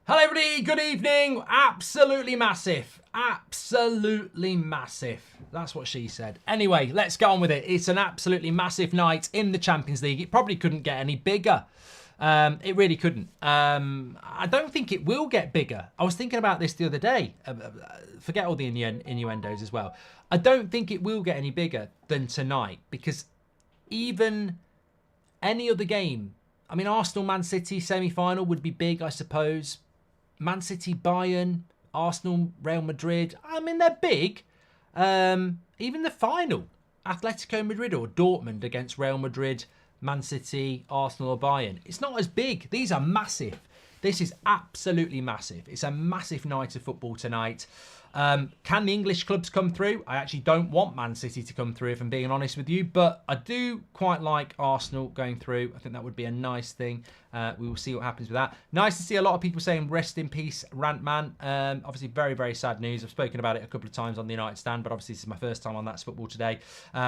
Hello everybody, good evening. Absolutely massive. Absolutely massive. That's what she said. Anyway, let's get on with it. It's an absolutely massive night in the Champions League. It probably couldn't get any bigger. It really couldn't. I don't think it will get bigger. I was thinking about this the other day. Forget all the innuendos as well. I don't think it will get any bigger than tonight, because even any other game, I mean, Arsenal-Man City semi-final would be big, I suppose. Man City, Bayern, Arsenal, Real Madrid. I mean, they're big. Even the final, Atletico Madrid or Dortmund against Real Madrid, Man City, Arsenal or Bayern. It's not as big. These are massive. This is absolutely massive. It's a massive night of football tonight. Can the English clubs come through? I actually don't want Man City to come through, if I'm being honest with you, but I do quite like Arsenal going through. I think that would be a nice thing. We will see what happens with that. Nice to see a lot of people saying rest in peace, Rantman. Obviously, very, very sad news. I've spoken about it a couple of times on the United Stand, but obviously this is my first time on That's Football Today.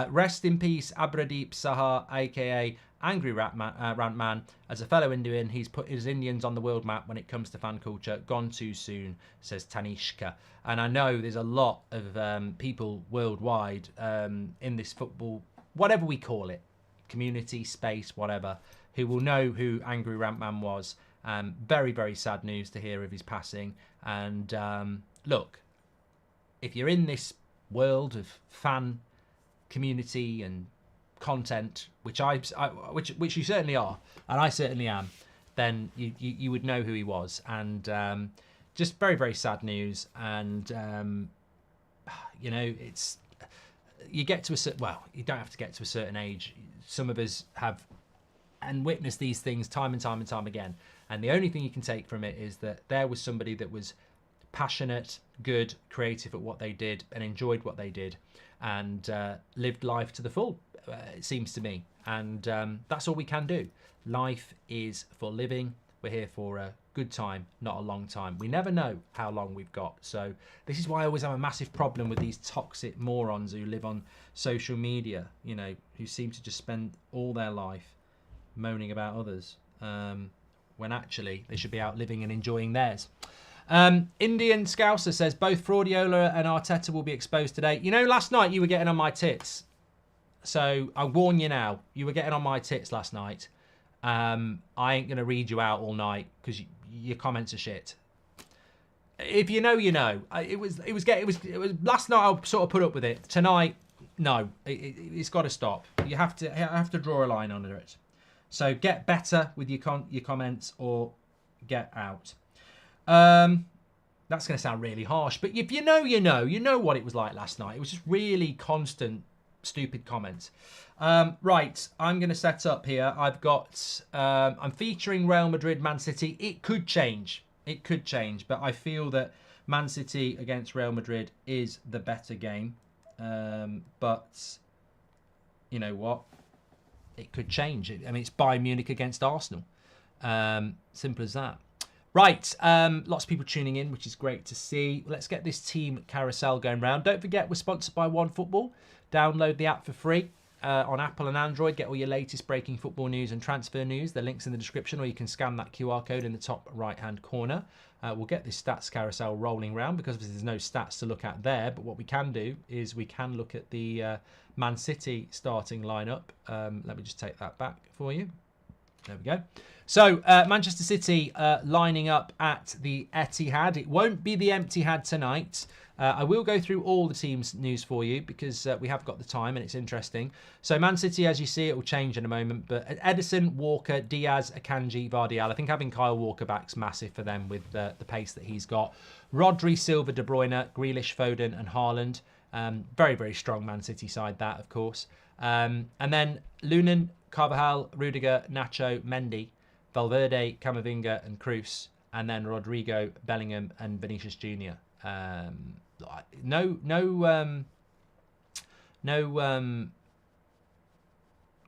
Rest in peace, Abradeep Sahar, a.k.a. Angry Rantman. As a fellow Indian, he's put his Indians on the world map when it comes to fan culture. Gone too soon, says Tanishka. And I know there's a lot of people worldwide in this football, whatever we call it, community, space, whatever, who will know who Angry Rantman was. Very, very sad news to hear of his passing. And look, if you're in this world of fan community and content, which you certainly are, and I certainly am, then you would know who he was. And just very, very sad news. And you know, it's, you get to a certain, well, you don't have to get to a certain age. Some of us have and witnessed these things time and time and time again, and the only thing you can take from it is that there was somebody that was passionate, good, creative at what they did, and enjoyed what they did, and lived life to the full, it seems to me. And that's all we can do. Life is for living. We're here for a good time, not a long time. We never know how long we've got. So this is why I always have a massive problem with these toxic morons who live on social media, you know, who seem to just spend all their life moaning about others, when actually they should be out living and enjoying theirs. Indian Scouser says both Fraudiola and Arteta will be exposed today. You know, last night you were getting on my tits. So I warn you now, you were getting on my tits last night. I ain't going to read you out all night because your comments are shit. If you know, you know. It was last night I sort of put up with it. Tonight, no, it's got to stop. You have to draw a line under it. So get better with your comments or get out. That's going to sound really harsh, but if you know, you know what it was like last night. It was just really constant stupid comments. Right, I'm going to set up here. I've got, I'm featuring Real Madrid, Man City. It could change, but I feel that Man City against Real Madrid is the better game. But you know what? It could change. I mean, it's Bayern Munich against Arsenal. Simple as that. Right, lots of people tuning in, which is great to see. Let's get this team carousel going round. Don't forget, we're sponsored by OneFootball. Download the app for free on Apple and Android. Get all your latest breaking football news and transfer news. The link's in the description, or you can scan that QR code in the top right-hand corner. We'll get this stats carousel rolling round because there's no stats to look at there. But what we can do is we can look at the Man City starting lineup. Let me just take that back for you. There we go. So Manchester City lining up at the Etihad. It won't be the Emptyhad tonight. I will go through all the team's news for you because we have got the time and it's interesting. So Man City, as you see, it will change in a moment. But Edison, Walker, Diaz, Akanji, Vardial. I think having Kyle Walker back's massive for them with the pace that he's got. Rodri, Silva, De Bruyne, Grealish, Foden and Haaland. Very, very strong Man City side that, of course. And then Lunin, Carvajal, Rudiger, Nacho, Mendy, Valverde, Camavinga and Kroos, and then Rodrigo, Bellingham and Vinicius Jr. No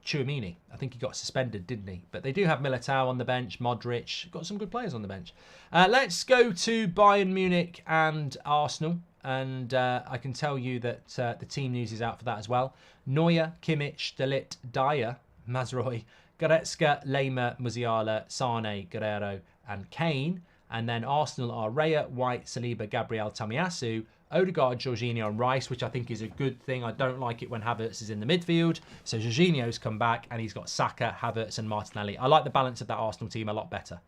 Tchouaméni. I think he got suspended, didn't he? But they do have Militao on the bench, Modric. Got some good players on the bench. Let's go to Bayern Munich and Arsenal. And I can tell you that the team news is out for that as well. Neuer, Kimmich, De Ligt, Dyer, Mazraoui, Goretzka, Lema, Musiala, Sane, Guerrero and Kane. And then Arsenal are Raya, White, Saliba, Gabriel, Tomiyasu, Odegaard, Jorginho and Rice, which I think is a good thing. I don't like it when Havertz is in the midfield. So Jorginho's come back and he's got Saka, Havertz and Martinelli. I like the balance of that Arsenal team a lot better.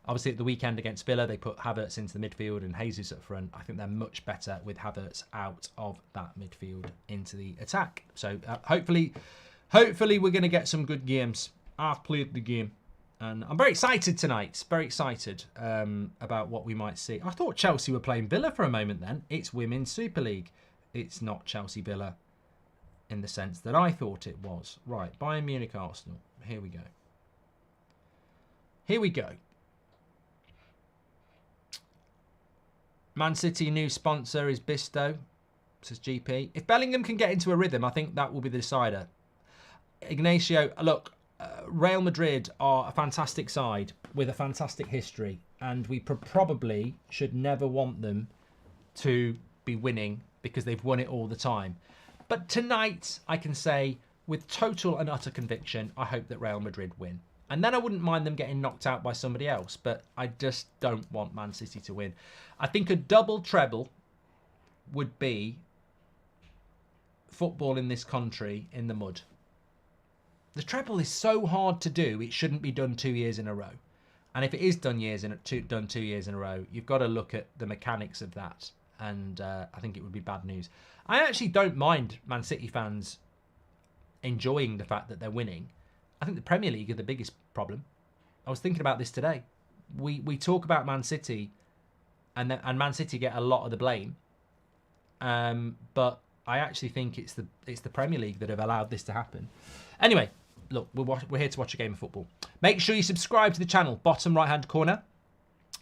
Obviously, at the weekend against Villa, they put Havertz into the midfield and Jesus up front. I think they're much better with Havertz out of that midfield into the attack. So hopefully we're going to get some good games. I've played the game. And I'm very excited tonight. Very excited about what we might see. I thought Chelsea were playing Villa for a moment then. It's Women's Super League. It's not Chelsea Villa in the sense that I thought it was. Right, Bayern Munich Arsenal. Here we go. Here we go. Man City new sponsor is Bisto, says GP. If Bellingham can get into a rhythm, I think that will be the decider. Ignacio, look, Real Madrid are a fantastic side with a fantastic history, and we probably should never want them to be winning because they've won it all the time. But tonight, I can say with total and utter conviction, I hope that Real Madrid win. And then I wouldn't mind them getting knocked out by somebody else, but I just don't want Man City to win. I think a double treble would be football in this country in the mud. The treble is so hard to do, it shouldn't be done 2 years in a row. And if it is done 2 years in a row, you've got to look at the mechanics of that. And I think it would be bad news. I actually don't mind Man City fans enjoying the fact that they're winning. I think the Premier League are the biggest problem. I was thinking about this today. We talk about Man City, and Man City get a lot of the blame. But I actually think it's the Premier League that have allowed this to happen. Anyway, look, we're here to watch a game of football. Make sure you subscribe to the channel, bottom right-hand corner.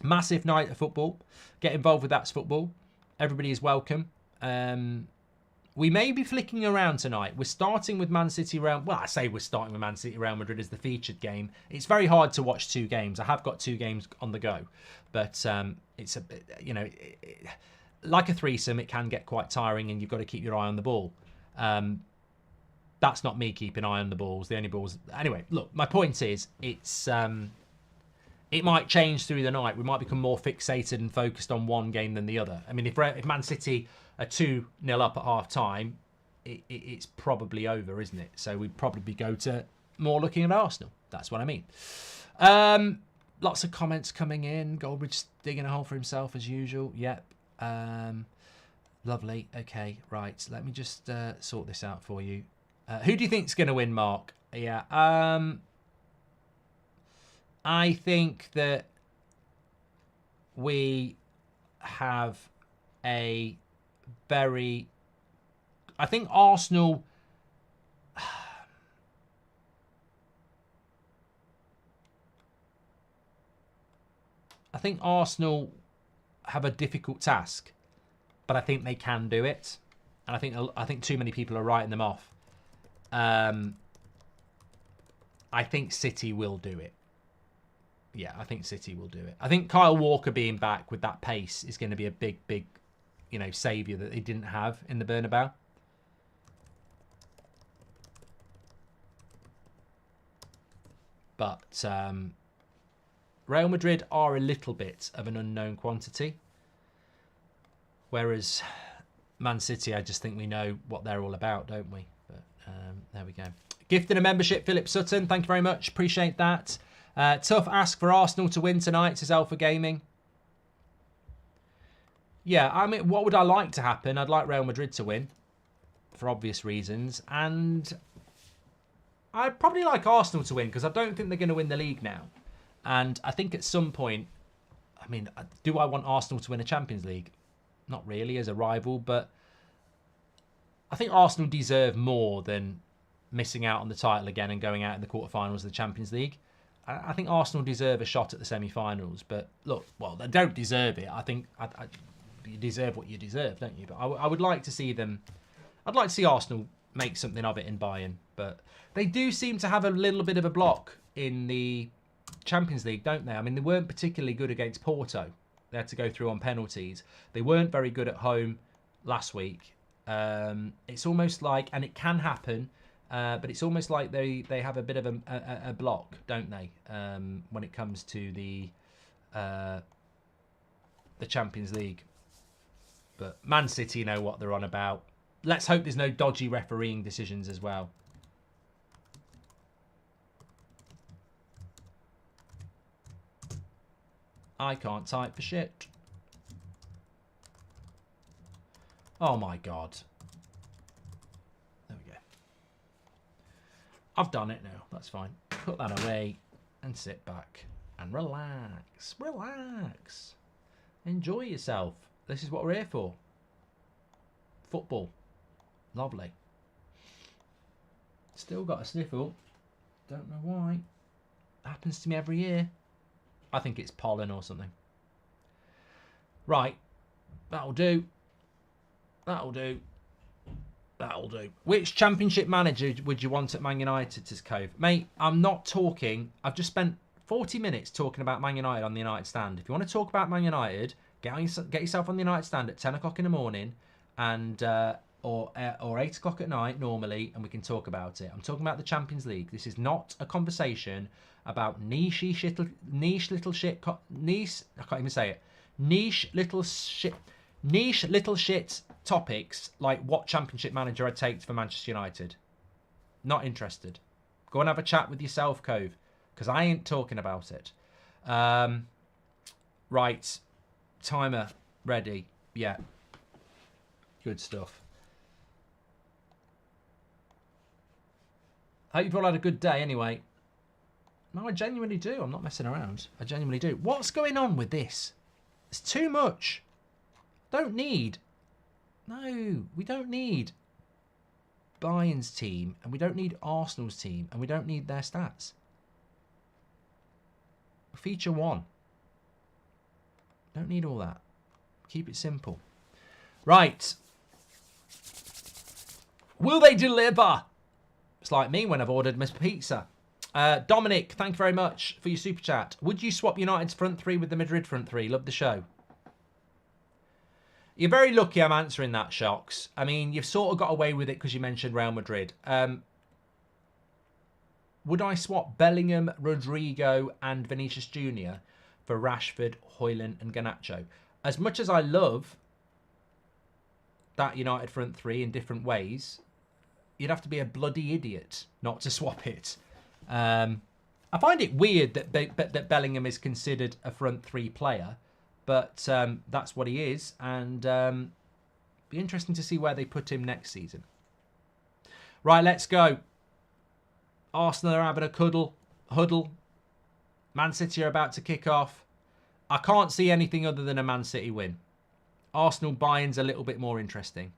Massive night of football. Get involved with That's Football. Everybody is welcome. We may be flicking around tonight. We're starting with Man City Real. Well, I say we're starting with Man City Real Madrid as the featured game. It's very hard to watch two games. I have got two games on the go, but it's a bit, like a threesome. It can get quite tiring, and you've got to keep your eye on the ball. That's not me keeping an eye on the balls. The only balls. Anyway, look. My point is, it might change through the night. We might become more fixated and focused on one game than the other. I mean, if Man City are 2-0 up at half time, it's probably over, isn't it? So we'd probably go to more looking at Arsenal. That's what I mean. Lots of comments coming in. Goldbridge digging a hole for himself as usual. Yep. Lovely. Okay, right. Let me just sort this out for you. Who do you think's going to win, Mark? Yeah. I think that we have a very... I think Arsenal... I think Arsenal have a difficult task, but I think they can do it. And I think too many people are writing them off. I think City will do it. Yeah, I think City will do it. I think Kyle Walker being back with that pace is going to be a big, saviour that they didn't have in the Bernabeu. But Real Madrid are a little bit of an unknown quantity. Whereas Man City, I just think we know what they're all about, don't we? But there we go. Gifted a membership, Philip Sutton. Thank you very much. Appreciate that. Tough ask for Arsenal to win tonight, says Alpha Gaming. Yeah, I mean, what would I like to happen? I'd like Real Madrid to win, for obvious reasons. And I'd probably like Arsenal to win, because I don't think they're going to win the league now. And I think at some point, I mean, do I want Arsenal to win a Champions League? Not really, as a rival, but I think Arsenal deserve more than missing out on the title again and going out in the quarterfinals of the Champions League. I think Arsenal deserve a shot at the semi-finals, but look, well, they don't deserve it. I think you deserve what you deserve, don't you? But I would like to see them. I'd like to see Arsenal make something of it in Bayern, but they do seem to have a little bit of a block in the Champions League, don't they? I mean, they weren't particularly good against Porto. They had to go through on penalties. They weren't very good at home last week. It's almost like, and it can happen. But it's almost like they have a bit of a block, don't they? When it comes to the the Champions League. But Man City know what they're on about. Let's hope there's no dodgy refereeing decisions as well. I can't type for shit. Oh my God. There we go. I've done it now. That's fine. Put that away and sit back and relax. Relax. Enjoy yourself. This is what we're here for. Football. Lovely. Still got a sniffle. Don't know why. Happens to me every year. I think it's pollen or something. Right. That'll do. That'll do. That'll do. Which Championship manager would you want at Man United, says Cove? Mate, I'm not talking. I've just spent 40 minutes talking about Man United on the United stand. If you want to talk about Man United, get yourself on the United stand at 10 o'clock in the morning and or 8 o'clock at night normally, and we can talk about it. I'm talking about the Champions League. This is not a conversation about niche little shit topics like what Championship manager I'd take for Manchester United. Not interested. Go and have a chat with yourself, Cove, because I ain't talking about it. Right. Timer ready. Yeah. Good stuff. Hope you've all had a good day anyway. No, I genuinely do. I'm not messing around. I genuinely do. What's going on with this? It's too much. Don't need. No, we don't need Bayern's team, and we don't need Arsenal's team, and we don't need their stats. Feature 1. Don't need all that. Keep it simple. Right. Will they deliver? It's like me when I've ordered Miss Pizza. Dominic, thank you very much for your super chat. Would you swap United's front three with the Madrid front three? Love the show. You're very lucky I'm answering that, Shocks. I mean, you've sort of got away with it because you mentioned Real Madrid. Would I swap Bellingham, Rodrigo and Vinicius Jr. for Rashford, Højlund and Garnacho? As much as I love that United front three in different ways, you'd have to be a bloody idiot not to swap it. I find it weird that Bellingham is considered a front three player, but that's what he is, and be interesting to see where they put him next season. Right, let's go. Arsenal are having a huddle. Man City are about to kick off. I can't see anything other than a Man City win. Arsenal Bayern's a little bit more interesting.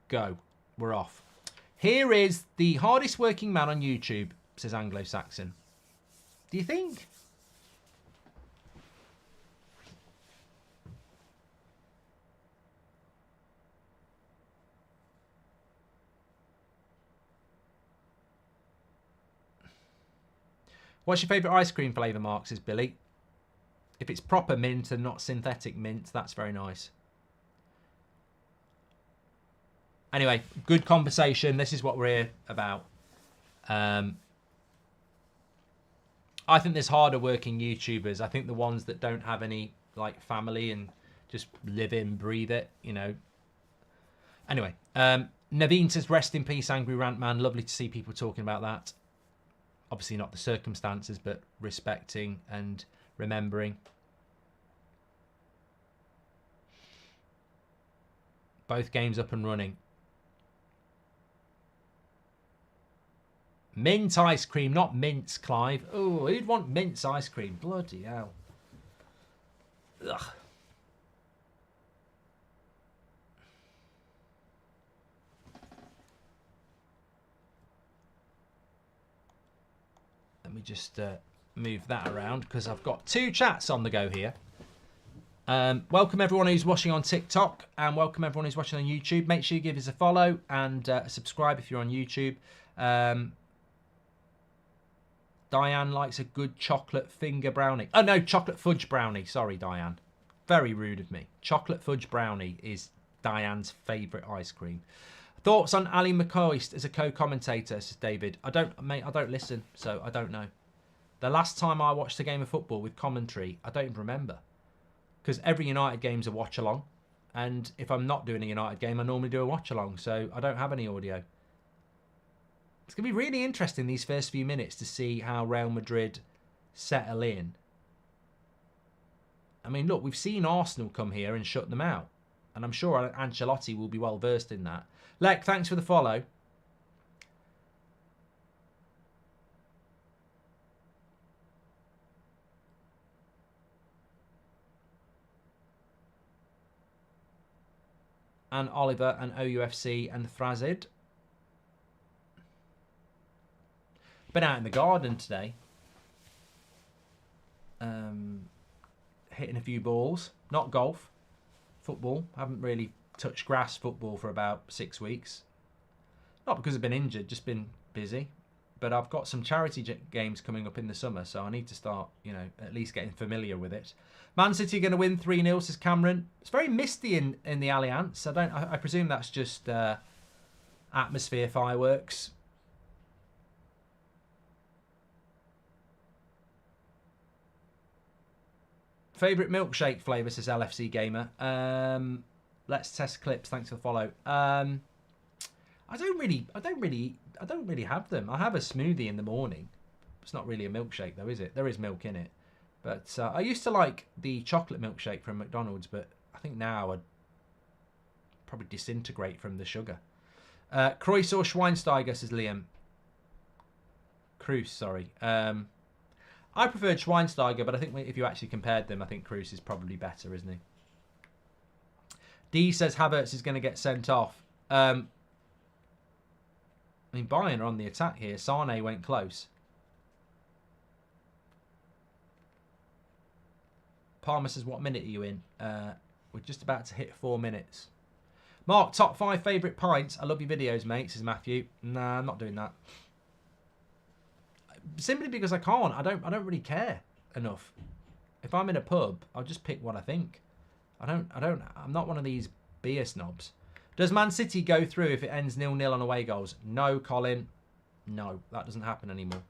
Go. We're off. Here is the hardest working man on YouTube, says Anglo-Saxon. Do you think? What's your favourite ice cream flavour, Mark, says Billy. If it's proper mint and not synthetic mint, that's very nice. Anyway, good conversation. This is what we're here about. I think there's harder working YouTubers. I think the ones that don't have any like family and just live in, breathe it, you know. Anyway, Naveen says, rest in peace, Angry Rantman. Lovely to see people talking about that. Obviously not the circumstances, but respecting and remembering. Both games up and running. Mint ice cream, not mints, Clive. Oh, who'd want mince ice cream? Bloody hell. Ugh. Let me just move that around because I've got two chats on the go here. Welcome everyone who's watching on TikTok and welcome everyone who's watching on YouTube. Make sure you give us a follow and subscribe if you're on YouTube. Diane likes a good chocolate finger brownie. Oh no, chocolate fudge brownie. Sorry, Diane. Very rude of me. Chocolate fudge brownie is Diane's favourite ice cream. Thoughts on Ali McCoist as a co-commentator, says David. I don't listen, so I don't know. The last time I watched a game of football with commentary, I don't even remember. Because every United game's a watch-along. And if I'm not doing a United game, I normally do a watch-along. So I don't have any audio. It's going to be really interesting these first few minutes to see how Real Madrid settle in. I mean, look, we've seen Arsenal come here and shut them out. And I'm sure Ancelotti will be well versed in that. Lek, thanks for the follow. And Oliver and OUFC and Frazid. Been out in the garden today. Hitting a few balls. Not golf. Football. Haven't really touched grass football for about 6 weeks. Not because I've been injured, just been busy. But I've got some charity games coming up in the summer, so I need to start, at least getting familiar with it. Man City going to win 3-0, says Cameron. It's very misty in the Allianz. I presume that's just atmosphere fireworks. Favourite milkshake flavour, says LFC Gamer. Let's test clips. Thanks for the follow. I don't really have them. I have a smoothie in the morning. It's not really a milkshake though, is it? There is milk in it. But I used to like the chocolate milkshake from McDonald's, but I think now I'd probably disintegrate from the sugar. Kreuz or Schweinsteiger, says Liam. Kreuz, sorry. I preferred Schweinsteiger, but I think if you actually compared them, I think Kreuz is probably better, isn't he? D says Havertz is going to get sent off. I mean, Bayern are on the attack here. Sane went close. Palmer says, what minute are you in? We're just about to hit 4 minutes. Mark, top 5 favourite pints. I love your videos, mate, says Matthew. Nah, I'm not doing that. Simply because I can't. I don't really care enough. If I'm in a pub, I'll just pick what I think. I'm not one of these beer snobs. Does Man City go through if it ends 0-0 on away goals? No, Colin. No, that doesn't happen anymore.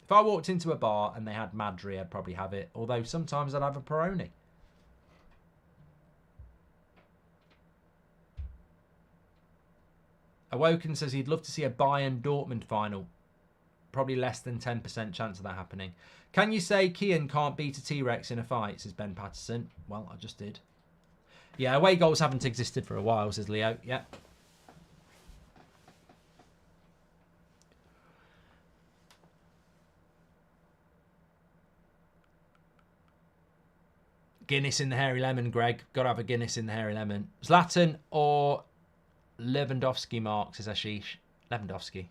If I walked into a bar and they had Madrid, I'd probably have it. Although sometimes I'd have a Peroni. Awoken says he'd love to see a Bayern Dortmund final. Probably less than 10% chance of that happening. Can you say Kean can't beat a T-Rex in a fight, says Ben Patterson. Well, I just did. Yeah, away goals haven't existed for a while, says Leo. Yeah. Guinness in the hairy lemon, Greg. Got to have a Guinness in the hairy lemon. Zlatan or Lewandowski, Mark, says Ashish. Lewandowski.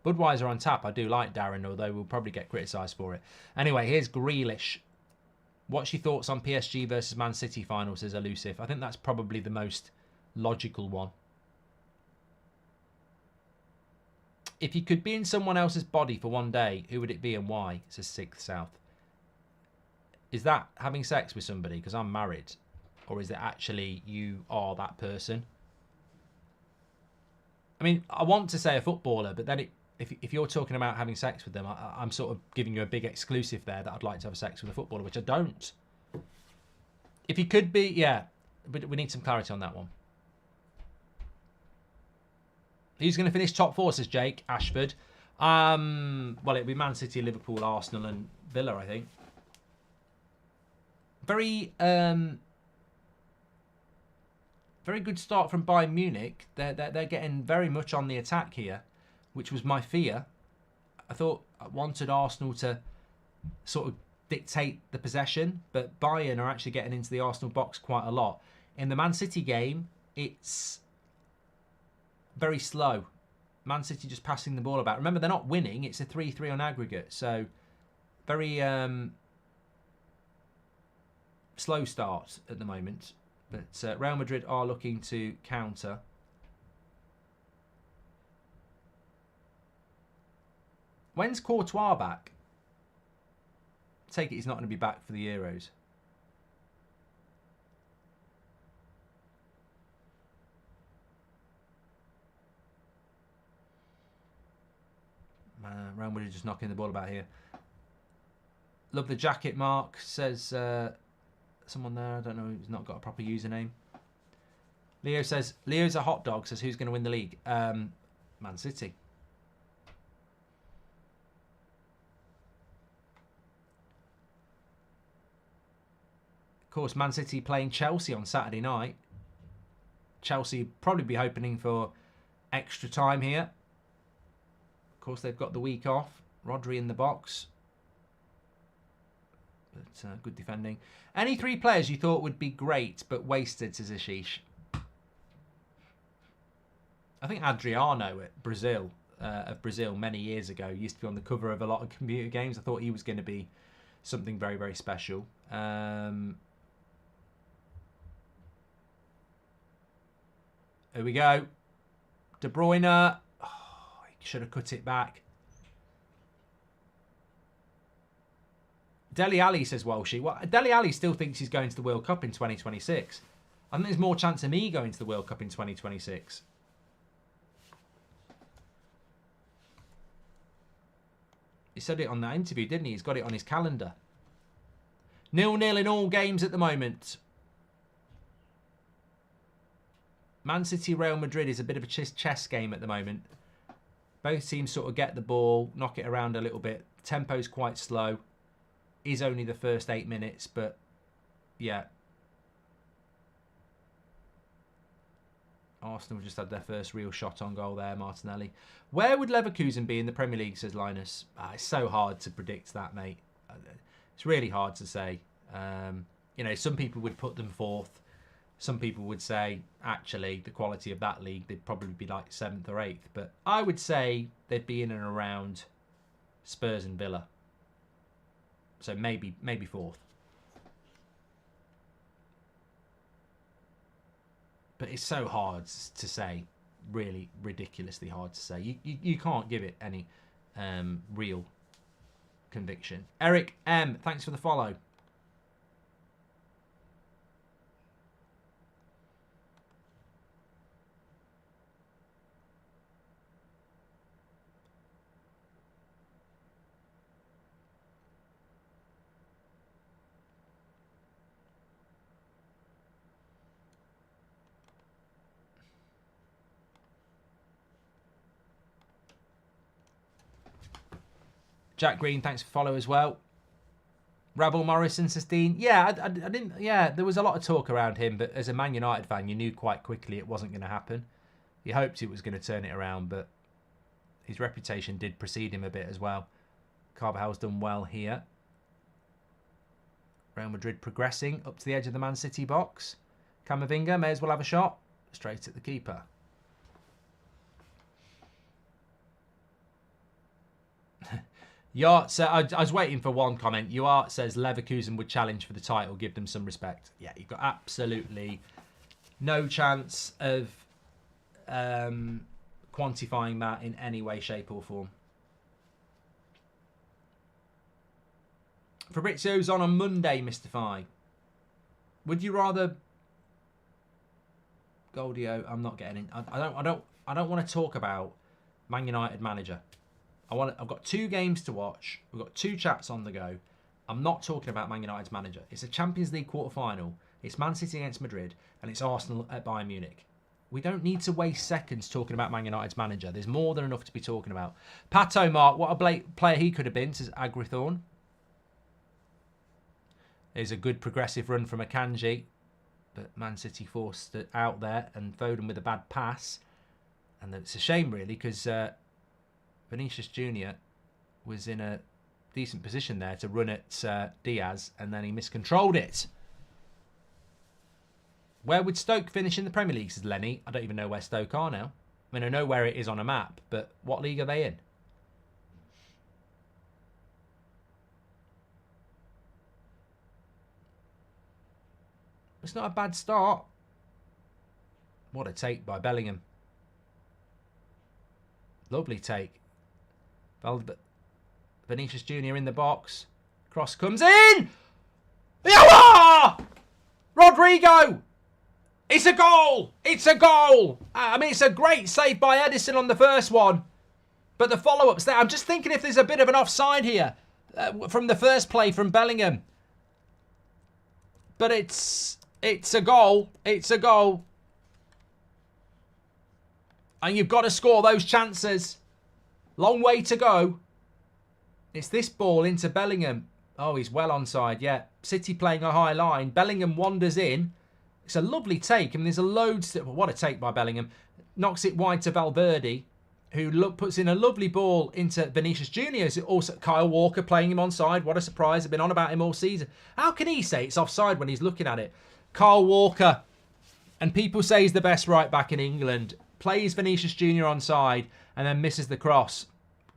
Budweiser on tap. I do like Darren, although we'll probably get criticised for it. Anyway, here's Grealish. What's your thoughts on PSG versus Man City final, says Elusive. I think that's probably the most logical one. If you could be in someone else's body for one day, who would it be and why, says Sixth South. Is that having sex with somebody? Because I'm married. Or is it actually you are that person? I mean, I want to say a footballer, but then if you're talking about having sex with them, I'm sort of giving you a big exclusive there that I'd like to have sex with a footballer, which I don't. If you could be, yeah, but we need some clarity on that one. Who's going to finish top 4, says Jake Ashford. Well, it'll be Man City, Liverpool, Arsenal and Villa, I think. Very good start from Bayern Munich. They're getting very much on the attack here, which was my fear. I thought I wanted Arsenal to sort of dictate the possession, but Bayern are actually getting into the Arsenal box quite a lot. In the Man City game, it's very slow. Man City just passing the ball about. Remember, they're not winning. It's a 3-3 on aggregate. So, very slow start at the moment. But Real Madrid are looking to counter. When's Courtois back? Take it he's not going to be back for the Euros. Real Madrid just knocking the ball about here. Love the jacket, Mark, says someone there. I don't know, who's not got a proper username. Leo says, Leo's a hot dog, says who's going to win the league? Man City. Of course, Man City playing Chelsea on Saturday night. Chelsea probably be hoping for extra time here. Of course, they've got the week off. Rodri in the box. But good defending. Any 3 players you thought would be great but wasted, says Ashish? I think Adriano at Brazil, of Brazil many years ago, used to be on the cover of a lot of computer games. I thought he was going to be something very, very special. Here we go. De Bruyne. Oh, he should have cut it back. Dele Alli, says Walshy. Well, Dele Alli still thinks he's going to the World Cup in 2026. I think there's more chance of me going to the World Cup in 2026. He said it on that interview, didn't he? He's got it on his calendar. 0-0 in all games at the moment. Man City, Real Madrid is a bit of a chess game at the moment. Both teams sort of get the ball, knock it around a little bit. Tempo's quite slow. Is only the first 8 minutes, but yeah. Arsenal just had their first real shot on goal there, Martinelli. Where would Leverkusen be in the Premier League, says Linus? It's so hard to predict that, mate. It's really hard to say. You know, some people would put them 4th. Some people would say, actually, the quality of that league, they'd probably be like 7th or 8th. But I would say they'd be in and around Spurs and Villa. So maybe 4th. But it's so hard to say. Really ridiculously hard to say. You can't give it any real conviction. Eric M, thanks for the follow. Jack Green, thanks for follow as well. Rabel Morrison, says Dean. Yeah, I didn't. Yeah, there was a lot of talk around him, but as a Man United fan, you knew quite quickly it wasn't going to happen. You hoped it was going to turn it around, but his reputation did precede him a bit as well. Carvajal's done well here. Real Madrid progressing up to the edge of the Man City box. Camavinga may as well have a shot. Straight at the keeper. Yart, I was waiting for one comment. Yart says Leverkusen would challenge for the title, give them some respect. Yeah, you've got absolutely no chance of quantifying that in any way, shape or form. Fabrizio's on Monday, Mr. Fi. Would you rather Goldio? I'm not getting in. I don't want to talk about Man United manager. I've got 2 games to watch. We've got 2 chats on the go. I'm not talking about Man United's manager. It's a Champions League quarter-final. It's Man City against Madrid. And it's Arsenal at Bayern Munich. We don't need to waste seconds talking about Man United's manager. There's more than enough to be talking about. Pato Mark, what a player he could have been, says Agrithorn. There's a good progressive run from Akanji. But Man City forced it out there. And Foden with a bad pass. And it's a shame, really, because Vinicius Jr. was in a decent position there to run at Diaz, and then he miscontrolled it. Where would Stoke finish in the Premier League, says Lenny? I don't even know where Stoke are now. I mean, I know where it is on a map, but what league are they in? It's not a bad start. What a take by Bellingham. Lovely take. Vinicius Jr. in the box. Cross comes in! Yeah! Rodrigo! It's a goal! It's a goal! I mean, it's a great save by Edison on the first one. But the follow-up's there. I'm just thinking if there's a bit of an offside here from the first play from Bellingham. But it's a goal. It's a goal. And you've got to score those chances. Long way to go. It's this ball into Bellingham. Oh, he's well onside, yeah. City playing a high line. Bellingham wanders in. It's a lovely take. I mean, there's a load... What a take by Bellingham. Knocks it wide to Valverde, who puts in a lovely ball into Vinicius Junior. Also, Kyle Walker playing him onside. What a surprise. I've been on about him all season. How can he say it's offside when he's looking at it? Kyle Walker, and people say he's the best right back in England, plays Vinicius Junior onside and then misses the cross.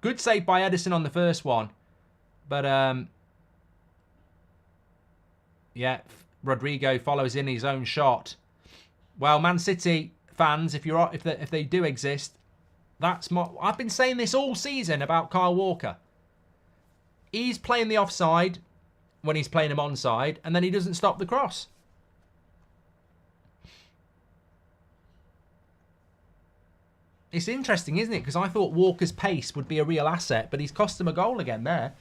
Good save by Edison on the first one. But, yeah, Rodrigo follows in his own shot. Well, Man City fans, if they do exist, I've been saying this all season about Kyle Walker. He's playing the offside when he's playing him onside, and then he doesn't stop the cross. It's interesting, isn't it? Because I thought Walker's pace would be a real asset, but he's cost them a goal again there.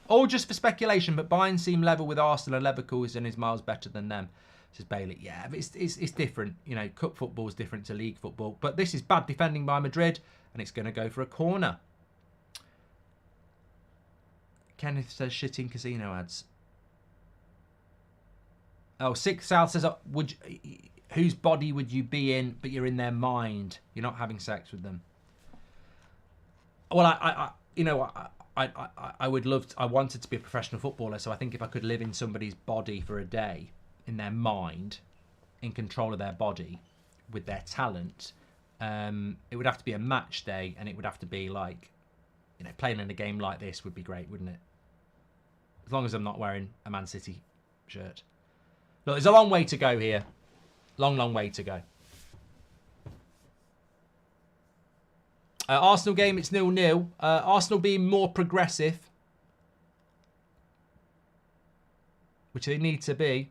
All just for speculation, but Bayern seem level with Arsenal and Leverkusen is miles better than them, says Bailey. Yeah, but it's different. You know, cup football is different to league football. But this is bad defending by Madrid, and it's going to go for a corner. Kenneth says shitting casino ads. Oh, Six South says, whose body would you be in, but you're in their mind? You're not having sex with them. Well, I would love to, I wanted to be a professional footballer, so I think if I could live in somebody's body for a day, in their mind, in control of their body, with their talent, it would have to be a match day, and it would have to be like, you know, playing in a game like this would be great, wouldn't it? As long as I'm not wearing a Man City shirt. Look, there's a long way to go here. Long, long way to go. Arsenal game, it's 0-0. Arsenal being more progressive, which they need to be.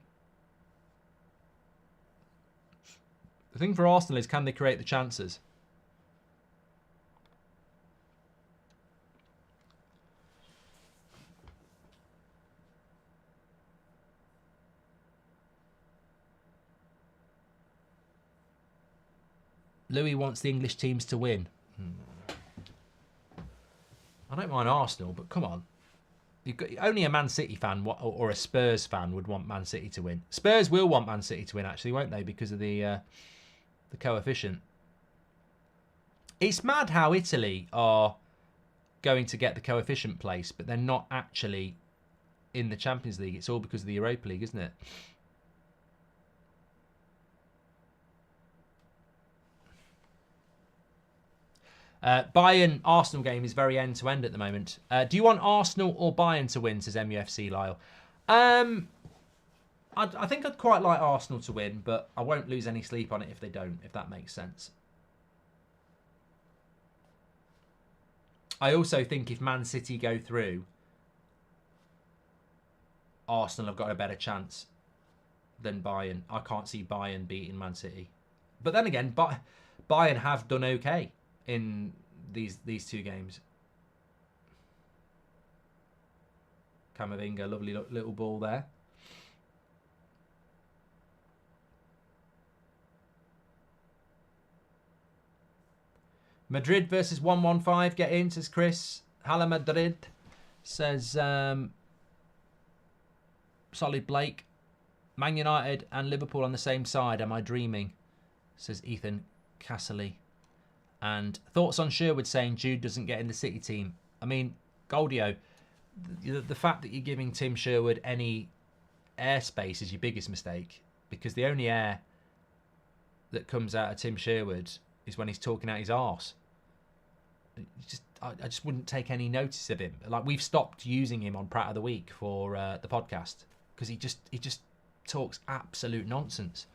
The thing for Arsenal is, can they create the chances? Louis wants the English teams to win. I don't mind Arsenal, but come on. Only a Man City fan or a Spurs fan would want Man City to win. Spurs will want Man City to win, actually, won't they? Because of the coefficient. It's mad how Italy are going to get the coefficient place, but they're not actually in the Champions League. It's all because of the Europa League, isn't it? Bayern Arsenal game is very end to end at the moment. Do you want Arsenal or Bayern to win, says MUFC Lyle? I think I'd quite like Arsenal to win, but I won't lose any sleep on it if they don't, if that makes sense. I also think if Man City go through, Arsenal have got a better chance than Bayern. I can't see Bayern beating Man City. But then again, Bayern have done okay in these two games. Camavinga, lovely little ball there. Madrid versus 115. Get in, says Chris. Hala Madrid, says Solid Blake. Man United and Liverpool on the same side. Am I dreaming? Says Ethan Casserly. And thoughts on Sherwood saying Jude doesn't get in the City team. I mean, Goldio, the fact that you're giving Tim Sherwood any airspace is your biggest mistake, because the only air that comes out of Tim Sherwood is when he's talking out his arse. I just wouldn't take any notice of him. Like, we've stopped using him on Pratt of the Week for the podcast because he just talks absolute nonsense.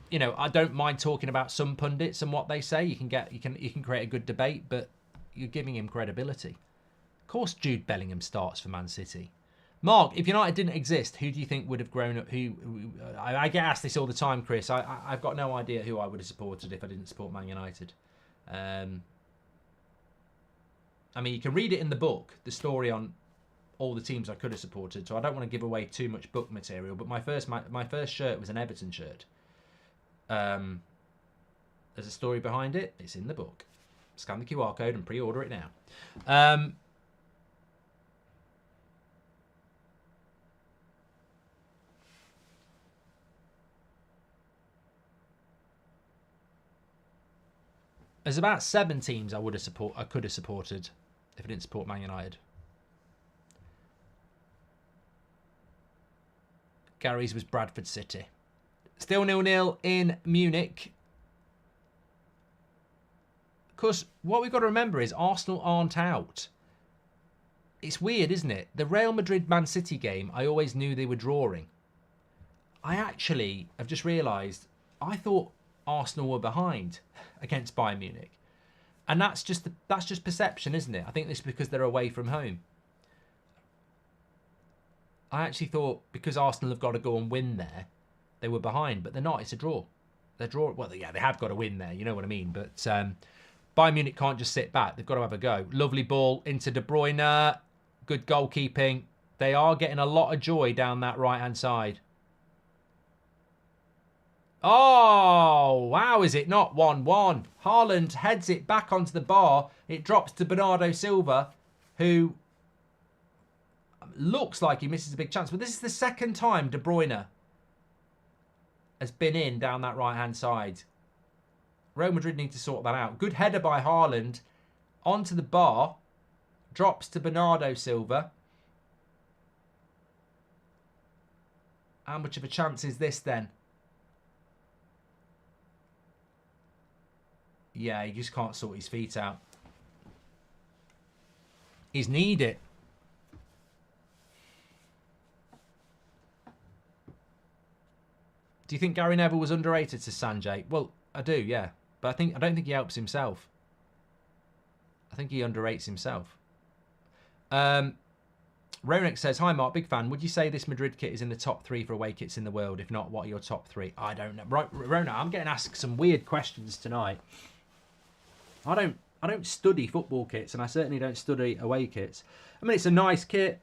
You know, I don't mind talking about some pundits and what they say. You can create a good debate, but you're giving him credibility. Of course, Jude Bellingham starts for Man City. Mark, if United didn't exist, who do you think would have grown up? I get asked this all the time, Chris. I've got no idea who I would have supported if I didn't support Man United. I mean, you can read it in the book, the story on all the teams I could have supported, so I don't want to give away too much book material, but my first shirt was an Everton shirt. There's a story behind it. It's in the book. Scan the QR code and pre-order it now. There's about 7 teams I could have supported if I didn't support Man United. Gary's was Bradford City. Still 0-0 in Munich. Because what we've got to remember is Arsenal aren't out. It's weird, isn't it? The Real Madrid-Man City game, I always knew they were drawing. I actually have just realised, I thought Arsenal were behind against Bayern Munich. And that's just perception, isn't it? I think this is because they're away from home. I actually thought because Arsenal have got to go and win there, they were behind, but they're not. It's a draw. They're draw. Well, yeah, they have got to win there. You know what I mean? But Bayern Munich can't just sit back. They've got to have a go. Lovely ball into De Bruyne. Good goalkeeping. They are getting a lot of joy down that right-hand side. Oh, wow, is it not 1-1? Haaland heads it back onto the bar. It drops to Bernardo Silva, who looks like he misses a big chance. But this is the second time De Bruyne has been in down that right-hand side. Real Madrid need to sort that out. Good header by Haaland. Onto the bar. Drops to Bernardo Silva. How much of a chance is this then? Yeah, he just can't sort his feet out. He's kneed it. Do you think Gary Neville was underrated to Sanjay? Well, I do, yeah. But I don't think he helps himself. I think he underrates himself. Ronak says, hi Mark, big fan. Would you say this Madrid kit is in the top 3 for away kits in the world? If not, what are your top 3? I don't know. Right, Ronak, I'm getting asked some weird questions tonight. I don't study football kits, and I certainly don't study away kits. I mean, it's a nice kit.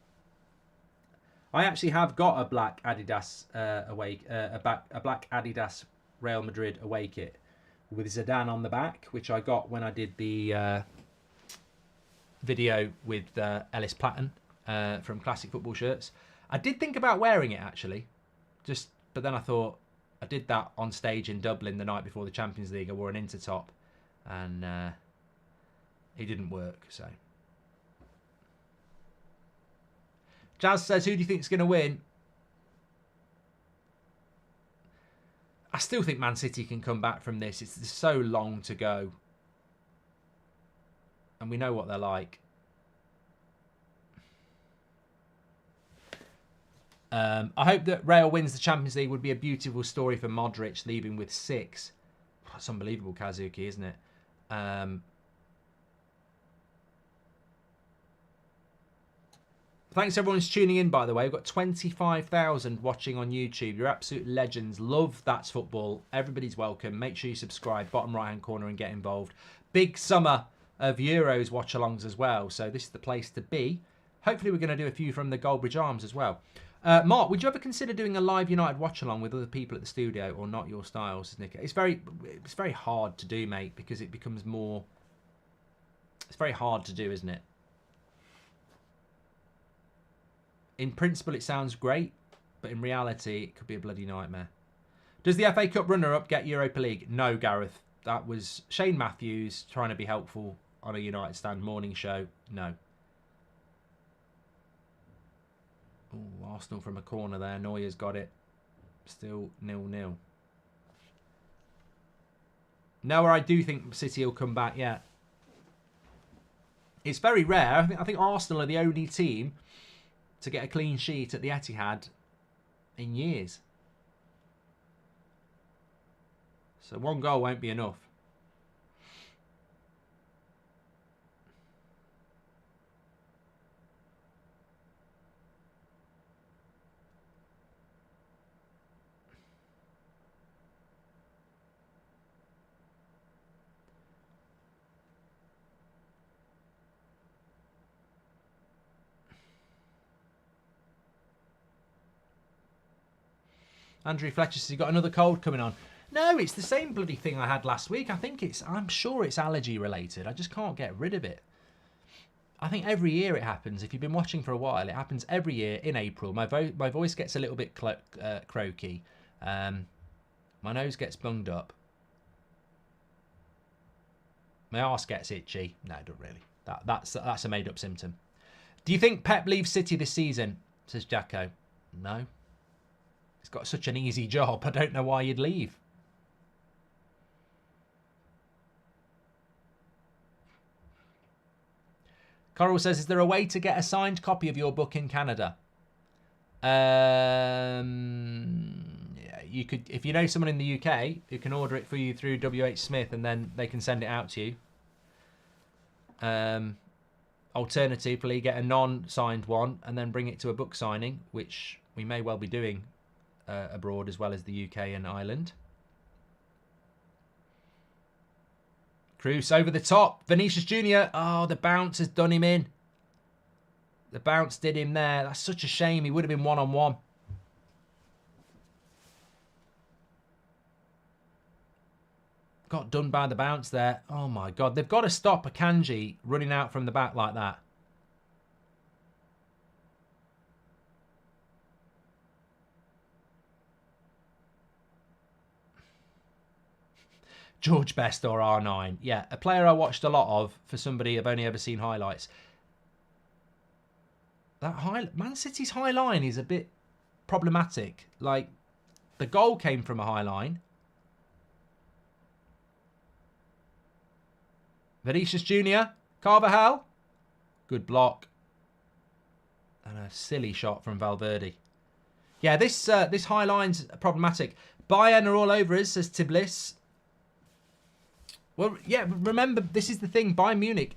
I actually have got a black Adidas a black Adidas Real Madrid away kit with Zidane on the back, which I got when I did the video with Ellis Platten from Classic Football Shirts. I did think about wearing it actually, but then I thought I did that on stage in Dublin the night before the Champions League. I wore an Intertop, and it didn't work. So Jazz says, who do you think is going to win? I still think Man City can come back from this. It's so long to go. And we know what they're like. I hope that Real wins the Champions League. Would be a beautiful story for Modric, leaving with 6. That's unbelievable, Kazuki, isn't it? Thanks everyone who's tuning in, by the way. We've got 25,000 watching on YouTube. You're absolute legends. Love That's Football. Everybody's welcome. Make sure you subscribe, bottom right-hand corner, and get involved. Big summer of Euros watch-alongs as well, so this is the place to be. Hopefully we're going to do a few from the Goldbridge Arms as well. Mark, would you ever consider doing a live United watch-along with other people at the studio, or not your style, says Nick? It's very hard to do, mate, because it becomes more... It's very hard to do, isn't it? In principle, it sounds great, but in reality, it could be a bloody nightmare. Does the FA Cup runner-up get Europa League? No, Gareth. That was Shane Matthews trying to be helpful on a United Stand morning show. No. Oh, Arsenal from a corner there. Neuer's got it. Still 0-0. No, I do think City will come back, yeah. It's very rare. I think Arsenal are the only team to get a clean sheet at the Etihad in years. So 1 goal won't be enough. Andrew Fletcher says, you got another cold coming on. No, it's the same bloody thing I had last week. I'm sure it's allergy related. I just can't get rid of it. I think every year it happens. If you've been watching for a while, it happens every year in April. My voice gets a little bit croaky. My nose gets bunged up. My arse gets itchy. No, it doesn't really. That's a made-up symptom. Do you think Pep leaves City this season? Says Jacko. No. He's got such an easy job. I don't know why you'd leave. Coral says, is there a way to get a signed copy of your book in Canada? Yeah, you could, if you know someone in the UK who can order it for you through WH Smith, and then they can send it out to you. Alternatively, get a non-signed one and then bring it to a book signing, which we may well be doing abroad as well as the UK and Ireland. Cruz over the top. Vinicius Jr. Oh, the bounce has done him in. The bounce did him there. That's such a shame. He would have been one-on-one. Got done by the bounce there. Oh, my God. They've got to stop Akanji running out from the back like that. George Best or R9. Yeah, a player I watched a lot of for somebody I've only ever seen highlights. Man City's high line is a bit problematic. Like, the goal came from a high line. Vinicius Jr. Carvajal. Good block. And a silly shot from Valverde. Yeah, this high line's problematic. Bayern are all over us, says Tiblis. Well, yeah, remember, this is the thing. Bayern Munich,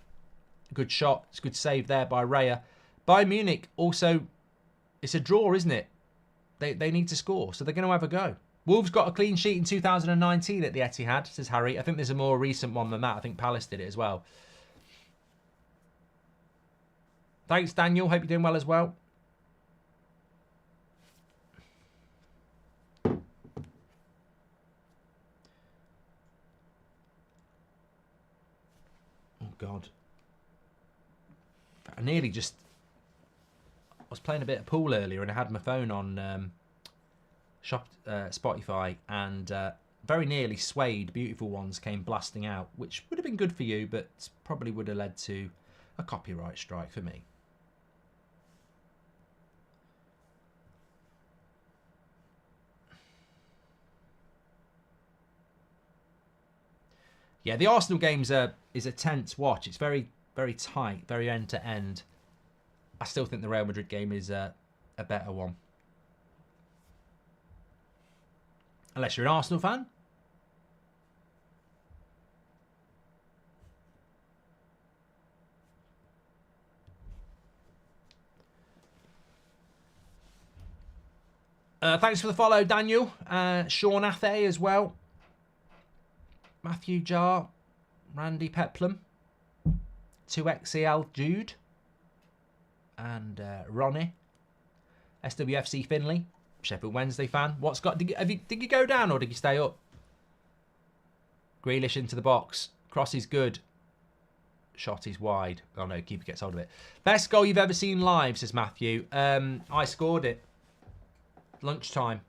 good shot. It's a good save there by Raya. Bayern Munich also, it's a draw, isn't it? They need to score, so they're going to have a go. Wolves got a clean sheet in 2019 at the Etihad, says Harry. I think there's a more recent one than that. I think Palace did it as well. Thanks, Daniel. Hope you're doing well as well. God. I nearly just... I was playing a bit of pool earlier and I had my phone on Spotify, and very nearly Suede Beautiful Ones came blasting out, which would have been good for you, but probably would have led to a copyright strike for me. Yeah, the Arsenal games is a tense watch. It's very, very tight, very end to end. I still think the Real Madrid game is a better one. Unless you're an Arsenal fan. Thanks for the follow, Daniel. Sean Athay as well. Matthew Jar, Randy Peplum, 2XCL Jude, and Ronnie, SWFC Finley, Sheffield Wednesday fan. What's got? Did you go down or did you stay up? Grealish into the box. Cross is good. Shot is wide. Oh no, keeper gets hold of it. Best goal you've ever seen live, says Matthew. I scored it. Lunchtime.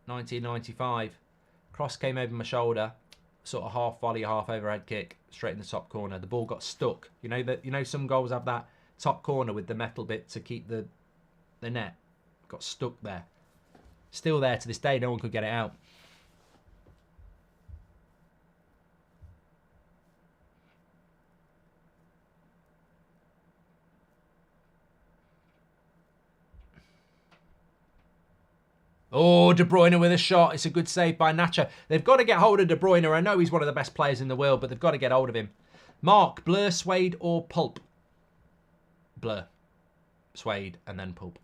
1995. Cross came over my shoulder. Sort of half volley, half overhead kick, straight in the top corner. The ball got stuck. You know some goals have that top corner with the metal bit to keep the net. Got stuck there. Still there to this day. No one could get it out. Oh, De Bruyne with a shot. It's a good save by Nacho. They've got to get hold of De Bruyne. I know he's one of the best players in the world, but they've got to get hold of him. Mark, Blur, Suede or Pulp? Blur. Suede and then Pulp.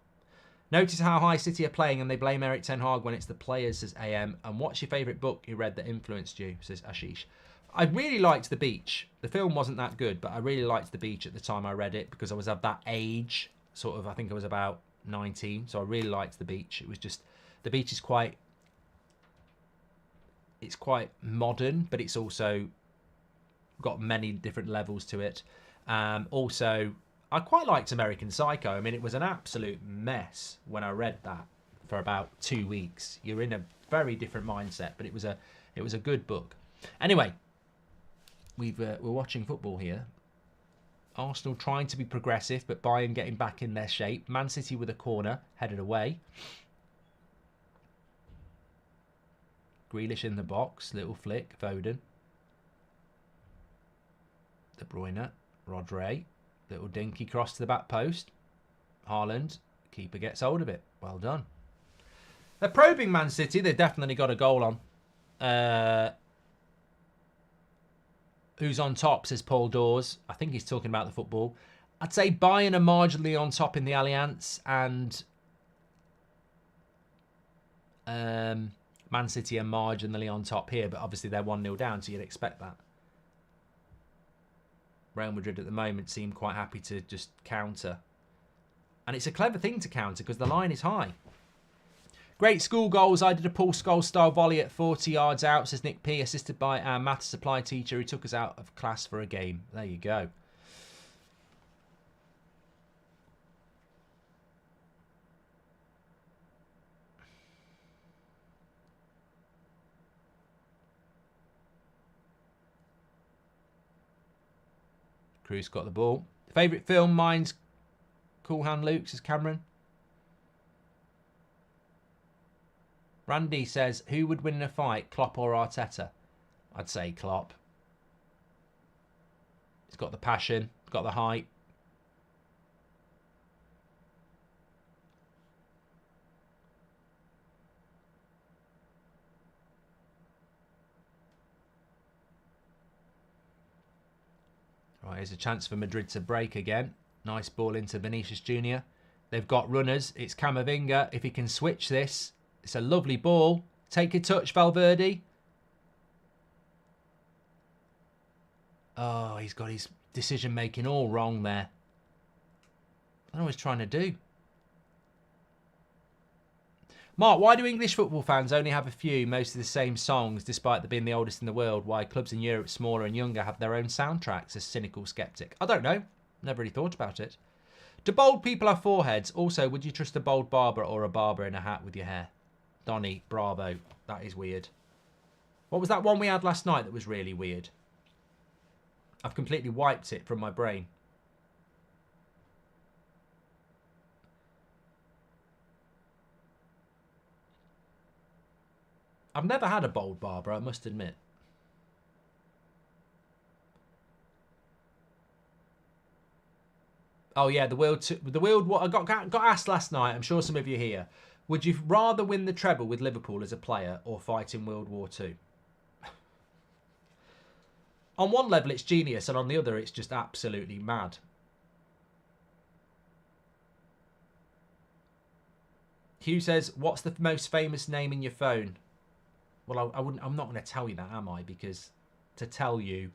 Notice how high City are playing and they blame Eric Ten Hag when it's the players, says AM. And what's your favourite book you read that influenced you, says Ashish. I really liked The Beach. The film wasn't that good, but I really liked The Beach at the time I read it because I was of that age. Sort of, I think I was about 19, so I really liked The Beach. It was just The beach is quite modern, but it's also got many different levels to it. Also, I quite liked American Psycho. I mean, it was an absolute mess when I read that for about 2 weeks. You're in a very different mindset, but it was a good book. Anyway, we're watching football here. Arsenal trying to be progressive, but Bayern getting back in their shape. Man City with a corner, headed away. Grealish in the box, little flick, Foden. De Bruyne, Rodri, little dinky cross to the back post. Haaland, keeper gets hold of it. Well done. They're probing Man City. They've definitely got a goal on. Who's on top, says Paul Dawes. I think he's talking about the football. I'd say Bayern are marginally on top in the Allianz, and Man City are marginally on top here, but obviously they're 1-0 down, so you'd expect that. Real Madrid at the moment seem quite happy to just counter. And it's a clever thing to counter because the line is high. Great school goals. I did a Paul Scholes style volley at 40 yards out, says Nick P, assisted by our maths supply teacher who took us out of class for a game. There you go. Cruz got the ball. Favourite film? Mine's Cool Hand Luke, says Cameron. Randy says, who would win in a fight, Klopp or Arteta? I'd say Klopp. He's got the passion, got the height. Right, here's a chance for Madrid to break again. Nice ball into Vinicius Jr. They've got runners. It's Camavinga. If he can switch this, it's a lovely ball. Take a touch, Valverde. Oh, he's got his decision-making all wrong there. I don't know what he's trying to do. Mark, why do English football fans only have a few, most of the same songs, despite them being the oldest in the world? Why clubs in Europe, smaller and younger, have their own soundtracks? A cynical skeptic. I don't know. Never really thought about it. Do bald people have foreheads? Also, would you trust a bald barber or a barber in a hat with your hair? Donny, bravo. That is weird. What was that one we had last night that was really weird? I've completely wiped it from my brain. I've never had a bald barber, I must admit. Oh yeah, the World. What I got asked last night. I'm sure some of you here. Would you rather win the treble with Liverpool as a player or fight in World War II? On one level, it's genius, and on the other, it's just absolutely mad. Hugh says, "What's the most famous name in your phone?" Well, I'm not going to tell you that, am I? Because to tell you,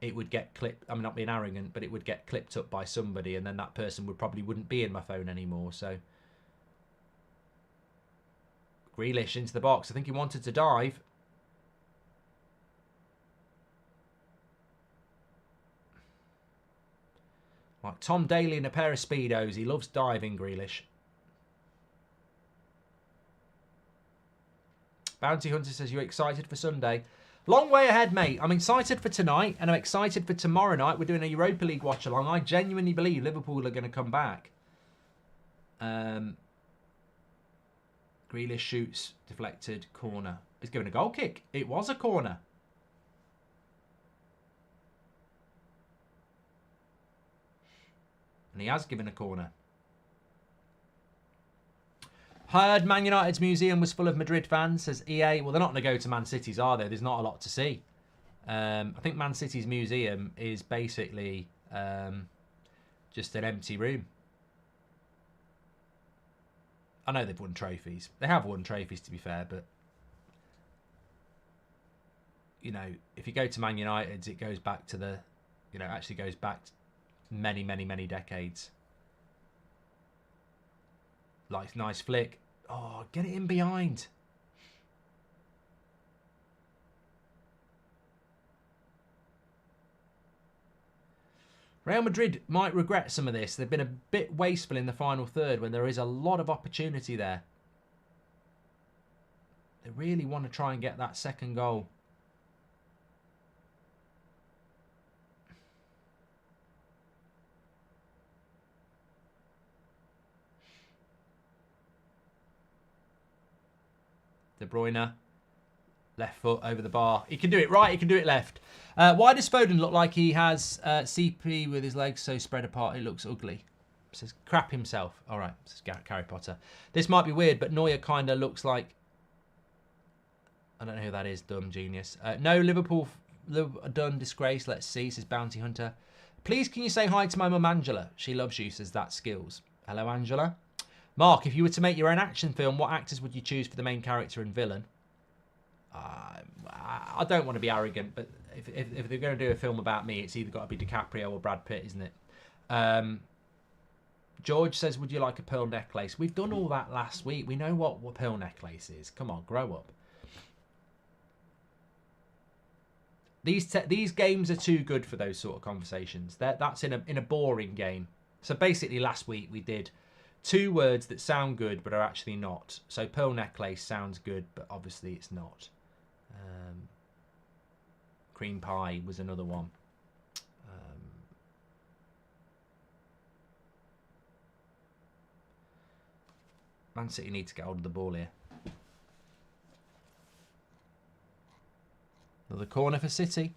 it would get clipped. I'm not being arrogant, but it would get clipped up by somebody, and then that person wouldn't be in my phone anymore. So, Grealish into the box. I think he wanted to dive. Like Tom Daly in a pair of Speedos. He loves diving, Grealish. Bounty Hunter says, you're excited for Sunday? Long way ahead, mate. I'm excited for tonight, and I'm excited for tomorrow night. We're doing a Europa League watch-along. I genuinely believe Liverpool are going to come back. Grealish shoots, deflected, corner. He's given a goal kick. It was a corner. And he has given a corner. Heard Man United's museum was full of Madrid fans, says EA. Well, they're not going to go to Man City's, are they? There's not a lot to see. I think Man City's museum is basically just an empty room. I know they've won trophies. They have won trophies, to be fair, but you know, if you go to Man United's, it goes back to the, you know, actually goes back many, many, many decades. Like, nice flick. Oh, get it in behind. Real Madrid might regret some of this. They've been a bit wasteful in the final third when there is a lot of opportunity there. They really want to try and get that second goal. De Bruyne, left foot over the bar. He can do it right, he can do it left. Why does Foden look like he has CP with his legs so spread apart it looks ugly? Says crap himself. All right, says Harry Potter. This might be weird, but Neuer kind of looks like... I don't know who that is, dumb genius. No, Liverpool done disgrace. Let's see, says Bounty Hunter. Please can you say hi to my mum Angela? She loves you, says That Skills. Hello, Angela. Mark, if you were to make your own action film, what actors would you choose for the main character and villain? I don't want to be arrogant, but if they're going to do a film about me, it's either got to be DiCaprio or Brad Pitt, isn't it? George says, would you like a pearl necklace? We've done all that last week. We know what pearl necklace is. Come on, grow up. These games are too good for those sort of conversations. That's in a boring game. So basically last week we did 2 words that sound good but are actually not. So pearl necklace sounds good, but obviously it's not. Cream pie was another one. Man City need to get hold of the ball here. Another corner for City.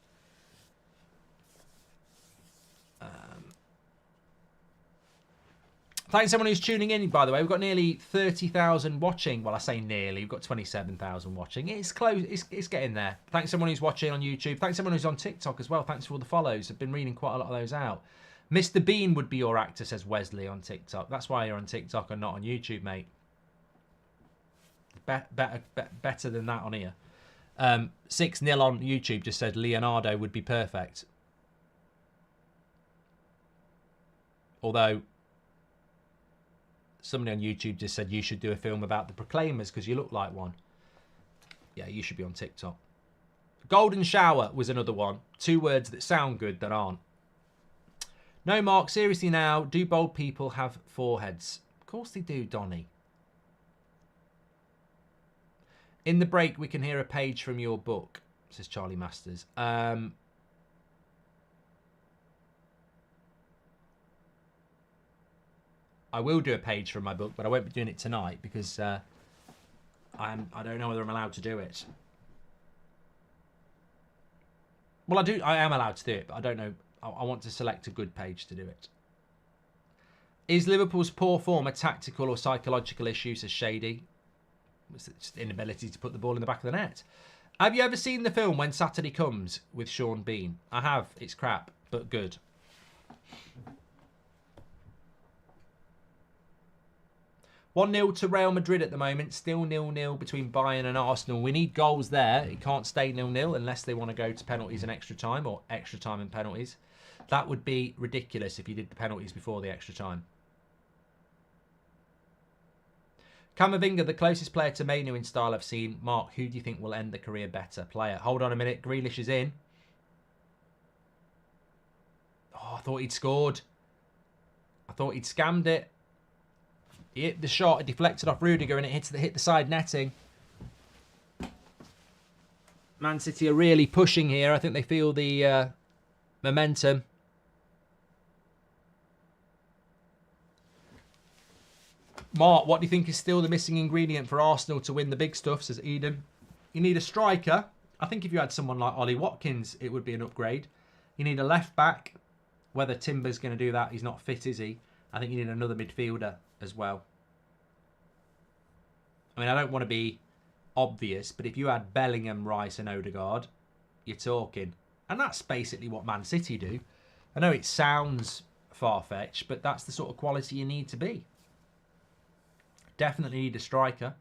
Thanks everyone who's tuning in, by the way. We've got nearly 30,000 watching. Well, I say nearly. We've got 27,000 watching. It's close. It's getting there. Thanks everyone who's watching on YouTube. Thanks everyone who's on TikTok as well. Thanks for all the follows. I've been reading quite a lot of those out. Mr. Bean would be your actor, says Wesley on TikTok. That's why you're on TikTok and not on YouTube, mate. Better than that on here. 6-0 on YouTube just said Leonardo would be perfect. Although somebody on YouTube just said you should do a film about the Proclaimers because you look like one. Yeah, you should be on TikTok. Golden shower was another one. 2 words that sound good that aren't. No, Mark, seriously now, do bald people have foreheads? Of course they do, Donny. In the break, we can hear a page from your book, says Charlie Masters. I will do a page from my book, but I won't be doing it tonight because I don't know whether I'm allowed to do it. Well, I am allowed to do it, but I don't know. I want to select a good page to do it. Is Liverpool's poor form a tactical or psychological issue, says Shady? It's just inability to put the ball in the back of the net. Have you ever seen the film When Saturday Comes with Sean Bean? I have. It's crap, but good. 1-0 to Real Madrid at the moment. Still 0-0 between Bayern and Arsenal. We need goals there. It can't stay 0-0 unless they want to go to penalties and extra time, or extra time and penalties. That would be ridiculous if you did the penalties before the extra time. Camavinga, the closest player to Mainu in style I've seen. Mark, who do you think will end the career better? Player. Hold on a minute. Grealish is in. Oh, I thought he'd scored. I thought he'd scammed it. He hit the shot, it deflected off Rudiger and it hit the side netting. Man City are really pushing here. I think they feel the momentum. Mark, what do you think is still the missing ingredient for Arsenal to win the big stuff, says Eden. You need a striker. I think if you had someone like Ollie Watkins, it would be an upgrade. You need a left back. Whether Timber's going to do that, he's not fit, is he? I think you need another midfielder as well. I mean, I don't want to be obvious, but if you had Bellingham, Rice and Odegaard, you're talking. And that's basically what Man City do. I know it sounds far-fetched, but that's the sort of quality you need to be. Definitely need a striker.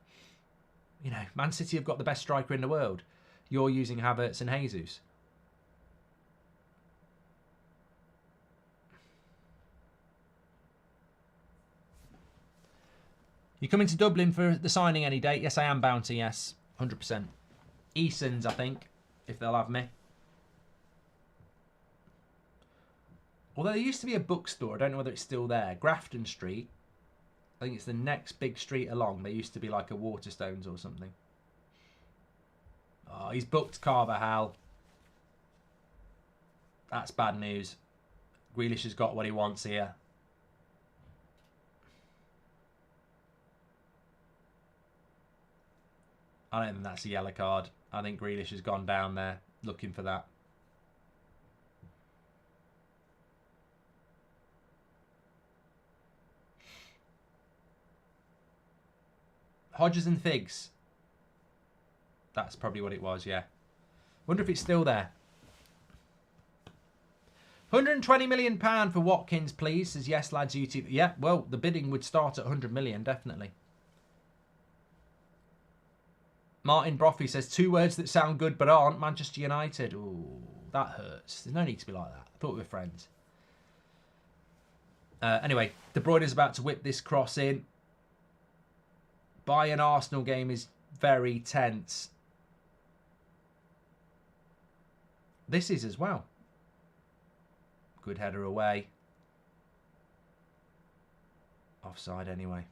You know, Man City have got the best striker in the world. You're using Havertz and Jesus. You coming to Dublin for the signing any date? Yes, I am, Bounty, yes. 100%. Eason's, I think, if they'll have me. Although there used to be a bookstore. I don't know whether it's still there. Grafton Street. I think it's the next big street along. There used to be like a Waterstones or something. Oh, he's booked Carvajal. That's bad news. Grealish has got what he wants here. I don't think that's a yellow card. I think Grealish has gone down there looking for that. Hodges and Figs. That's probably what it was, yeah. Wonder if it's still there. £120 million for Watkins, please, says Yes Lads YouTube. Yeah, well, the bidding would start at 100 million, definitely. Martin Brophy says 2 words that sound good but aren't. Manchester United. Ooh, that hurts. There's no need to be like that. I thought we were friends. Anyway, De Bruyne is about to whip this cross in. Bayern Arsenal game is very tense. This is as well. Good header away. Offside anyway.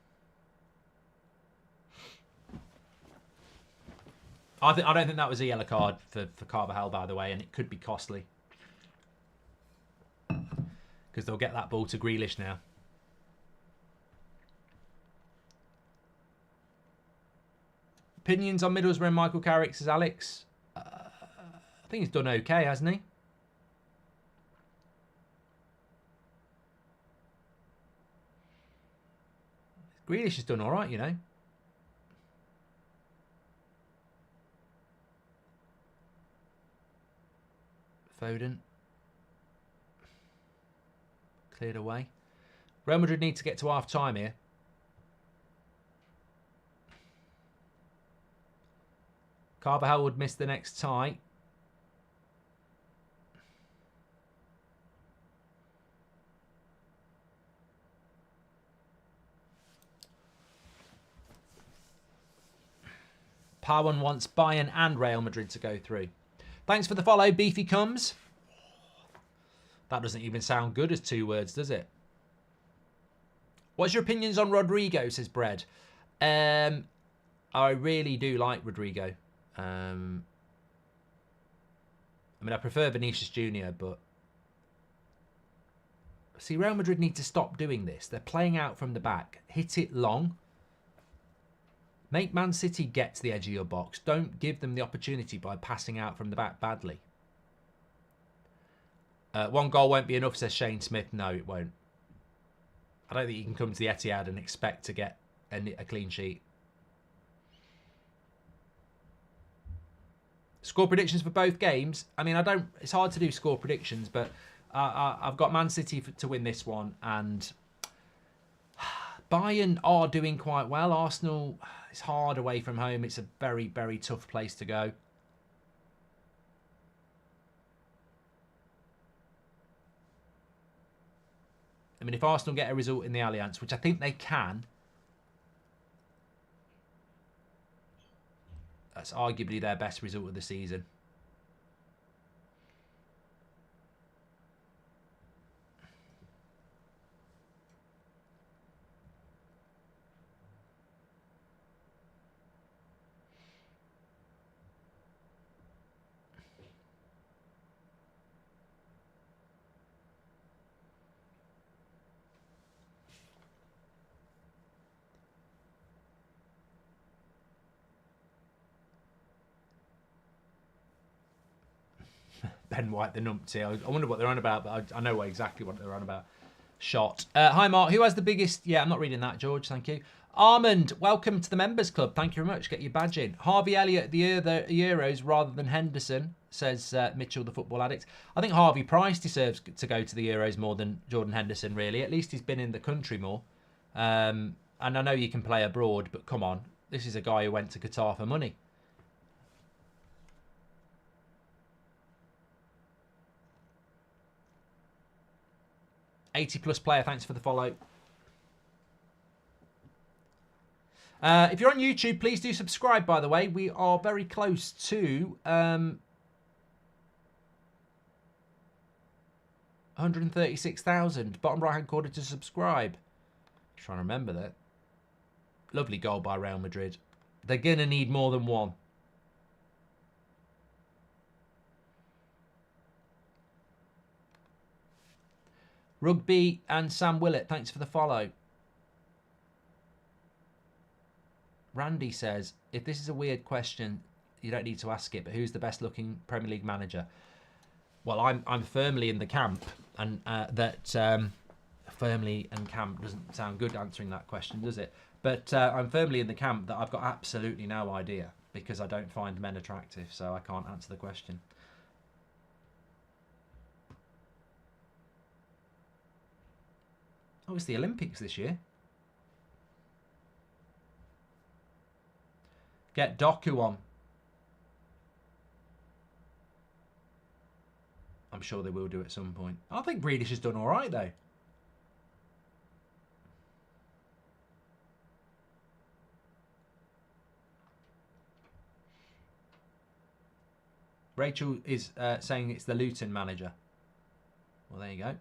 I don't think that was a yellow card for Carvajal, by the way, and it could be costly. Because they'll get that ball to Grealish now. Opinions on Middlesbrough and Michael Carrick, says Alex. I think he's done okay, hasn't he? Grealish has done all right, you know. Foden. Cleared away. Real Madrid need to get to half-time here. Carvajal would miss the next tie. Parwan wants Bayern and Real Madrid to go through. Thanks for the follow, Beefy Comes. That doesn't even sound good as 2 words, does it? What's your opinions on Rodrigo, says Bread. I really do like Rodrigo. I mean, I prefer Vinicius Jr., but... See, Real Madrid need to stop doing this. They're playing out from the back. Hit it long. Make Man City get to the edge of your box. Don't give them the opportunity by passing out from the back badly. 1 goal won't be enough, says Shane Smith. No, it won't. I don't think you can come to the Etihad and expect to get a clean sheet. Score predictions for both games. I mean, it's hard to do score predictions, but I've got Man City to win this one, and Bayern are doing quite well. Arsenal, it's hard away from home. It's a very, very tough place to go. I mean, if Arsenal get a result in the Allianz, which I think they can, that's arguably their best result of the season. Ben White, the numpty. I wonder what they're on about, but I know exactly what they're on about. Shot. Hi, Mark. Who has the biggest... Yeah, I'm not reading that, George. Thank you. Armand, welcome to the Members Club. Thank you very much. Get your badge in. Harvey Elliott at the Euros rather than Henderson, says Mitchell, the football addict. I think Harvey Price deserves to go to the Euros more than Jordan Henderson, really. At least he's been in the country more. And I know you can play abroad, but come on. This is a guy who went to Qatar for money. +80 player, thanks for the follow. If you're on YouTube, please do subscribe, by the way. We are very close to 136,000. Bottom right-hand corner to subscribe. Trying to remember that. Lovely goal by Real Madrid. They're going to need more than one. Rugby and Sam Willett, thanks for the follow. Randy says, if this is a weird question, you don't need to ask it, but who's the best looking Premier League manager? Well, I'm firmly in the camp, and firmly and camp doesn't sound good answering that question, does it? But I'm firmly in the camp that I've got absolutely no idea, because I don't find men attractive, so I can't answer the question. Oh, it's the Olympics this year. Get Doku on. I'm sure they will do at some point. I think Grealish has done all right, though. Rachel is saying it's the Luton manager. Well, there you go.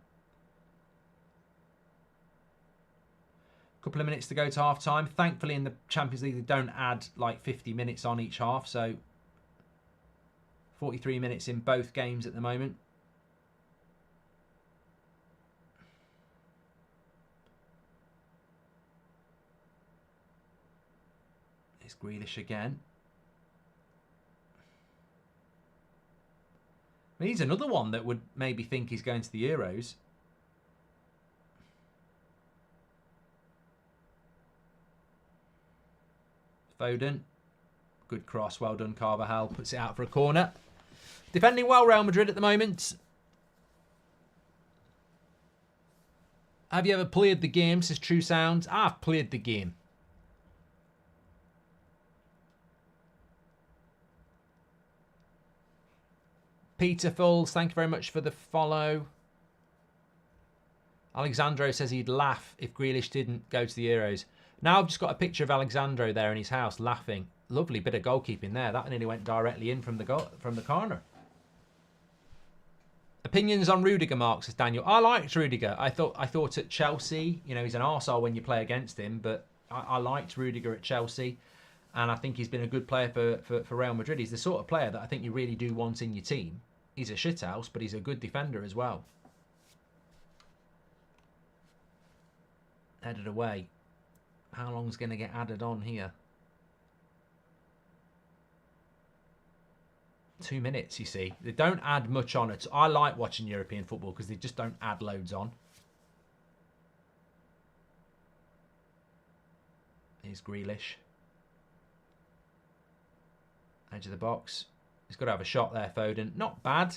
Couple of minutes to go to half time. Thankfully, in the Champions League, they don't add like 50 minutes on each half. So 43 minutes in both games at the moment. It's Grealish again. I mean, he's another one that would maybe think he's going to the Euros. Foden. Good cross. Well done, Carvajal. Puts it out for a corner. Defending well, Real Madrid at the moment. Have you ever played the game, says True Sounds? I've played the game. Peter Fulls, thank you very much for the follow. Alexandro says he'd laugh if Grealish didn't go to the Euros. Now I've just got a picture of Alexandro there in his house laughing. Lovely bit of goalkeeping there. That nearly went directly in from the corner. Opinions on Rudiger, Mark, says Daniel. I liked Rudiger. I thought at Chelsea, you know, he's an arsehole when you play against him, but I liked Rudiger at Chelsea, and I think he's been a good player for Real Madrid. He's the sort of player that I think you really do want in your team. He's a shithouse, but he's a good defender as well. Headed away. How long's going to get added on here? 2 minutes, you see. They don't add much on it. I like watching European football because they just don't add loads on. Here's Grealish. Edge of the box. He's got to have a shot there, Foden. Not bad.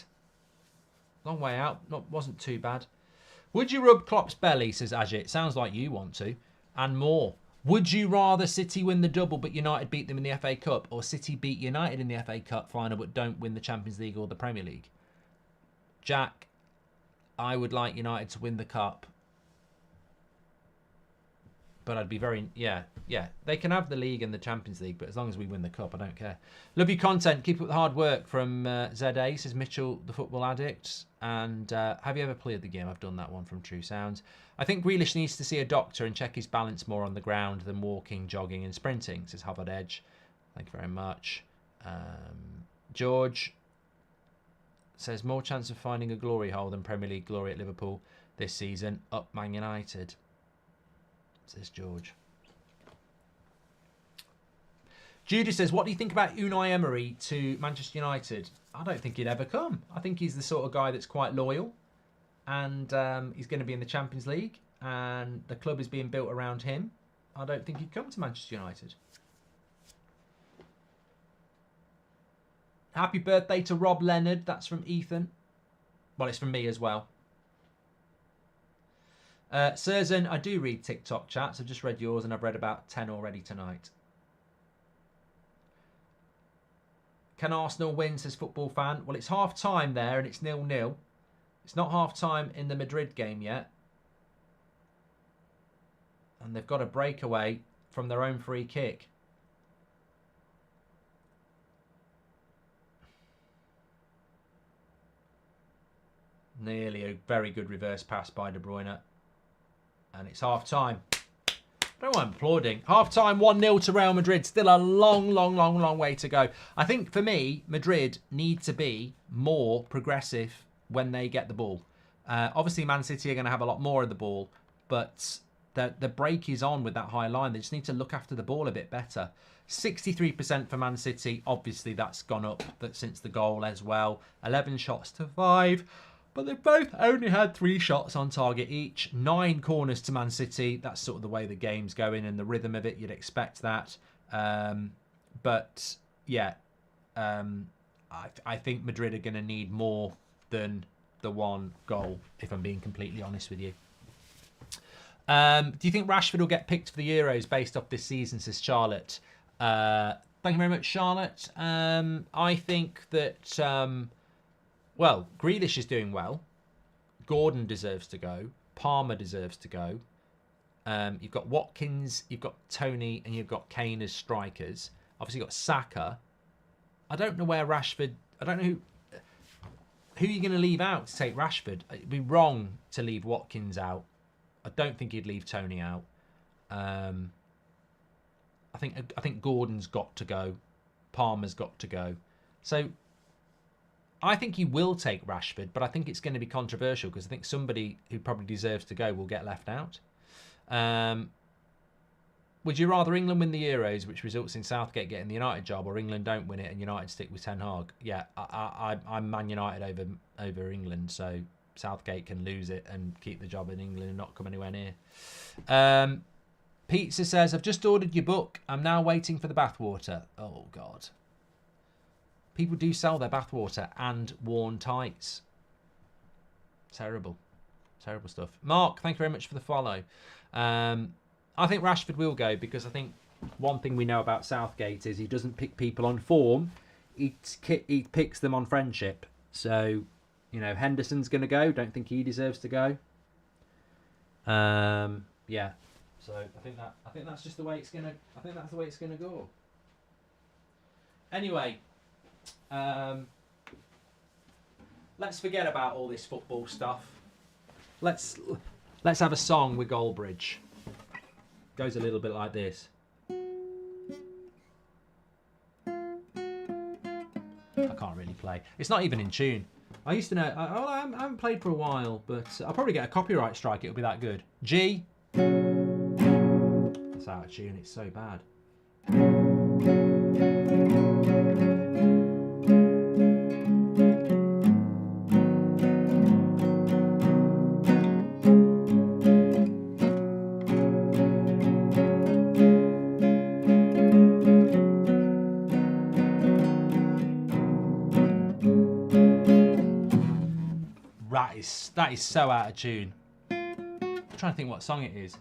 Long way out. Wasn't too bad. Would you rub Klopp's belly, says Ajit. Sounds like you want to. And more. Would you rather City win the double but United beat them in the FA Cup, or City beat United in the FA Cup final but don't win the Champions League or the Premier League? Jack, I would like United to win the Cup. But I'd be very... Yeah. They can have the league and the Champions League, but as long as we win the Cup, I don't care. Love your content. Keep up the hard work from ZA, says Mitchell, the football addict. And have you ever played the game? I've done that one from True Sounds. I think Grealish needs to see a doctor and check his balance more on the ground than walking, jogging and sprinting, says Harvard Edge. Thank you very much. George says, more chance of finding a glory hole than Premier League glory at Liverpool this season. Up Man United, says George. Judy says, what do you think about Unai Emery to Manchester United? I don't think he'd ever come. I think he's the sort of guy that's quite loyal, and he's going to be in the Champions League, and the club is being built around him. I don't think he'd come to Manchester United. Happy birthday to Rob Leonard. That's from Ethan. Well, it's from me as well. Surzan, I do read TikTok chats. I've just read yours and I've read about 10 already tonight. Can Arsenal win, says Football Fan? Well, it's half time there and it's 0-0. It's not half time in the Madrid game yet. And they've got a breakaway. from their own free kick. Nearly a very good reverse pass by De Bruyne. And it's half-time. I don't know why I'm applauding. Half-time, 1-0 to Real Madrid. Still a long way to go. I think, for me, Madrid need to be more progressive when they get the ball. Obviously, Man City are going to have a lot more of the ball. But the break is on with that high line. They just need to look after the ball a bit better. 63% for Man City. Obviously, that's gone up since the goal as well. 11 shots to 5. But they've both only had 3 shots on target each. 9 corners to Man City. That's sort of the way the game's going and the rhythm of it. You'd expect that. But, yeah. I think Madrid are going to need more than the 1 goal, if I'm being completely honest with you. Do you think Rashford will get picked for the Euros based off this season, says Charlotte? Thank you very much, Charlotte. I think that... well, Grealish is doing well. Gordon deserves to go. Palmer deserves to go. You've got Watkins, you've got Tony, and you've got Kane as strikers. Obviously, you've got Saka. I don't know where Rashford... I don't know who you're going to leave out to take Rashford. It'd be wrong to leave Watkins out. I don't think he'd leave Tony out. I think Gordon's got to go. Palmer's got to go. So... I think he will take Rashford, but I think it's going to be controversial because I think somebody who probably deserves to go will get left out. Would you rather England win the Euros, which results in Southgate getting the United job, or England don't win it and United stick with Ten Hag? Yeah, I'm Man United over England, so Southgate can lose it and keep the job in England and not come anywhere near. Pizza says, I've just ordered your book. I'm now waiting for the bathwater. Oh, God. People do sell their bathwater and worn tights. Terrible. Terrible stuff. Mark, thank you very much for the follow. I think Rashford will go because I think one thing we know about Southgate is he doesn't pick people on form. He picks them on friendship. So, you know, Henderson's going to go. Don't think he deserves to go. Yeah. So I think that's just the way it's going to... I think that's the way it's going to go. Anyway... let's forget about all this football stuff. Let's have a song with Goldbridge. Goes a little bit like this. I can't really play. It's not even in tune. I used to know. I haven't played for a while, but I'll probably get a copyright strike. It'll be that good. G. That's out of tune. It's so bad. That is so out of tune. I'm trying to think what song it is.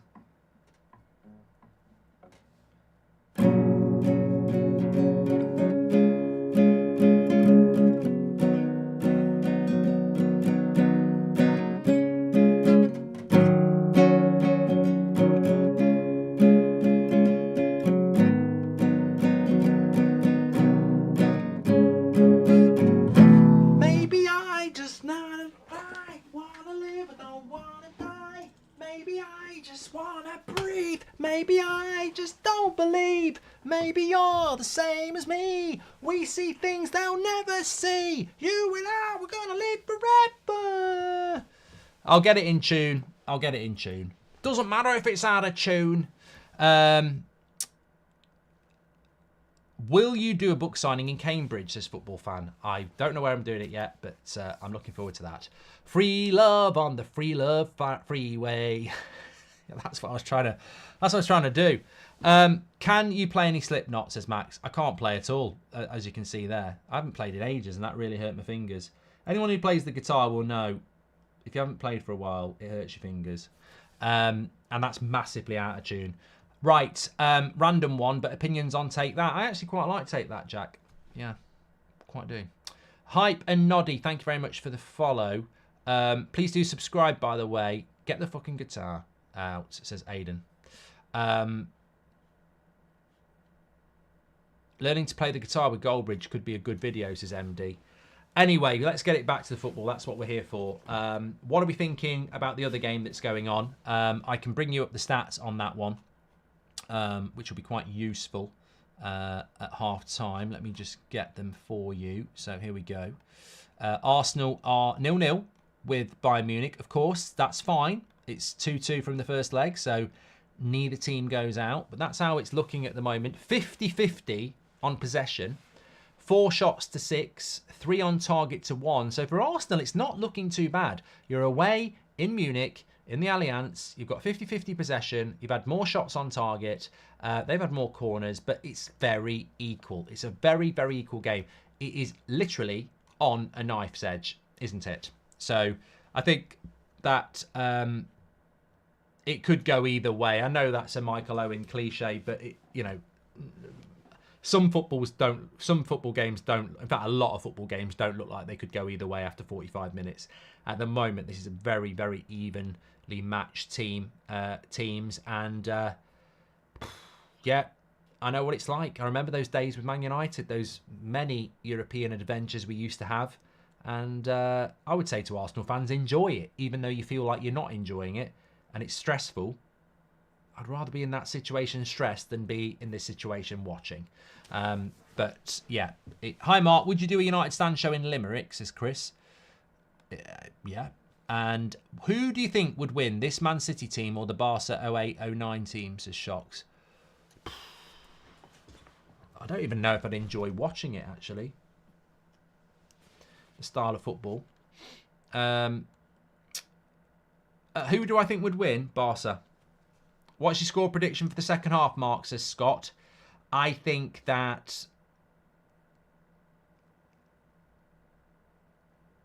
Maybe you're the same as me. We see things they'll never see. You and I, we're gonna live forever. I'll get it in tune. I'll get it in tune. Doesn't matter if it's out of tune. Will you do a book signing in Cambridge, says Football Fan? I don't know where I'm doing it yet, but I'm looking forward to that. Free love on the free love freeway. That's what I was trying to do. Can you play any Slipknot, says Max? I can't play at all, as you can see there. I haven't played in ages, and that really hurt my fingers. Anyone who plays the guitar will know, if you haven't played for a while, it hurts your fingers. And that's massively out of tune. Right, random one, but opinions on Take That. I actually quite like Take That, Jack. Yeah, quite do. Hype and Noddy, thank you very much for the follow. Please do subscribe, by the way. Get the fucking guitar out, says Aidan. Learning to play the guitar with Goldbridge could be a good video, says MD. Anyway, let's get it back to the football. That's what we're here for. What are we thinking about the other game that's going on? I can bring you up the stats on that one, which will be quite useful at half time. Let me just get them for you. So here we go. Arsenal are 0-0 with Bayern Munich. Of course, that's fine. It's 2-2 from the first leg, so neither team goes out. But that's how it's looking at the moment. 50-50 on possession. 4 shots to 6, 3 on target to 1. So for Arsenal, it's not looking too bad. You're away in Munich, in the Allianz. You've got 50-50 possession. You've had more shots on target. They've had more corners, but it's very equal. It's a very, very equal game. It is literally on a knife's edge, isn't it? So I think that it could go either way. I know that's a Michael Owen cliche, but some football games don't. In fact, a lot of football games don't look like they could go either way after 45 minutes. At the moment, this is a very, very evenly matched teams, and yeah, I know what it's like. I remember those days with Man United, those many European adventures we used to have, and I would say to Arsenal fans, enjoy it, even though you feel like you're not enjoying it and it's stressful. I'd rather be in that situation stressed than be in this situation watching. But yeah. Hi, Mark. Would you do a United stand show in Limerick, says Chris. Yeah. And who do you think would win, this Man City team or the Barca 08-09 team, says Shocks? I don't even know if I'd enjoy watching it, actually. The style of football. Who do I think would win? Barca. What's your score prediction for the second half, Mark, says Scott? I think that...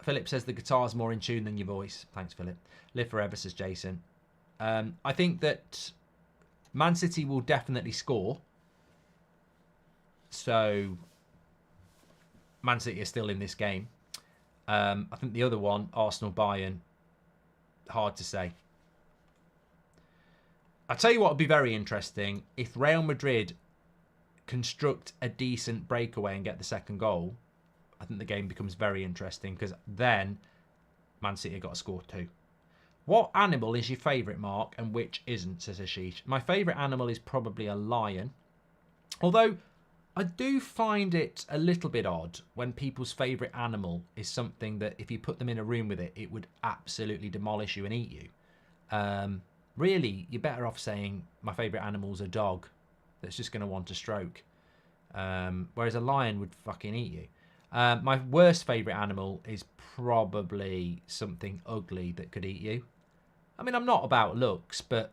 Philip says the guitar's more in tune than your voice. Thanks, Philip. Live forever, says Jason. I think that Man City will definitely score. So, Man City is still in this game. I think the other one, Arsenal-Bayern, hard to say. I'll tell you what would be very interesting. If Real Madrid construct a decent breakaway and get the second goal, I think the game becomes very interesting, because then Man City have got to score 2. What animal is your favourite, Mark, and which isn't, says Ashish? My favourite animal is probably a lion. Although, I do find it a little bit odd when people's favourite animal is something that if you put them in a room with it, it would absolutely demolish you and eat you. Really, you're better off saying my favourite animal's a dog that's just going to want a stroke. Whereas a lion would fucking eat you. My worst favourite animal is probably something ugly that could eat you. I mean, I'm not about looks, but,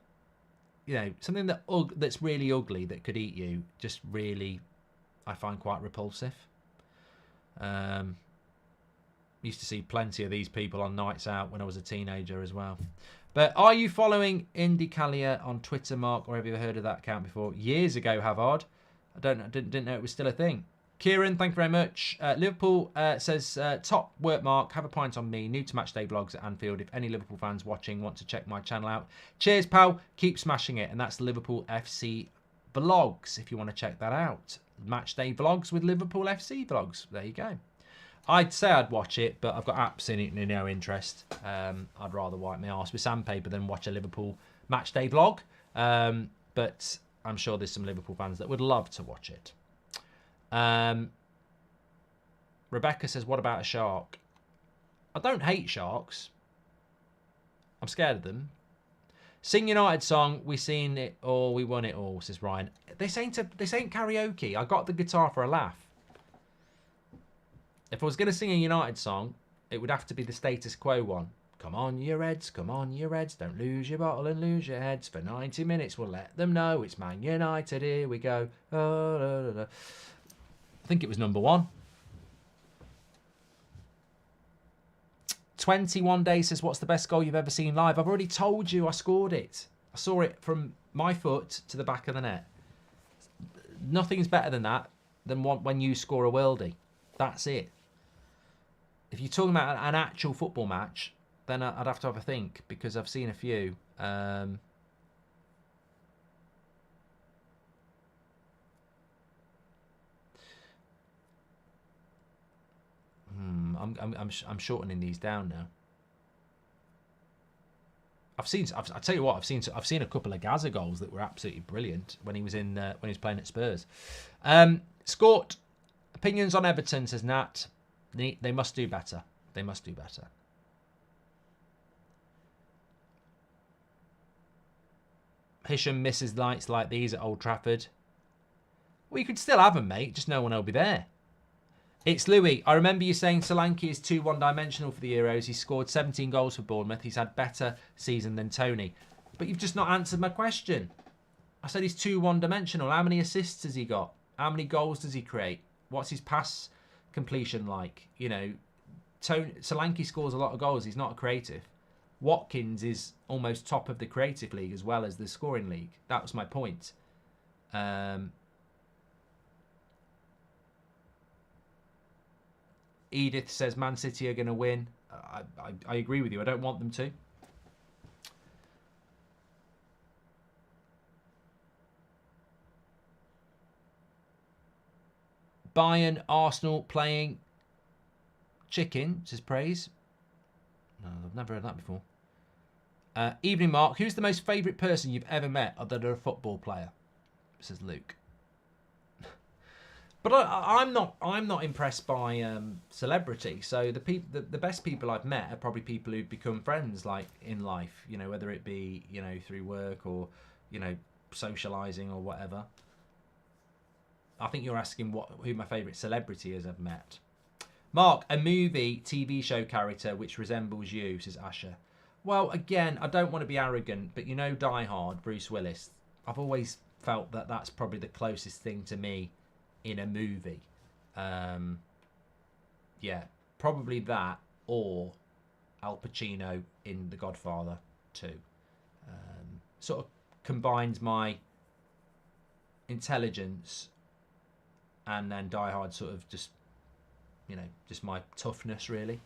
you know, something that's really ugly that could eat you, just really, I find quite repulsive. Used to see plenty of these people on nights out when I was a teenager as well. But are you following Indy Callier on Twitter, Mark, or have you ever heard of that account before? Years ago, Havard. I didn't know it was still a thing. Kieran, thank you very much. Liverpool says, top work, Mark. Have a pint on me. New to Matchday Vlogs at Anfield. If any Liverpool fans watching want to check my channel out. Cheers, pal. Keep smashing it. And that's Liverpool FC Vlogs, if you want to check that out. Matchday Vlogs with Liverpool FC Vlogs. There you go. I'd say I'd watch it, but I've got absolutely no interest. I'd rather wipe my arse with sandpaper than watch a Liverpool matchday vlog. But I'm sure there's some Liverpool fans that would love to watch it. Rebecca says, what about a shark? I don't hate sharks. I'm scared of them. Sing United song, we seen it all, we won it all, says Ryan. This ain't karaoke. I got the guitar for a laugh. If I was going to sing a United song, it would have to be the Status Quo one. Come on, you Reds, come on, you Reds. Don't lose your bottle and lose your heads. For 90 minutes, we'll let them know it's Man United. Here we go. Oh, da, da, da. I think it was number 1. 21 Days says, what's the best goal you've ever seen live? I've already told you I scored it. I saw it from my foot to the back of the net. Nothing's better than that, than when you score a worldie. That's it. If you're talking about an actual football match, then I'd have to have a think, because I've seen a few. I'm shortening these down now. I tell you what, I've seen a couple of Gaza goals that were absolutely brilliant when he was playing at Spurs. Scott, opinions on Everton, says Nat. They must do better. They must do better. Hisham misses nights like these at Old Trafford. Well, you could still have them, mate. Just no one will be there. It's Louis. I remember you saying Solanke is too one-dimensional for the Euros. He scored 17 goals for Bournemouth. He's had better season than Tony. But you've just not answered my question. I said he's too one-dimensional. How many assists has he got? How many goals does he create? What's his pass completion like? You know, Solanke scores a lot of goals. He's not a creative. Watkins is almost top of the creative league as well as the scoring league. That was my point. Edith says Man City are going to win. I agree with you. I don't want them to. Bayern, Arsenal playing chicken, says Praise. No, I've never heard that before. Evening, Mark. Who's the most favourite person you've ever met other than a football player? Says Luke. But I'm not impressed by celebrity. So the best people I've met are probably people who've become friends, like in life. You know, whether it be through work or socialising or whatever. I think you're asking who my favourite celebrity is I've met. Mark, a movie, TV show character which resembles you, says Asher. Well, again, I don't want to be arrogant, but Die Hard, Bruce Willis. I've always felt that that's probably the closest thing to me in a movie. Yeah, probably that or Al Pacino in The Godfather 2. Sort of combines my intelligence and then Die Hard sort of just my toughness, really.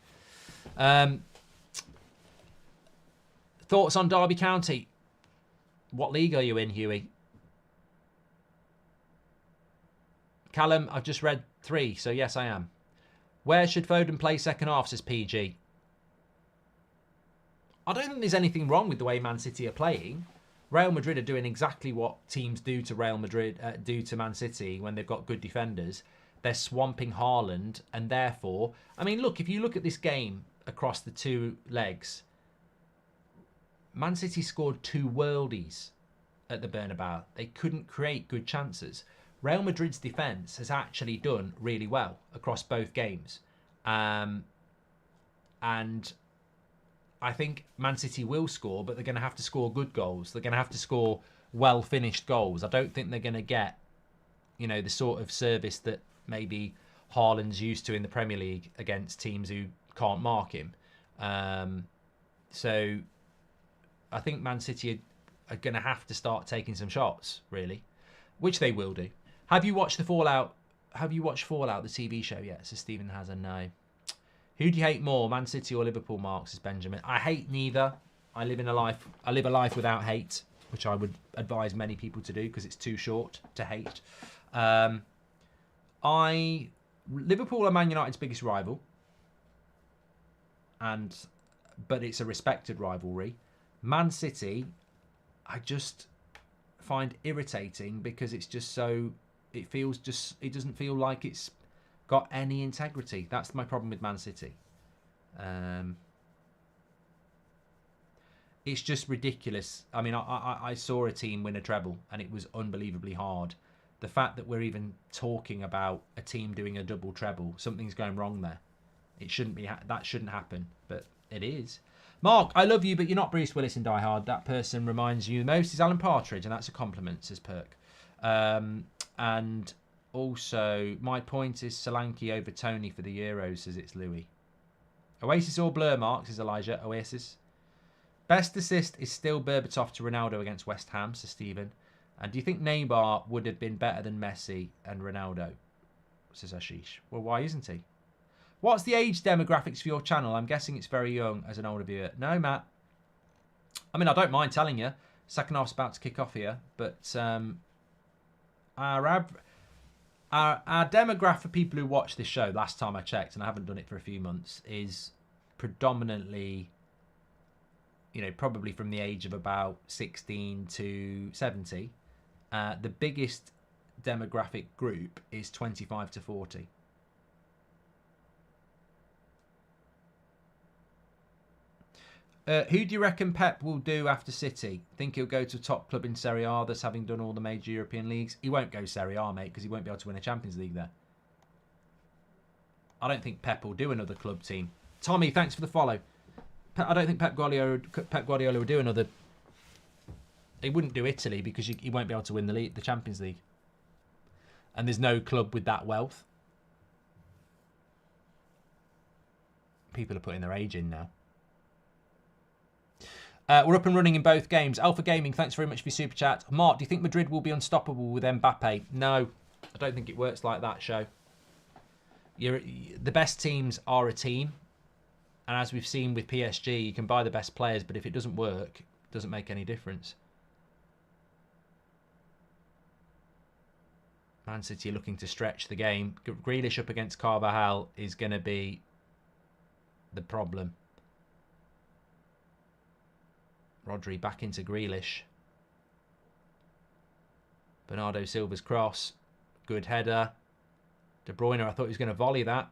Thoughts on Derby County? What league are you in, Huey? Callum, I've just read 3, so yes, I am. Where should Foden play second half, says PG? I don't think there's anything wrong with the way Man City are playing. Real Madrid are doing exactly what teams do to Real Madrid, do to Man City when they've got good defenders. They're swamping Haaland, and therefore, I mean, look, if you look at this game across the 2 legs, Man City scored 2 worldies at the Bernabeu. They couldn't create good chances. Real Madrid's defence has actually done really well across both games. And I think Man City will score, but they're going to have to score good goals. They're going to have to score well-finished goals. I don't think they're going to get, the sort of service that maybe Haaland's used to in the Premier League against teams who can't mark him. So I think Man City are going to have to start taking some shots, really, which they will do. Have you watched Fallout, the TV show yet? Says Stephen Hazard. No. Who do you hate more, Man City or Liverpool, Mark? Says Benjamin. I hate neither. I live a life without hate, which I would advise many people to do because it's too short to hate. Liverpool are Man United's biggest rival, but it's a respected rivalry. Man City, I just find irritating because it's just so. It doesn't feel like it's got any integrity. That's my problem with Man City. It's just ridiculous. I mean, I saw a team win a treble and it was unbelievably hard. The fact that we're even talking about a team doing a double treble, something's going wrong there. It shouldn't be. That shouldn't happen, but it is. Mark, I love you, but you're not Bruce Willis in Die Hard. That person reminds you the most is Alan Partridge, and that's a compliment, says Perk. And also, my point is Solanke over Tony for the Euros, says it's Louis. Oasis or Blur, Mark, says Elijah. Oasis. Best assist is still Berbatov to Ronaldo against West Ham, says Stephen. And do you think Neymar would have been better than Messi and Ronaldo, says Ashish? Well, why isn't he? What's the age demographics for your channel? I'm guessing it's very young as an older viewer. No, Matt. I mean, I don't mind telling you. Second half's about to kick off here, but our Our demographic for people who watch this show, last time I checked, and I haven't done it for a few months, is predominantly, you know, probably from the age of about 16 to 70. The biggest demographic group is 25 to 40. Who do you reckon Pep will do after City? Think he'll go to a top club in Serie A that's having done all the major European leagues? He won't go Serie A, mate, because he won't be able to win a Champions League there. I don't think Pep will do another club team. Tommy, thanks for the follow. I don't think Pep Guardiola will do another... He wouldn't do Italy because he won't be able to win the Champions League. And there's no club with that wealth. People are putting their age in now. We're up and running in both games. Alpha Gaming, thanks very much for your super chat. Mark, do you think Madrid will be unstoppable with Mbappe? No, I don't think it works like that, Show. The best teams are a team. And as we've seen with PSG, you can buy the best players, but if it doesn't work, it doesn't make any difference. Man City are looking to stretch the game. Grealish up against Carvajal is going to be the problem. Rodri back into Grealish. Bernardo Silva's cross. Good header. De Bruyne, I thought he was going to volley that.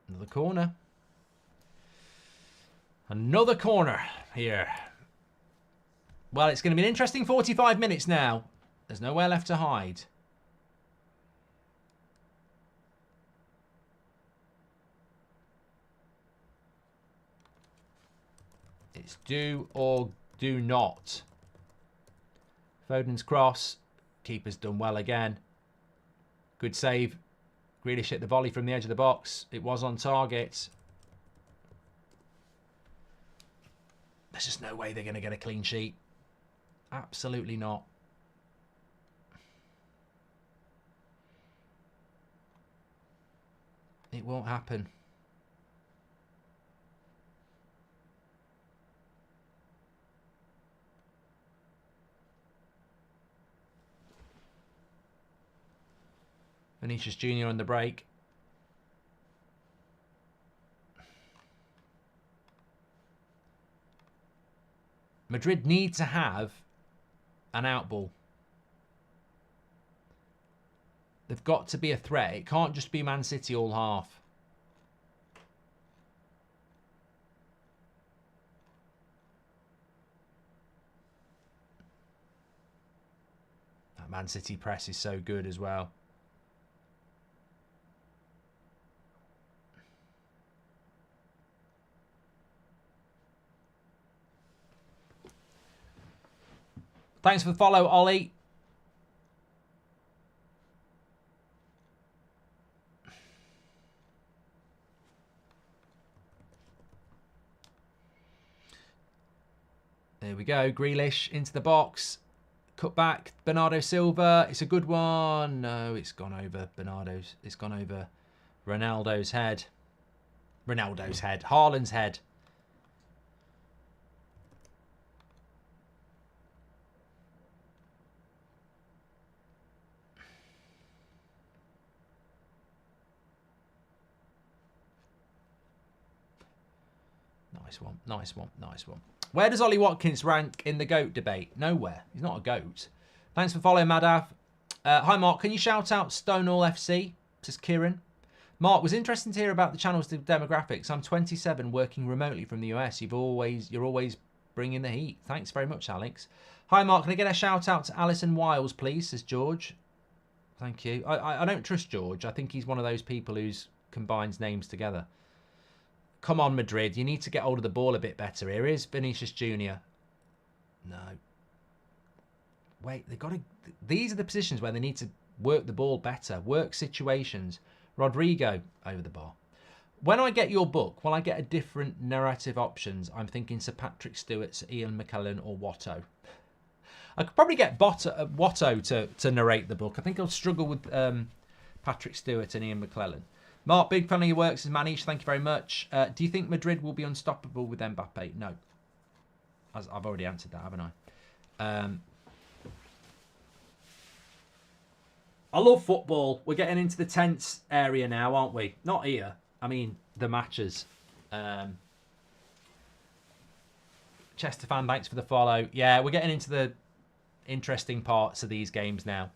Another corner. Another corner here. Well, it's going to be an interesting 45 minutes now. There's nowhere left to hide. It's do or do not. Foden's cross. Keeper's done well again. Good save. Grealish hit the volley from the edge of the box. It was on target. There's just no way they're going to get a clean sheet. Absolutely not. It won't happen. Vinicius Jr. on the break. Madrid need to have an outball. They've got to be a threat. It can't just be Man City all half. That Man City press is so good as well. Thanks for the follow, Ollie. There we go. Grealish into the box. Cut back. Bernardo Silva. It's a good one. No, it's gone over Bernardo's. It's gone over Ronaldo's head. Ronaldo's head. Haaland's head. Nice one, nice one, nice one. Where does Ollie Watkins rank in the GOAT debate? Nowhere. He's not a GOAT. Thanks for following, Madav. Hi, Mark. Can you shout out Stonewall FC? Says Kieran. Mark, was interesting to hear about the channel's demographics. I'm 27, working remotely from the US. You're always bringing the heat. Thanks very much, Alex. Hi, Mark. Can I get a shout out to Alison Wiles, please? Says George. Thank you. I don't trust George. I think he's one of those people who combines names together. Come on, Madrid. You need to get hold of the ball a bit better. Here is Vinicius Jr. No. Wait, they've got to... These are the positions where they need to work the ball better. Work situations. Rodrigo over the bar. When I get your book, will I get a different narrative options? I'm thinking Sir Patrick Stewart, Sir Ian McKellen or Watto. I could probably get Watto to narrate the book. I think I'll struggle with Patrick Stewart and Ian McKellen. Mark, big fan of your works, as Manish. Thank you very much. Do you think Madrid will be unstoppable with Mbappe? No. As I've already answered that, haven't I? I love football. We're getting into the tense area now, aren't we? Not here. I mean, the matches. Chester fan, thanks for the follow. Yeah, we're getting into the interesting parts of these games now.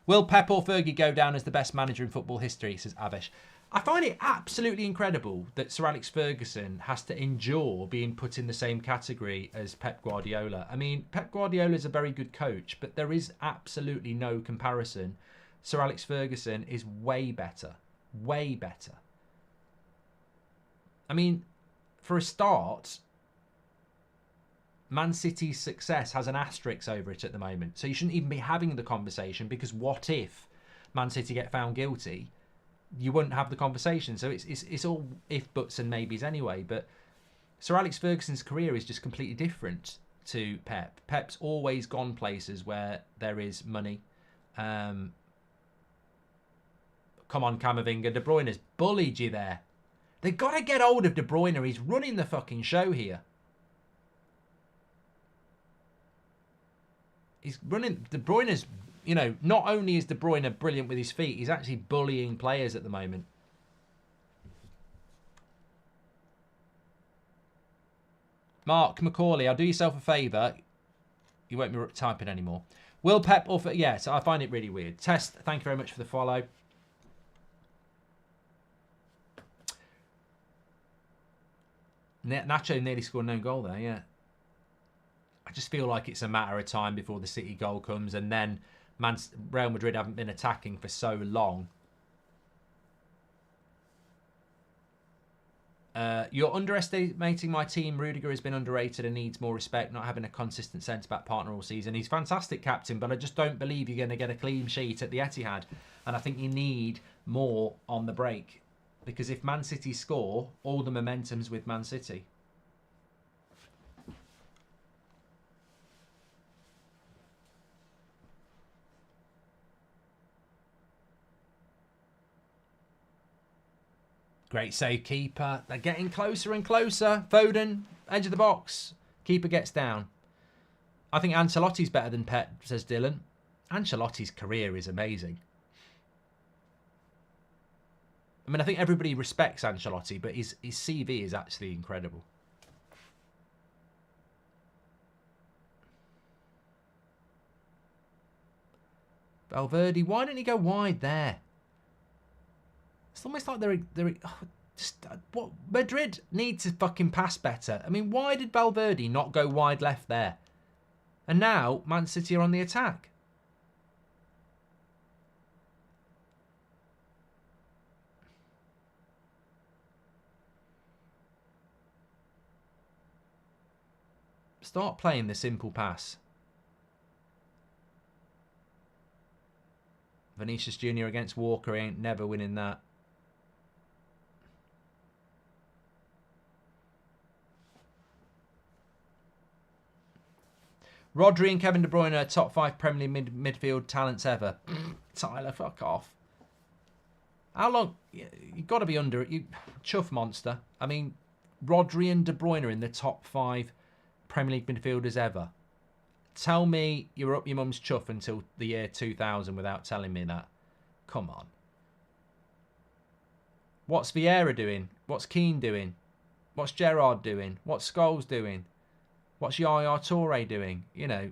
Will Pep or Fergie go down as the best manager in football history, says Avish. I find it absolutely incredible that Sir Alex Ferguson has to endure being put in the same category as Pep Guardiola. I mean, Pep Guardiola is a very good coach, but there is absolutely no comparison. Sir Alex Ferguson is way better. Way better. I mean, for a start, Man City's success has an asterisk over it at the moment. So you shouldn't even be having the conversation, because what if Man City get found guilty? You wouldn't have the conversation. So it's all if, buts and maybes anyway. But Sir Alex Ferguson's career is just completely different to Pep. Pep's always gone places where there is money. Come on, Camavinga. De Bruyne's bullied you there. They've got to get hold of De Bruyne. He's running the fucking show here. He's running. De Bruyne's, you know, not only is De Bruyne brilliant with his feet, he's actually bullying players at the moment. Mark Macaulay, I'll do yourself a favour. You won't be typing anymore. Will Pep or... Yes, I find it really weird. Test, thank you very much for the follow. Nacho nearly scored no goal there, yeah. I just feel like it's a matter of time before the City goal comes, and then Real Madrid haven't been attacking for so long. You're underestimating my team. Rudiger has been underrated and needs more respect, not having a consistent centre-back partner all season. He's fantastic captain, but I just don't believe you're going to get a clean sheet at the Etihad. And I think you need more on the break. Because if Man City score, all the momentum's with Man City. Great save, keeper. They're getting closer and closer. Foden, edge of the box. Keeper gets down. I think Ancelotti's better than Pep, says Dylan. Ancelotti's career is amazing. I mean, I think everybody respects Ancelotti, but his CV is actually incredible. Valverde, why didn't he go wide there? It's almost like what Madrid need to fucking pass better. I mean, why did Valverde not go wide left there? And now Man City are on the attack. Start playing the simple pass. Vinicius Jr. against Walker, he ain't never winning that. Rodri and Kevin De Bruyne are top 5 Premier League midfield talents ever. Tyler, fuck off. How long? You've got to be under it. You chuff monster. I mean, Rodri and De Bruyne are in the top 5 Premier League midfielders ever. Tell me you're up your mum's chuff until the year 2000 without telling me that. Come on. What's Vieira doing? What's Keane doing? What's Gerrard doing? What's Scholes doing? What's Yaya Toure doing? You know,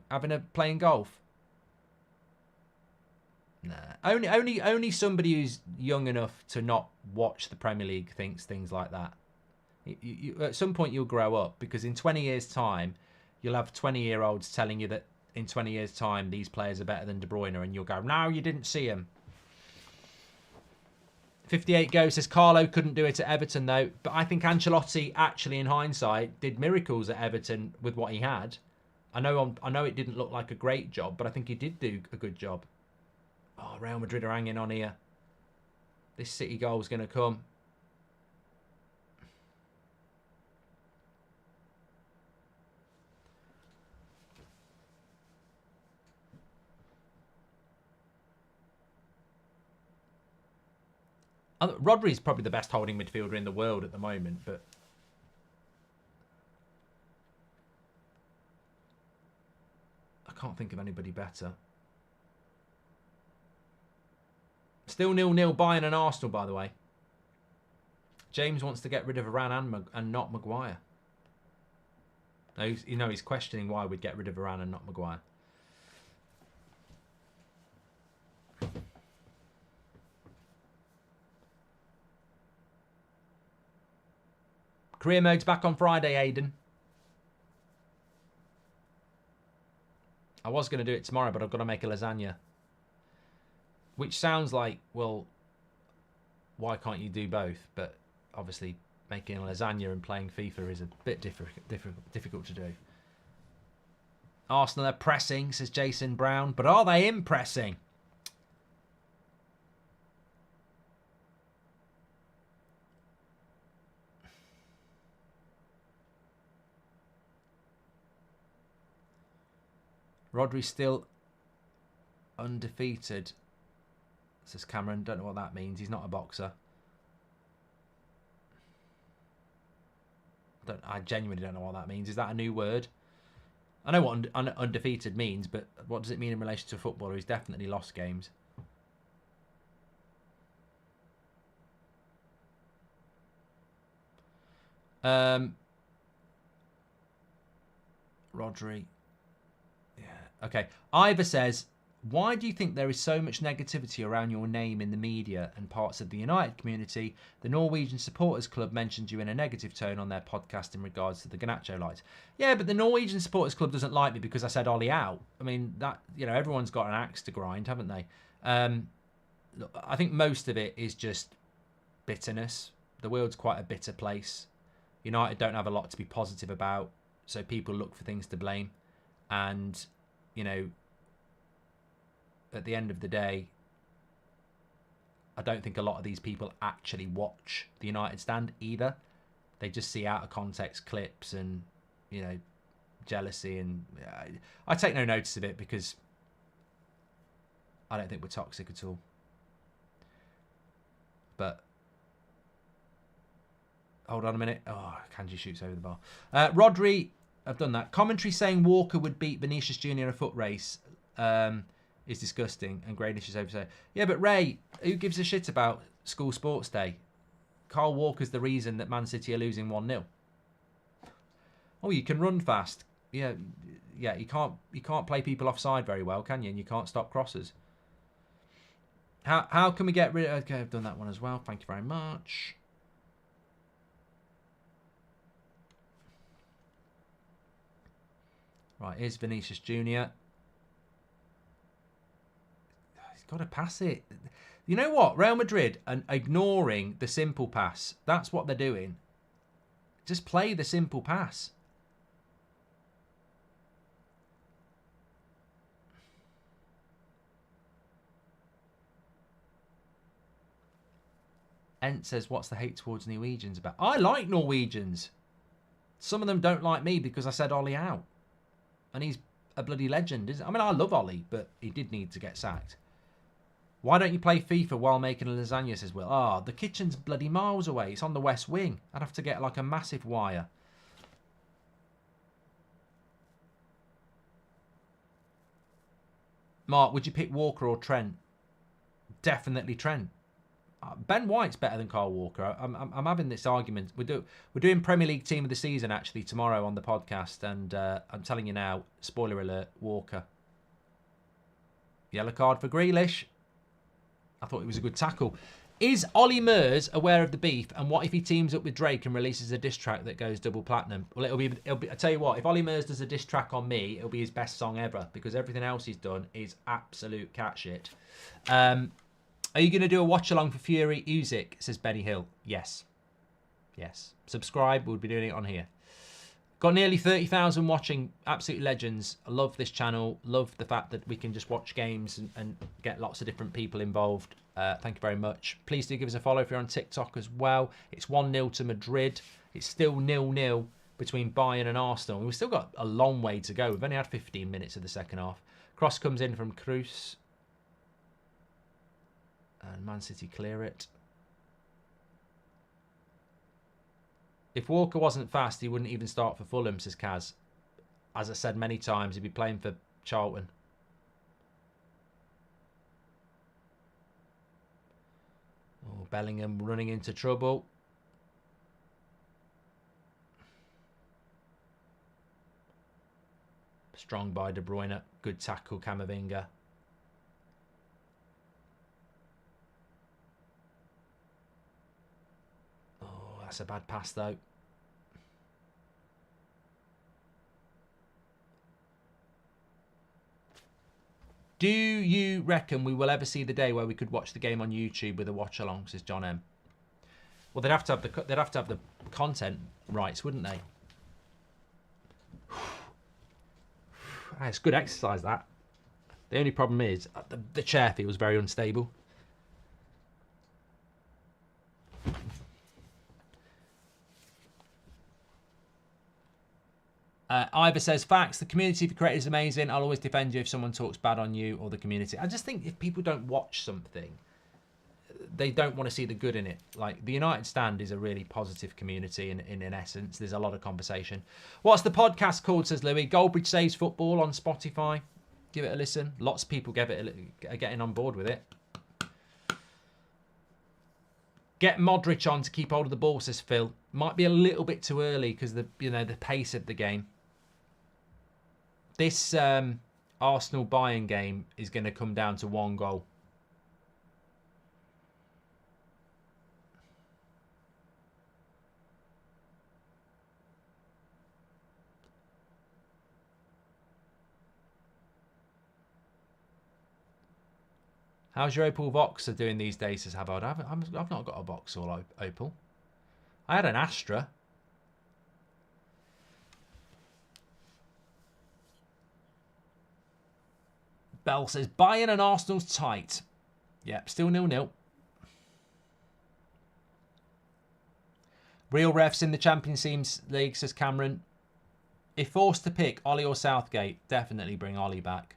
playing golf. Nah. Only somebody who's young enough to not watch the Premier League thinks things like that. At some point you'll grow up, because in 20 years' time, you'll have 20-year-olds telling you that in 20 years' time these players are better than De Bruyne, and you'll go, no, you didn't see him. 58 Go says Carlo couldn't do it at Everton though, but I think Ancelotti actually in hindsight did miracles at Everton with what he had. I know it didn't look like a great job, but I think he did do a good job. Oh, Real Madrid are hanging on here. This City goal is going to come. Rodri's probably the best holding midfielder in the world at the moment, but I can't think of anybody better. Still 0-0 Bayern and Arsenal, by the way. James wants to get rid of Varane and not Maguire. No, he's questioning why we'd get rid of Varane and not Maguire. Career mode's back on Friday, Aiden. I was going to do it tomorrow, but I've got to make a lasagna. Which sounds like, well, why can't you do both? But obviously, making a lasagna and playing FIFA is a bit difficult to do. Arsenal are pressing, says Jason Brown. But are they impressing? Rodri's still undefeated, says Cameron. Don't know what that means. He's not a boxer. I genuinely don't know what that means. Is that a new word? I know what undefeated means, but what does it mean in relation to a footballer who's definitely lost games? Rodri. Okay. Ivor says, why do you think there is so much negativity around your name in the media and parts of the United community? The Norwegian Supporters Club mentioned you in a negative tone on their podcast in regards to the Garnacho lights. Yeah, but the Norwegian Supporters Club doesn't like me because I said Ollie out. I mean, that, you know, everyone's got an axe to grind, haven't they? Look, I think most of it is just bitterness. The world's quite a bitter place. United don't have a lot to be positive about, so people look for things to blame. And, you know, at the end of the day, I don't think a lot of these people actually watch the United stand either. They just see out of context clips and, you know, jealousy. And I take no notice of it because I don't think we're toxic at all. But hold on a minute. Oh, Kanji shoots over the bar. Rodri, I've done that. Commentary saying Walker would beat Vinicius Jr. in a foot race is disgusting, and Greenish is over. Yeah, but Ray, who gives a shit about school sports day? Carl Walker's the reason that Man City are losing 1-0. Oh, you can run fast. Yeah, you can't play people offside very well, can you? And you can't stop crosses. How can we get rid of... Okay, I've done that one as well. Thank you very much. Right, here's Vinicius Jr. He's got to pass it. You know what? Real Madrid and ignoring the simple pass. That's what they're doing. Just play the simple pass. Ent says, what's the hate towards Norwegians about? I like Norwegians. Some of them don't like me because I said Ollie out. And he's a bloody legend, isn't he? I mean, I love Ollie, but he did need to get sacked. Why don't you play FIFA while making a lasagna, says Will. Oh, the kitchen's bloody miles away. It's on the west wing. I'd have to get like a massive wire. Mark, would you pick Walker or Trent? Definitely Trent. Ben White's better than Carl Walker. I'm having this argument. We're doing Premier League Team of the Season actually tomorrow on the podcast, and I'm telling you now, spoiler alert, Walker. Yellow card for Grealish. I thought it was a good tackle. Is Ollie Murs aware of the beef, and what if he teams up with Drake and releases a diss track that goes double platinum? Well, it'll be. I tell you what, if Ollie Murs does a diss track on me, it'll be his best song ever because everything else he's done is absolute cat shit. Are you going to do a watch along for Fury Usyk, says Benny Hill? Yes. Yes. Subscribe. We'll be doing it on here. Got nearly 30,000 watching. Absolute legends. I love this channel. Love the fact that we can just watch games and get lots of different people involved. Thank you very much. Please do give us a follow if you're on TikTok as well. It's 1-0 to Madrid. It's still 0-0 between Bayern and Arsenal. We've still got a long way to go. We've only had 15 minutes of the second half. Cross comes in from Cruz. And Man City clear it. If Walker wasn't fast, he wouldn't even start for Fulham, says Kaz. As I said many times, he'd be playing for Charlton. Bellingham running into trouble. Strong by De Bruyne. Good tackle, Camavinga. Oh, that's a bad pass, though. Do you reckon we will ever see the day where we could watch the game on YouTube with a watch-along, says John M? Well, they'd have to have the content rights, wouldn't they? It's good exercise, that. The only problem is the chair feels very unstable. Ivor says, facts, the community for creators is amazing. I'll always defend you if someone talks bad on you or the community. I just think if people don't watch something, they don't want to see the good in it. Like, the United Stand is a really positive community in essence. There's a lot of conversation. What's the podcast called, says Louis? Goldbridge Saves Football on Spotify. Give it a listen. Lots of people are getting on board with it. Get Modric on to keep hold of the ball, says Phil. Might be a little bit too early because the pace of the game. This Arsenal Bayern game is going to come down to one goal. How's your Opal Voxer doing these days, says Havard? I've not got a Vauxhall Opal. I had an Astra. Bell says, Bayern and Arsenal's tight. Yep, still 0-0. Real refs in the Champions League, says Cameron. If forced to pick Ollie or Southgate, definitely bring Ollie back.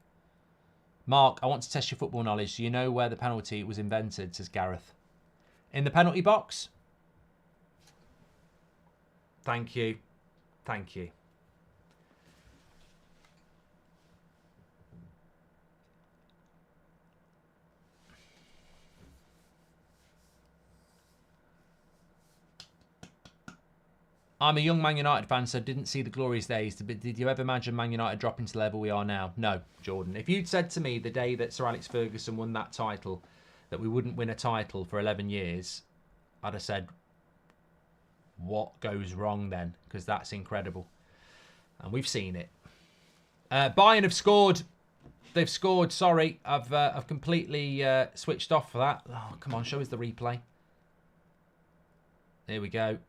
Mark, I want to test your football knowledge. Do you know where the penalty was invented, says Gareth? In the penalty box? Thank you. Thank you. I'm a young Man United fan, so didn't see the glorious days. Did you ever imagine Man United dropping to the level we are now? No, Jordan. If you'd said to me the day that Sir Alex Ferguson won that title, that we wouldn't win a title for 11 years, I'd have said, what goes wrong then? Because that's incredible. And we've seen it. Bayern have scored. They've scored. Sorry, I've completely switched off for that. Oh, come on, show us the replay. There we go.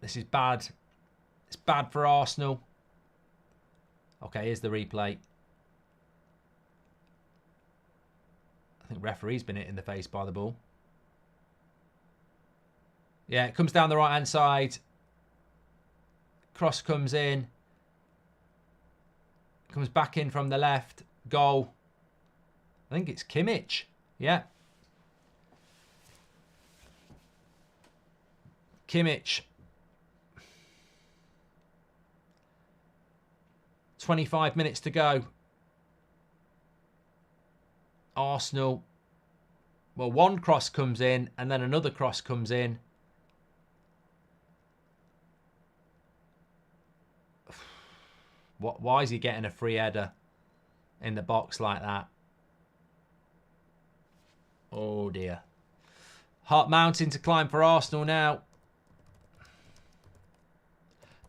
This is bad. It's bad for Arsenal. Okay, here's the replay. I think referee's been hit in the face by the ball. Yeah, it comes down the right-hand side. Cross comes in. Comes back in from the left. Goal. I think it's Kimmich. Yeah. Kimmich. 25 minutes to go. Arsenal. Well, one cross comes in and then another cross comes in. Why is he getting a free header in the box like that? Oh dear. Hot mountain to climb for Arsenal now.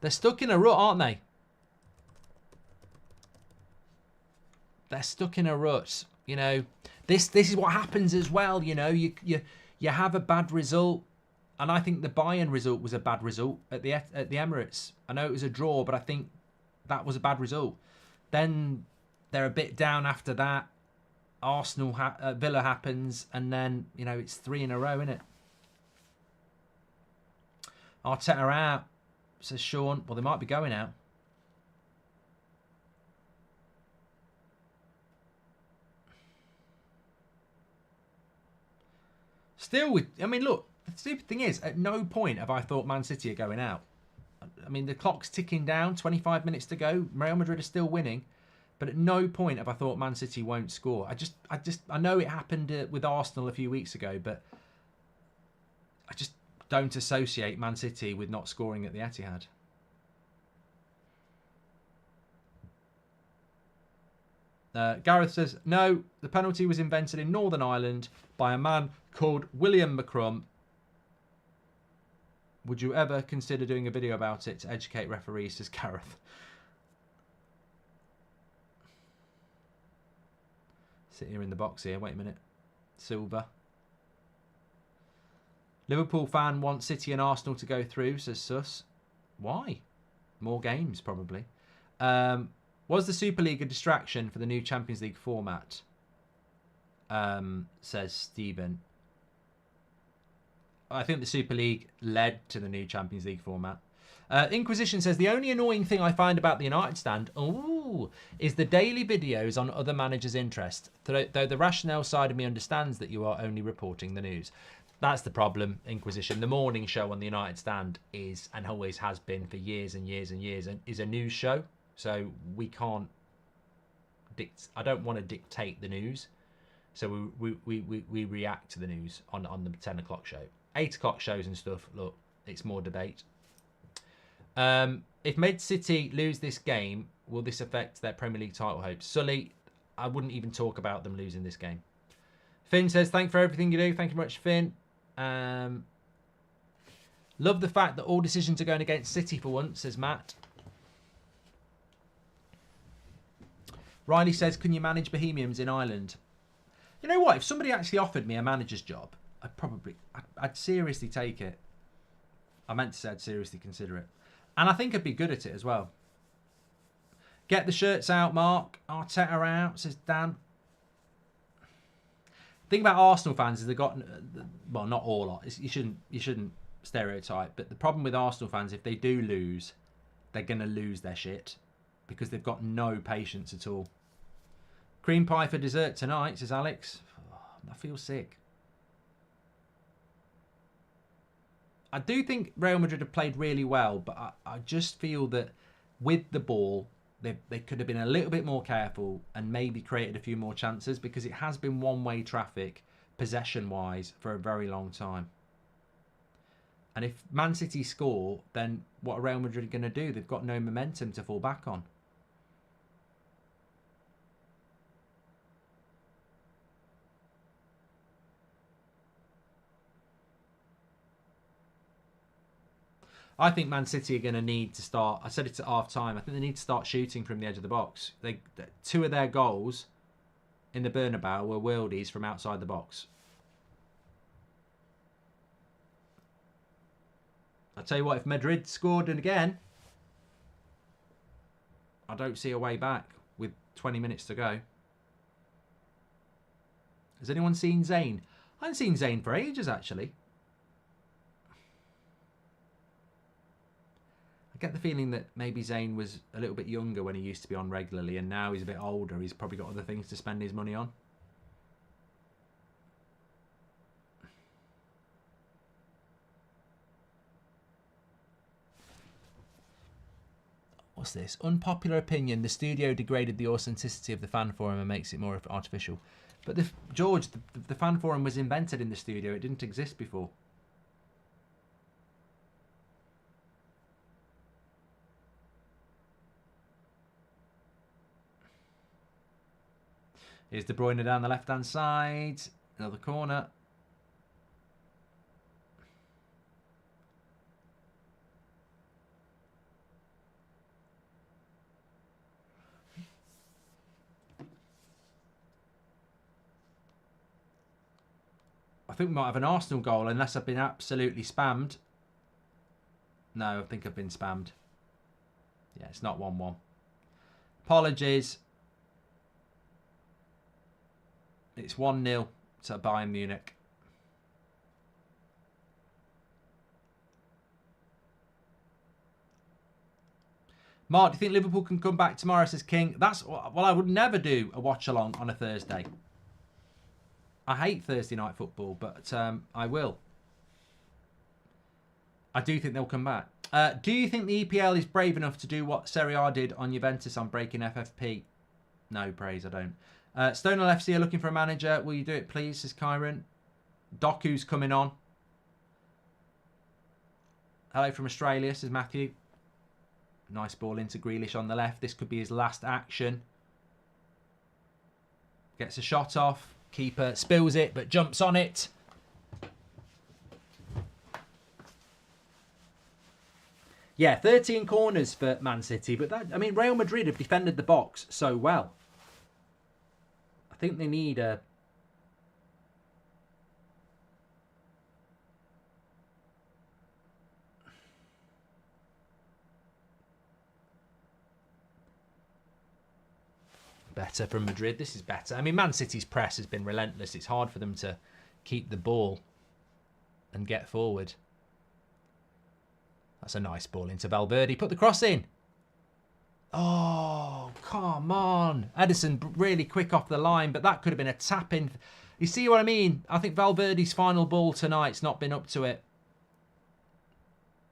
They're stuck in a rut, aren't they? They're stuck in a rut. You know, this is what happens as well. You know, you have a bad result, and I think the Bayern result was a bad result at the Emirates. I know it was a draw, but I think that was a bad result. Then they're a bit down after that. Arsenal, Villa happens, and then you know it's 3 in a row, isn't it? Arteta out, says Sean. Well, they might be going out. Still, I mean, look, the stupid thing is, at no point have I thought Man City are going out. I mean, the clock's ticking down, 25 minutes to go. Real Madrid are still winning. But at no point have I thought Man City won't score. I know it happened with Arsenal a few weeks ago, but I just don't associate Man City with not scoring at the Etihad. Gareth says, no, the penalty was invented in Northern Ireland by a man called William McCrum. Would you ever consider doing a video about it to educate referees, says Gareth. Sit here in the box here. Wait a minute. Silver. Liverpool fan wants City and Arsenal to go through, says Sus. Why? More games, probably. Was the Super League a distraction for the new Champions League format? Says Stephen. I think the Super League led to the new Champions League format. Inquisition says, the only annoying thing I find about the United stand is the daily videos on other managers' interest, though the rationale side of me understands that you are only reporting the news. That's the problem, Inquisition. The morning show on the United stand is, and always has been for years and years and years, and is a news show. So we can't I don't want to dictate the news. So we react to the news on the 10 o'clock show. 8 o'clock shows and stuff, look, it's more debate. If Man City lose this game, will this affect their Premier League title hopes? Sully, I wouldn't even talk about them losing this game. Finn says, thank you for everything you do. Thank you very much, Finn. Love the fact that all decisions are going against City for once, says Matt. Riley says, can you manage Bohemians in Ireland? You know what? If somebody actually offered me a manager's job, I'd seriously take it. I meant to say I'd seriously consider it. And I think I'd be good at it as well. Get the shirts out, Mark. Arteta out, says Dan. The thing about Arsenal fans is they've got, well, not all. You shouldn't stereotype. But the problem with Arsenal fans, if they do lose, they're going to lose their shit. Because they've got no patience at all. Cream pie for dessert tonight, says Alex. Oh, I feel sick. I do think Real Madrid have played really well, but I just feel that with the ball, they could have been a little bit more careful and maybe created a few more chances, because it has been one-way traffic, possession-wise, for a very long time. And if Man City score, then what are Real Madrid going to do? They've got no momentum to fall back on. I think Man City are going to need to start, I said it at half time, I think they need to start shooting from the edge of the box. 2 of their goals in the Bernabeu were worldies from outside the box. I'll tell you what, if Madrid scored again, I don't see a way back with 20 minutes to go. Has anyone seen Zayn? I haven't seen Zayn for ages, actually. I get the feeling that maybe Zayn was a little bit younger when he used to be on regularly, and now he's a bit older. He's probably got other things to spend his money on. What's this? Unpopular opinion. The studio degraded the authenticity of the fan forum and makes it more artificial. But George, the fan forum was invented in the studio. It didn't exist before. Here's De Bruyne down the left-hand side. Another corner. I think we might have an Arsenal goal, unless I've been absolutely spammed. No, I think I've been spammed. Yeah, it's not 1-1. Apologies. It's 1-0 to Bayern Munich. Mark, do you think Liverpool can come back tomorrow, says King? Well, I would never do a watch-along on a Thursday. I hate Thursday night football, but I will. I do think they'll come back. Do you think the EPL is brave enough to do what Serie A did on Juventus on breaking FFP? No praise, I don't. Stonewall FC are looking for a manager. Will you do it, please, says Kyron. Doku's coming on. Hello from Australia, says Matthew. Nice ball into Grealish on the left. This could be his last action. Gets a shot off. Keeper spills it, but jumps on it. Yeah, 13 corners for Man City. But that, I mean, Real Madrid have defended the box so well. I think they need a... Better from Madrid. This is better. I mean, Man City's press has been relentless. It's hard for them to keep the ball and get forward. That's a nice ball into Valverde. Put the cross in. Oh, come on. Edison really quick off the line, but that could have been a tap in. You see what I mean? I think Valverde's final ball tonight's not been up to it.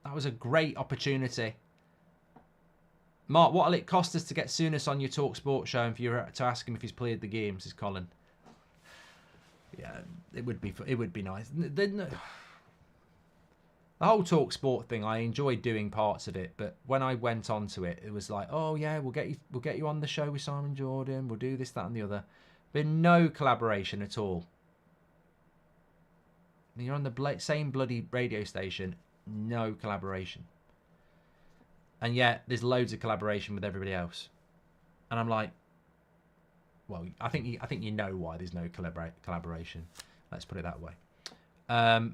That was a great opportunity. Mark, what will it cost us to get Souness on your Talk Sport show and for you to ask him if he's played the game, says Colin. Yeah, it would be nice. The whole Talk Sport thing, I enjoyed doing parts of it, but when I went onto it, it was like, oh yeah, we'll get you on the show with Simon Jordan, we'll do this, that and the other. Been no collaboration at all. You're on the same bloody radio station, no collaboration. And yet, there's loads of collaboration with everybody else. And I'm like, well, I think you know why there's no collaboration. Let's put it that way. I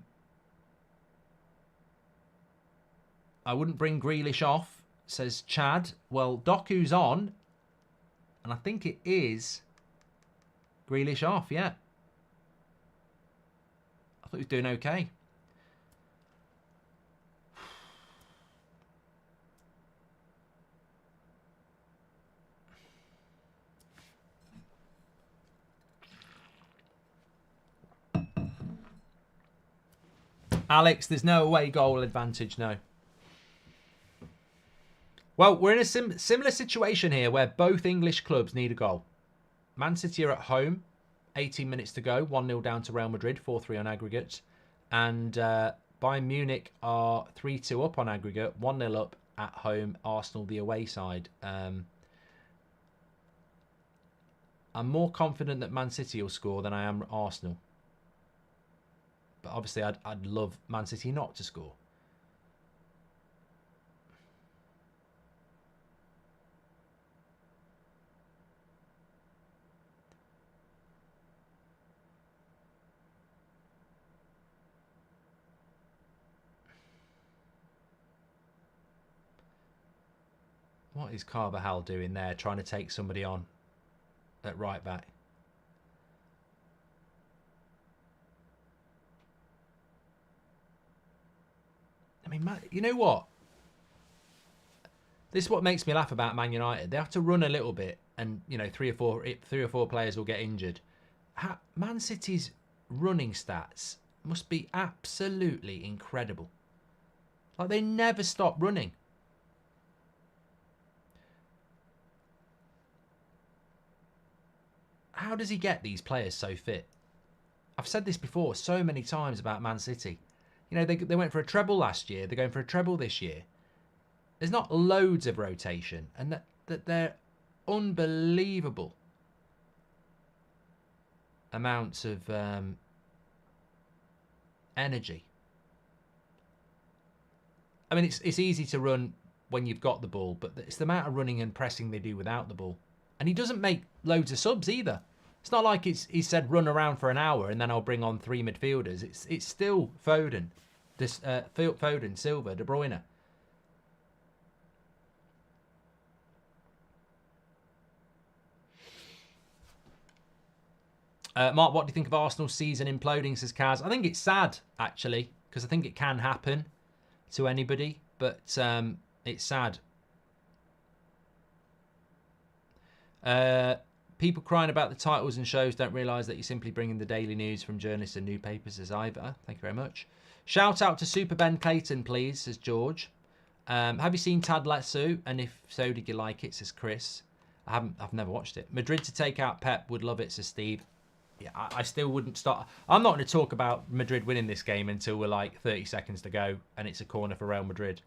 wouldn't bring Grealish off, says Chad. Well, Doku's on. And I think it is Grealish off, yeah. I thought he was doing okay. Alex, there's no away goal advantage, no. Well, we're in a similar situation here where both English clubs need a goal. Man City are at home, 18 minutes to go, 1-0 down to Real Madrid, 4-3 on aggregate. And Bayern Munich are 3-2 up on aggregate, 1-0 up at home, Arsenal the away side. I'm more confident that Man City will score than I am Arsenal. But obviously, I'd love Man City not to score. What is Carvajal doing there, trying to take somebody on at right back? I mean, you know what? This is what makes me laugh about Man United. They have to run a little bit, and you know, three or four players will get injured. Man City's running stats must be absolutely incredible. Like, they never stop running. How does he get these players so fit? I've said this before so many times about Man City. You know, they went for a treble last year. They're going for a treble this year. There's not loads of rotation, and that they're unbelievable amounts of energy. I mean, it's easy to run when you've got the ball, but it's the amount of running and pressing they do without the ball. And he doesn't make loads of subs either. It's not like he said run around for an hour and then I'll bring on 3 midfielders. It's still Foden, Foden, Silva, De Bruyne. Mark, what do you think of Arsenal's season imploding, says Kaz? I think it's sad, actually, because I think it can happen to anybody, but it's sad. People crying about the titles and shows don't realise that you're simply bringing the daily news from journalists and newspapers, says Ivor. Thank you very much. Shout out to Super Ben Clayton, please, says George. Have you seen Tad Lasso? And if so, did you like it, says Chris. I've never watched it. Madrid to take out Pep, would love it, says Steve. Yeah, I still wouldn't start. I'm not going to talk about Madrid winning this game until we're like 30 seconds to go and it's a corner for Real Madrid.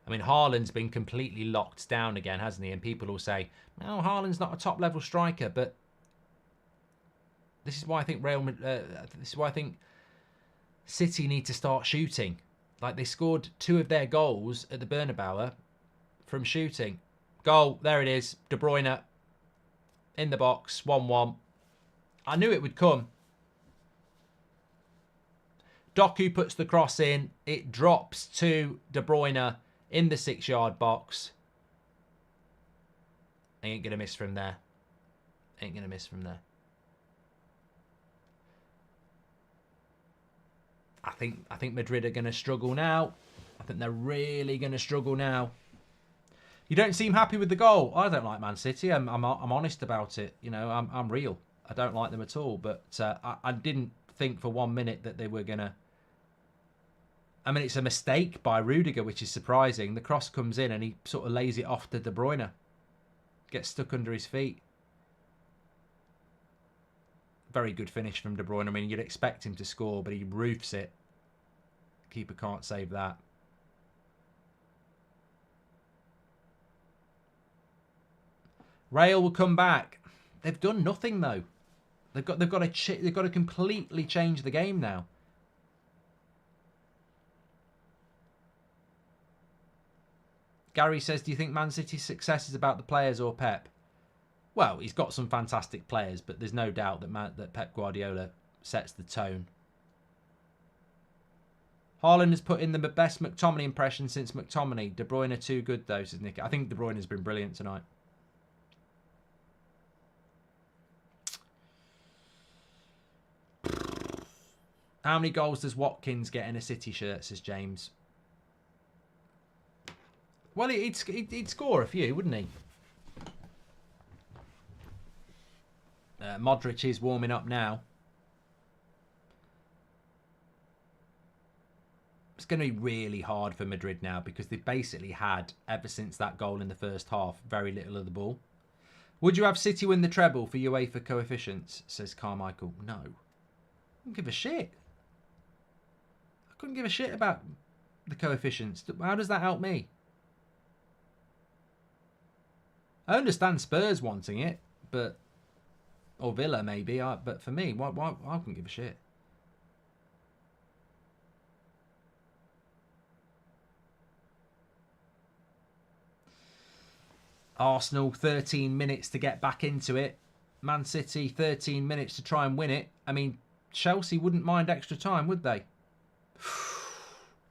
I mean, Haaland's been completely locked down again, hasn't he? And people will say, "No, Haaland's not a top-level striker." But this is why I think this is why I think City need to start shooting. Like, they scored 2 of their goals at the Bernabeu from shooting. Goal, there it is. De Bruyne in the box, 1-1. I knew it would come. Doku puts the cross in. It drops to De Bruyne in the 6-yard box. Ain't going to miss from there. Ain't going to miss from there. I think Madrid are going to struggle now. I think they're really going to struggle now. You don't seem happy with the goal. I don't like Man City. I'm honest about it. You know, I'm real. I don't like them at all. But I didn't think for 1 minute that they were going to... I mean, it's a mistake by Rudiger, which is surprising. The cross comes in and he sort of lays it off to De Bruyne. Gets stuck under his feet. Very good finish from De Bruyne. I mean, you'd expect him to score, but he roofs it. Keeper can't save that. Real will come back. They've done nothing though. They've got to completely change the game now. Gary says, "Do you think Man City's success is about the players or Pep?" Well, he's got some fantastic players, but there's no doubt that Pep Guardiola sets the tone. Haaland has put in the best McTominay impression since McTominay. De Bruyne too good though, says Nick. I think De Bruyne has been brilliant tonight. How many goals does Watkins get in a City shirt, says James? Well, he'd score a few, wouldn't he? Modric is warming up now. It's going to be really hard for Madrid now because they've basically had, ever since that goal in the first half, very little of the ball. Would you have City win the treble for UEFA coefficients, says Carmichael? No. I don't give a shit. I couldn't give a shit about the coefficients. How does that help me? I understand Spurs wanting it, but... Or Villa, maybe. But for me, why I couldn't give a shit. Arsenal, 13 minutes to get back into it. Man City, 13 minutes to try and win it. I mean, Chelsea wouldn't mind extra time, would they?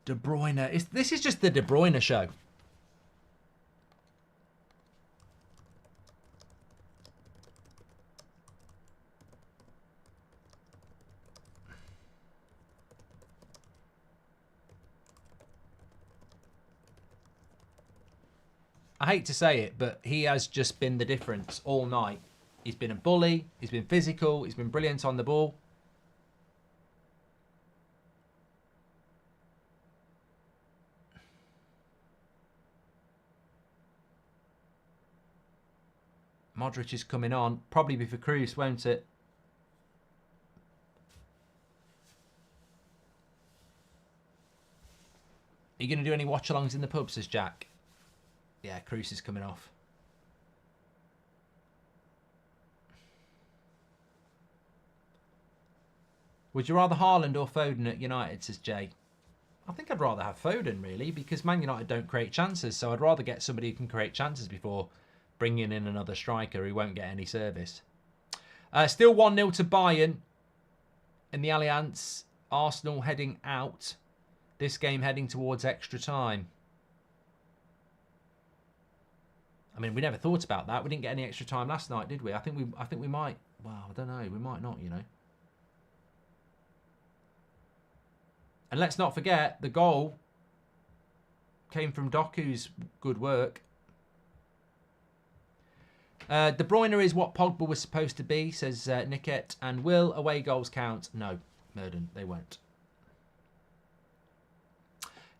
De Bruyne. This is just the De Bruyne show. I hate to say it, but he has just been the difference all night. He's been a bully. He's been physical. He's been brilliant on the ball. Modric is coming on. Probably be for Cruz, won't it? Are you going to do any watch-alongs in the pub, says Jack? Yeah, Cruz is coming off. Would you rather Haaland or Foden at United, says Jay? I think I'd rather have Foden, really, because Man United don't create chances, so I'd rather get somebody who can create chances before bringing in another striker who won't get any service. Still 1-0 to Bayern in the Allianz. Arsenal heading out. This game heading towards extra time. I mean, we never thought about that. We didn't get any extra time last night, did we? I think we might. Well, I don't know. We might not, you know. And let's not forget, the goal came from Doku's good work. De Bruyne is what Pogba was supposed to be, says Niket. And will away goals count? No, Murden, they won't.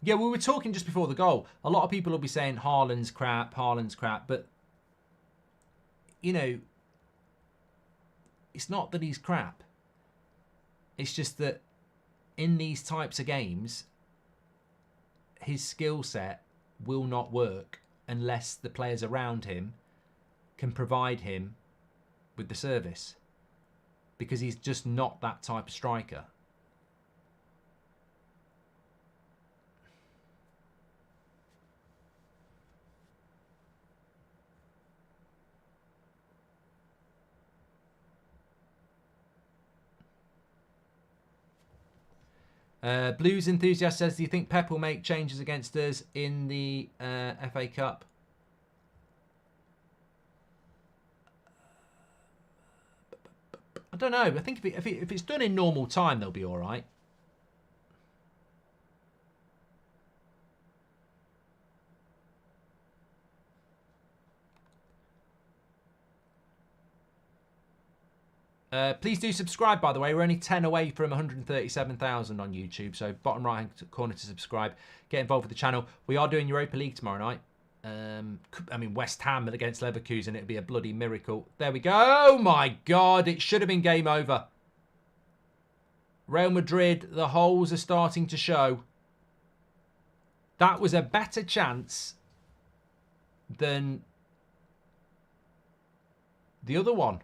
Yeah, we were talking just before the goal. A lot of people will be saying Haaland's crap, but, you know, it's not that he's crap. It's just that in these types of games, his skill set will not work unless the players around him can provide him with the service. Because he's just not that type of striker. Blues enthusiast says, do you think Pep will make changes against us in the FA Cup? I don't know. I think if it's done in normal time, they'll be all right. Please do subscribe, by the way. We're only 10 away from 137,000 on YouTube. So bottom right-hand corner to subscribe. Get involved with the channel. We are doing Europa League tomorrow night. I mean, West Ham against Leverkusen. It'd be a bloody miracle. There we go. Oh, my God. It should have been game over. Real Madrid, the holes are starting to show. That was a better chance than the other one.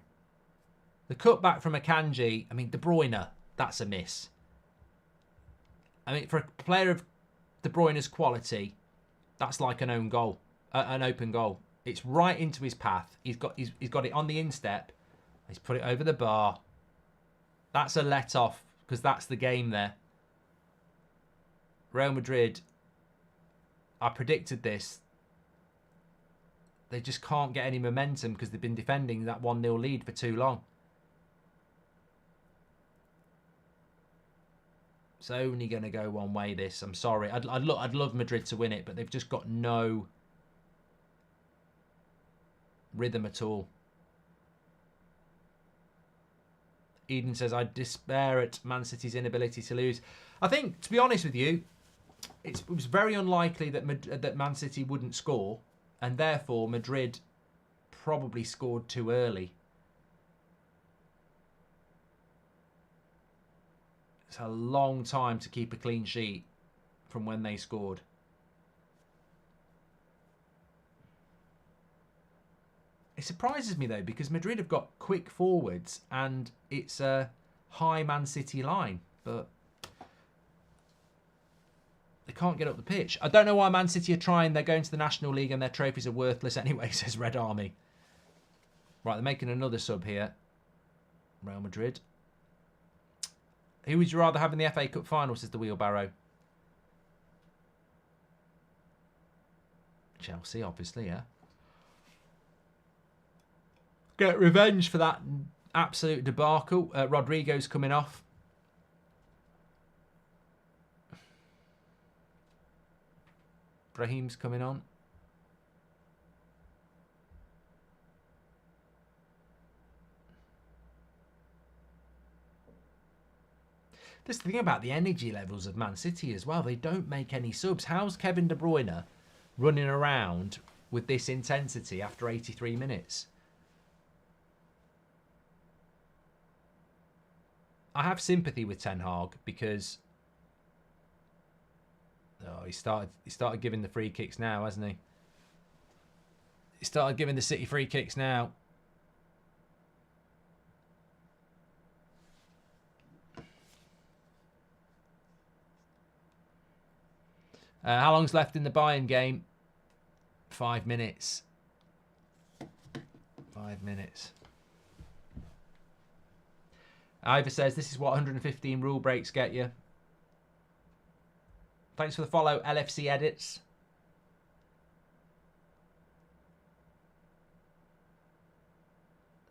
The cutback from Akanji, I mean, De Bruyne, that's a miss. I mean, for a player of De Bruyne's quality, that's like an own goal, an open goal. It's right into his path. He's got it on the instep. He's put it over the bar. That's a let off because that's the game there. Real Madrid, I predicted this. They just can't get any momentum because they've been defending that 1-0 lead for too long. It's only going to go one way, this. I'm sorry. I'd love Madrid to win it, but they've just got no rhythm at all. Eden says, I despair at Man City's inability to lose. I think, to be honest with you, it was very unlikely that Man City wouldn't score, and therefore Madrid probably scored too early. It's a long time to keep a clean sheet from when they scored. It surprises me, though, because Madrid have got quick forwards and it's a high Man City line, but they can't get up the pitch. I don't know why Man City are trying. They're going to the National League and their trophies are worthless anyway, says Red Army. Right, they're making another sub here. Real Madrid. Who would you rather have in the FA Cup final, says the Wheelbarrow? Chelsea, obviously, yeah. Get revenge for that absolute debacle. Rodrigo's coming off. Brahim's coming on. This is the thing about the energy levels of Man City as well. They don't make any subs. How's Kevin De Bruyne running around with this intensity after 83 minutes? I have sympathy with Ten Hag because he started giving the free kicks now, hasn't he? He started giving the City free kicks now. How long's left in the Bayern game? 5 minutes. 5 minutes. Ivor says, this is what 115 rule breaks get you. Thanks for the follow, LFC Edits.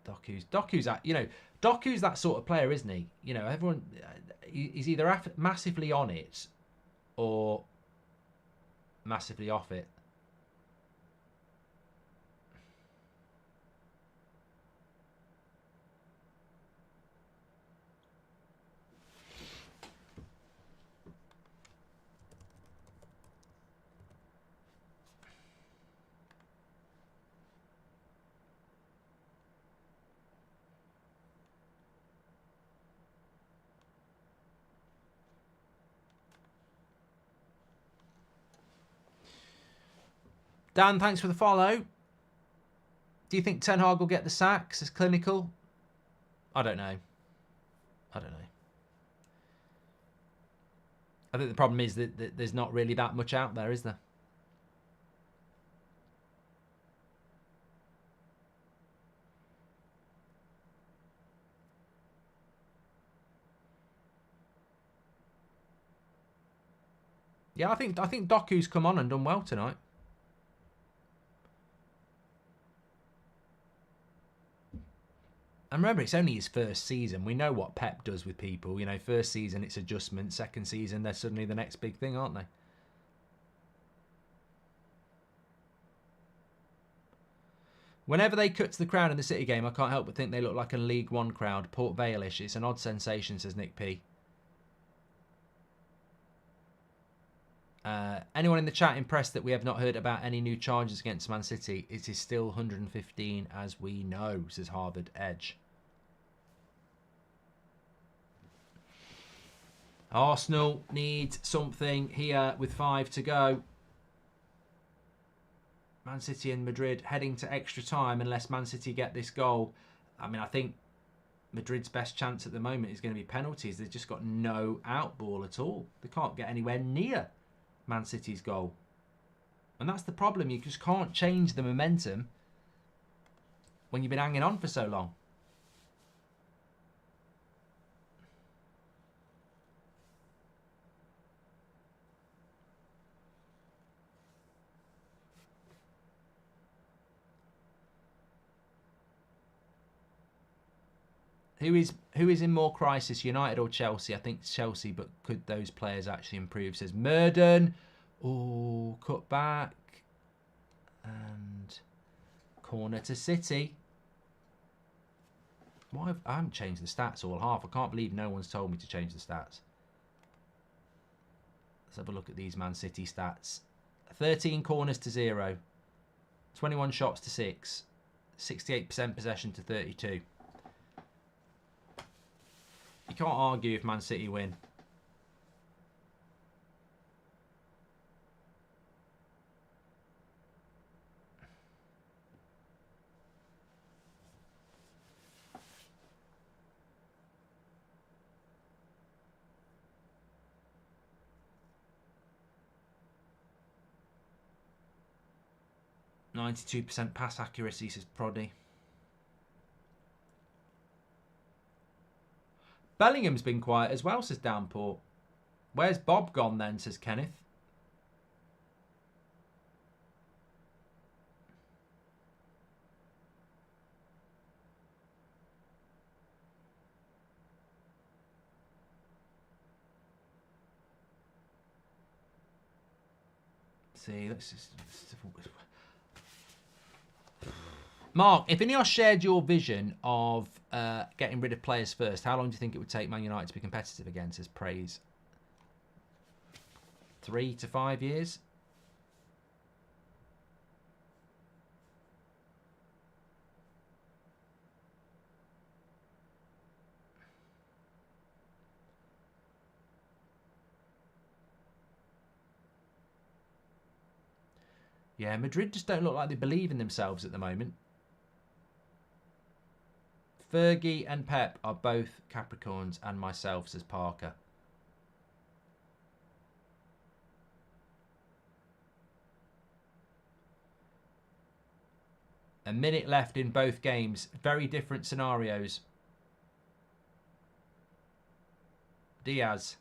Doku's that, you know, Doku's that sort of player, isn't he? You know, everyone, he's either massively on it or massively off it. Dan, thanks for the follow. Do you think Ten Hag will get the sacks as clinical? I don't know. I don't know. I think the problem is that there's not really that much out there, is there? Yeah, I think Doku's come on and done well tonight. And remember, it's only his first season. We know what Pep does with people. You know, first season, it's adjustment. Second season, they're suddenly the next big thing, aren't they? Whenever they cut to the crowd in the City game, I can't help but think they look like a League One crowd. Port Vale-ish. It's an odd sensation, says Nick P. Anyone in the chat impressed that we have not heard about any new charges against Man City? It is still 115 as we know, says Harvard Edge. Arsenal need something here with 5 to go. Man City and Madrid heading to extra time unless Man City get this goal. I mean, I think Madrid's best chance at the moment is going to be penalties. They've just got no outball at all. They can't get anywhere near Man City's goal. And that's the problem. You just can't change the momentum when you've been hanging on for so long. Who is in more crisis, United or Chelsea? I think Chelsea, but could those players actually improve? Says Murden. Oh, cut back. And corner to City. Why I haven't changed the stats all half. I can't believe no one's told me to change the stats. Let's have a look at these Man City stats. 13 corners to 0. 21 shots to 6. 68% possession to 32. You can't argue if Man City win. %92% pass accuracy, says Proddy. Bellingham's been quiet as well, says Downport. Where's Bob gone then, says Kenneth. See, let's just... Mark, if Ineos shared your vision of getting rid of players first, how long do you think it would take Man United to be competitive again, says Praise? 3 to 5 years? Yeah, Madrid just don't look like they believe in themselves at the moment. Fergie and Pep are both Capricorns and myself, says Parker. A minute left in both games. Very different scenarios. Diaz.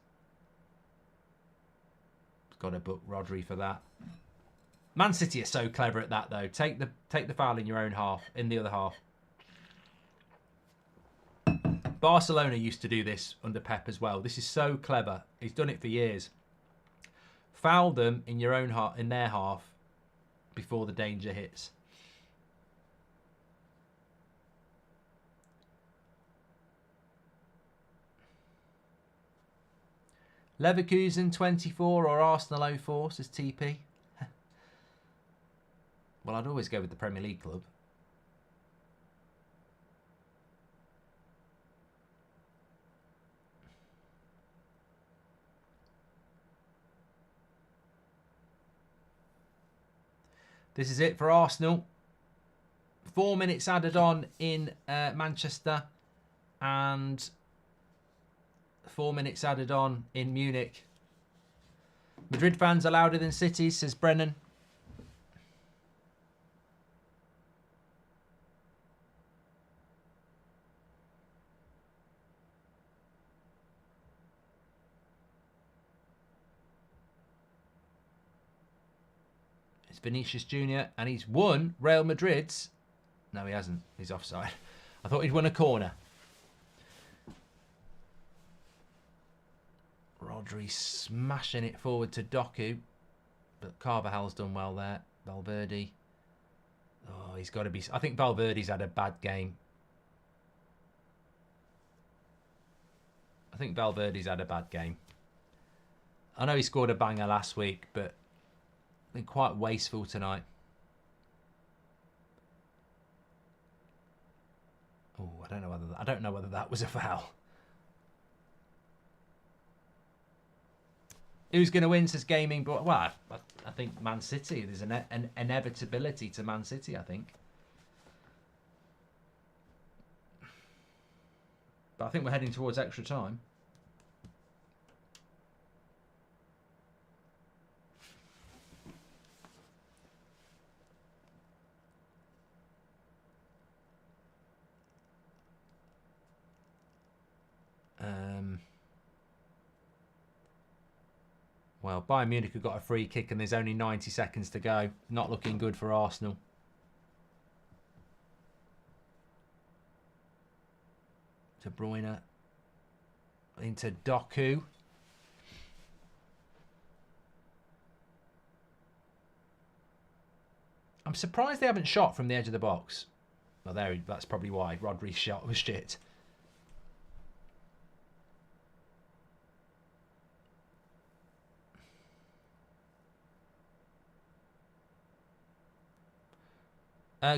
Got to book Rodri for that. Man City are so clever at that, though. Take the foul in your own half, in the other half. Barcelona used to do this under Pep as well. This is so clever. He's done it for years. Foul them in your own half, in their half, before the danger hits. Leverkusen 24 or Arsenal 04, says TP. Well, I'd always go with the Premier League club. This is it for Arsenal. 4 minutes added on in Manchester and 4 minutes added on in Munich. Madrid fans are louder than City, says Brennan. It's Vinicius Jr. and he's won Real Madrid's. No, he hasn't. He's offside. I thought he'd won a corner. Rodri smashing it forward to Doku. But Carvajal's done well there. Valverde. Oh, he's got to be... I think Valverde's had a bad game. I think Valverde's had a bad game. I know he scored a banger last week, but been quite wasteful tonight. Oh, I don't know whether that was a foul. Who's going to win, says Gaming? But well, I think Man City. There's an inevitability to Man City, I think. But I think we're heading towards extra time. Well, Bayern Munich have got a free kick and there's only 90 seconds to go. Not looking good for Arsenal. De Bruyne into Doku. I'm surprised they haven't shot from the edge of the box. Well, that's probably why. Rodri's shot was shit.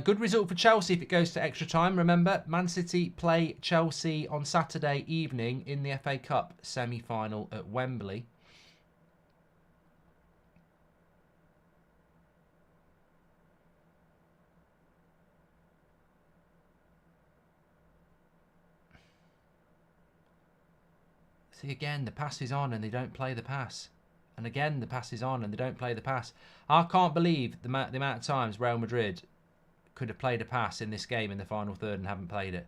Good result for Chelsea if it goes to extra time. Remember, Man City play Chelsea on Saturday evening in the FA Cup semi-final at Wembley. See, again, the pass is on and they don't play the pass. And again, the pass is on and they don't play the pass. I can't believe the amount of times Real Madrid could have played a pass in this game in the final third and haven't played it.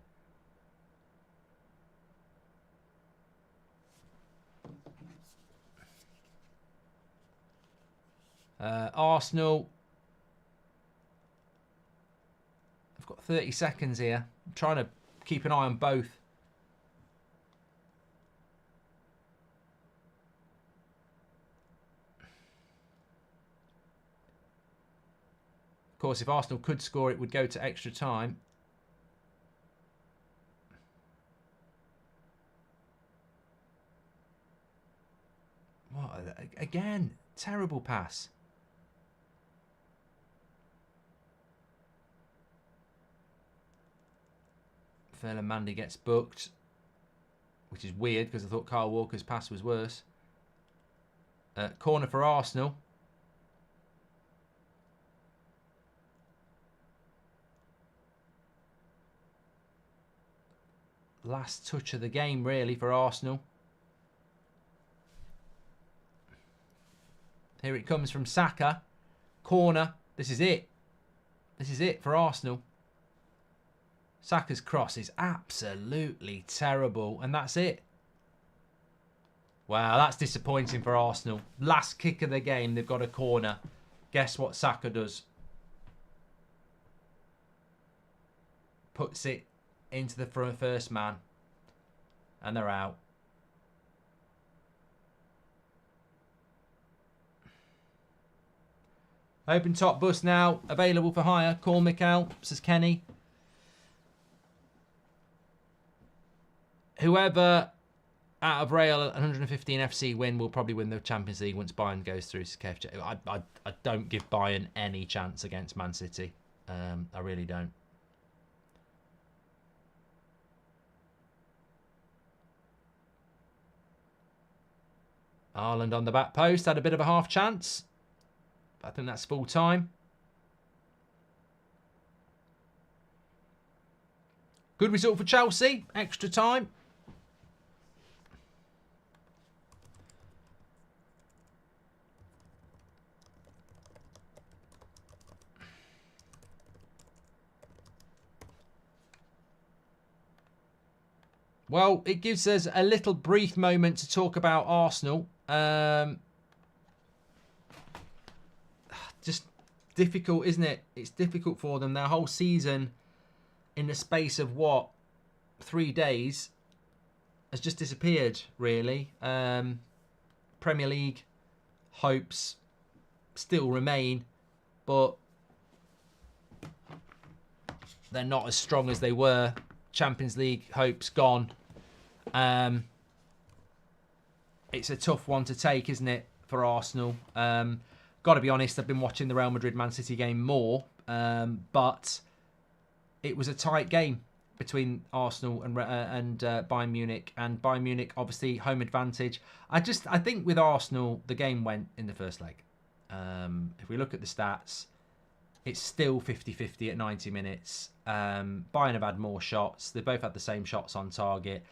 Arsenal. I've got 30 seconds here. I'm trying to keep an eye on both. Of course, if Arsenal could score, it would go to extra time. What? Again, terrible pass. Ferland Mandy gets booked, which is weird because I thought Kyle Walker's pass was worse. Corner for Arsenal. Last touch of the game, really, for Arsenal. Here it comes from Saka. Corner. This is it. This is it for Arsenal. Saka's cross is absolutely terrible. And that's it. Wow, that's disappointing for Arsenal. Last kick of the game, they've got a corner. Guess what Saka does? Puts it into the first man. And they're out. Open top bus now. Available for hire. Call Mikel, says Kenny. Whoever out of Real 115 FC win will probably win the Champions League once Bayern goes through. I don't give Bayern any chance against Man City. I really don't. Haaland on the back post. Had a bit of a half chance. I think that's full time. Good result for Chelsea. Extra time. Well, it gives us a little brief moment to talk about Arsenal. Just difficult, isn't it? It's difficult for them. Their whole season, in the space of, what, 3 days, has just disappeared, really. Premier League hopes still remain, but they're not as strong as they were. Champions League hopes gone. It's a tough one to take, isn't it, for Arsenal? Got to be honest, I've been watching the Real Madrid-Man City game more, but it was a tight game between Arsenal and Bayern Munich, and Bayern Munich obviously home advantage. I think with Arsenal the game went in the first leg. If we look at the stats, it's still 50-50 at 90 minutes. Bayern have had more shots. They both had the same shots on target.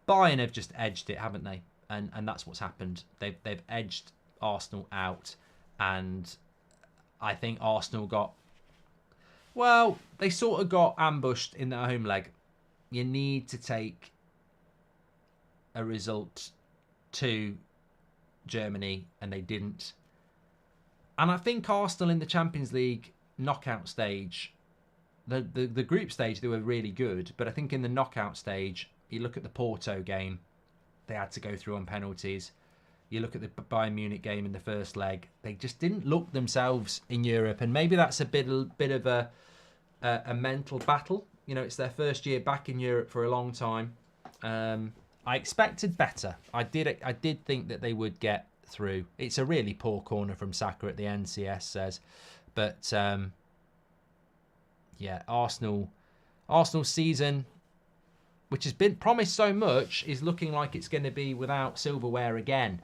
Bayern have just edged it, haven't they? And that's what's happened. They've edged Arsenal out, and I think Arsenal got, well, they sort of got ambushed in their home leg. You need to take a result to Germany, and they didn't. And I think Arsenal in the Champions League knockout stage, the group stage, they were really good. But I think in the knockout stage, you look at the Porto game, they had to go through on penalties. You look at the Bayern Munich game in the first leg, they just didn't look themselves in Europe. And maybe that's a bit of a mental battle. You know, it's their first year back in Europe for a long time. I expected better. I did think that they would get through. It's a really poor corner from Saka at the end, CS says. But, yeah, Arsenal's season, which has been promised so much, is looking like it's going to be without silverware again.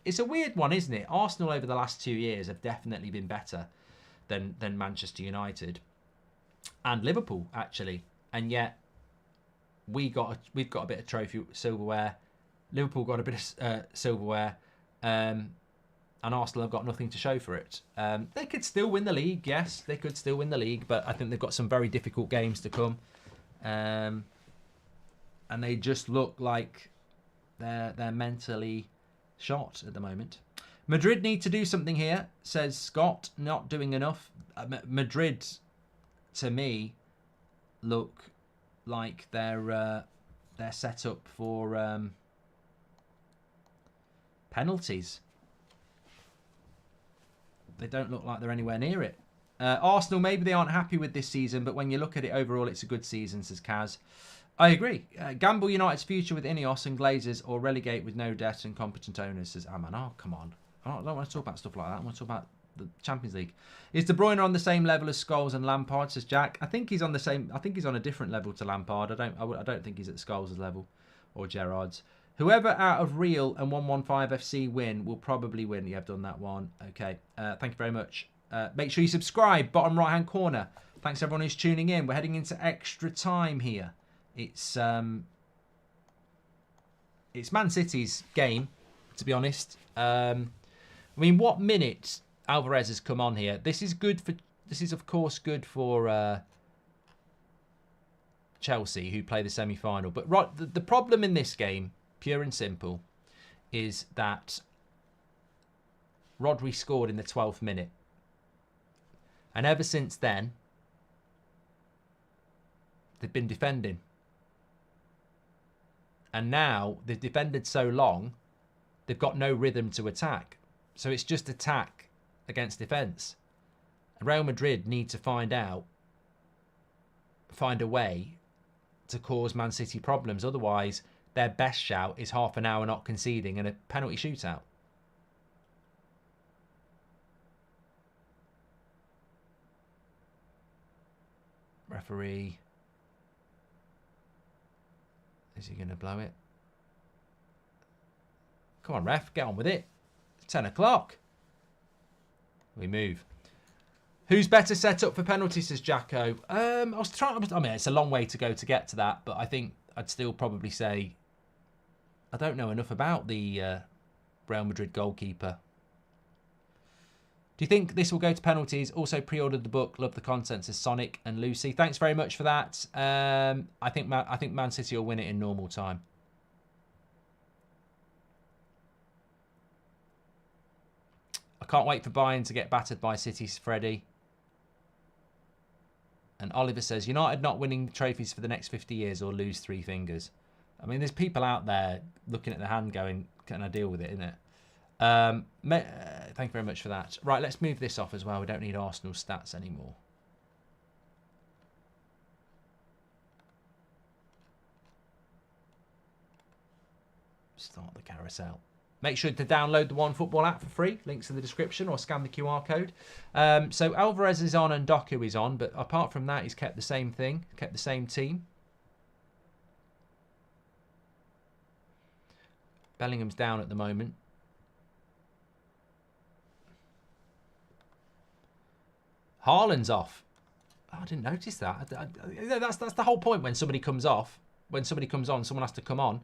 It's a weird one, isn't it? Arsenal over the last 2 years have definitely been better than Manchester United and Liverpool, actually. And yet, we've got a bit of trophy silverware. Liverpool got a bit of silverware. And Arsenal have got nothing to show for it. They could still win the league, yes. They could still win the league, but I think they've got some very difficult games to come. And they just look like they're mentally shot at the moment. Madrid need to do something here, says Scott. Not doing enough. Madrid, to me, look like they're set up for penalties. They don't look like they're anywhere near it. Arsenal, maybe they aren't happy with this season, but when you look at it overall, it's a good season, says Kaz. I agree. Gamble United's future with Ineos and Glazers, or relegate with no debt and competent owners, says Aman. Oh, come on. I don't want to talk about stuff like that. I want to talk about the Champions League. Is De Bruyne on the same level as Scholes and Lampard, says Jack? I think he's on the same. I think he's on a different level to Lampard. I don't think he's at Scholes' level or Gerrard's. Whoever out of Real and 115 FC win will probably win. You have done that one. Okay. Thank you very much. Make sure you subscribe. Bottom right hand corner. Thanks everyone who's tuning in. We're heading into extra time here. It's Man City's game, to be honest. I mean, what minute Alvarez has come on here? This is good for. This is of course good for Chelsea, who play the semi-final. But the problem in this game, pure and simple, is that Rodri scored in the 12th minute, and ever since then, they've been defending. And now they've defended so long, they've got no rhythm to attack. So it's just attack against defence. Real Madrid need to find a way to cause Man City problems. Otherwise, their best shout is half an hour not conceding and a penalty shootout. Referee. Is he going to blow it? Come on, ref. Get on with it. It's 10 o'clock. We move. Who's better set up for penalties, says Jacko? I mean, it's a long way to go to get to that, but I think I'd still probably say I don't know enough about the Real Madrid goalkeeper. Do you think this will go to penalties? Also pre-ordered the book. Love the content, says Sonic and Lucy. Thanks very much for that. I think Man City will win it in normal time. I can't wait for Bayern to get battered by City's Freddie. And Oliver says, United not winning trophies for the next 50 years or lose 3 fingers. I mean, there's people out there looking at the hand going, can I deal with it, isn't it? Thank you very much for that. Right, let's move this off as well. We don't need Arsenal stats anymore. Start the carousel. Make sure to download the OneFootball app for free. Links in the description, or scan the QR code. So Alvarez is on and Doku is on, but apart from that, he's kept the same thing, kept the same team. Bellingham's down at the moment. Haaland's off. Oh, I didn't notice that. That's the whole point when somebody comes off. When somebody comes on, someone has to come on.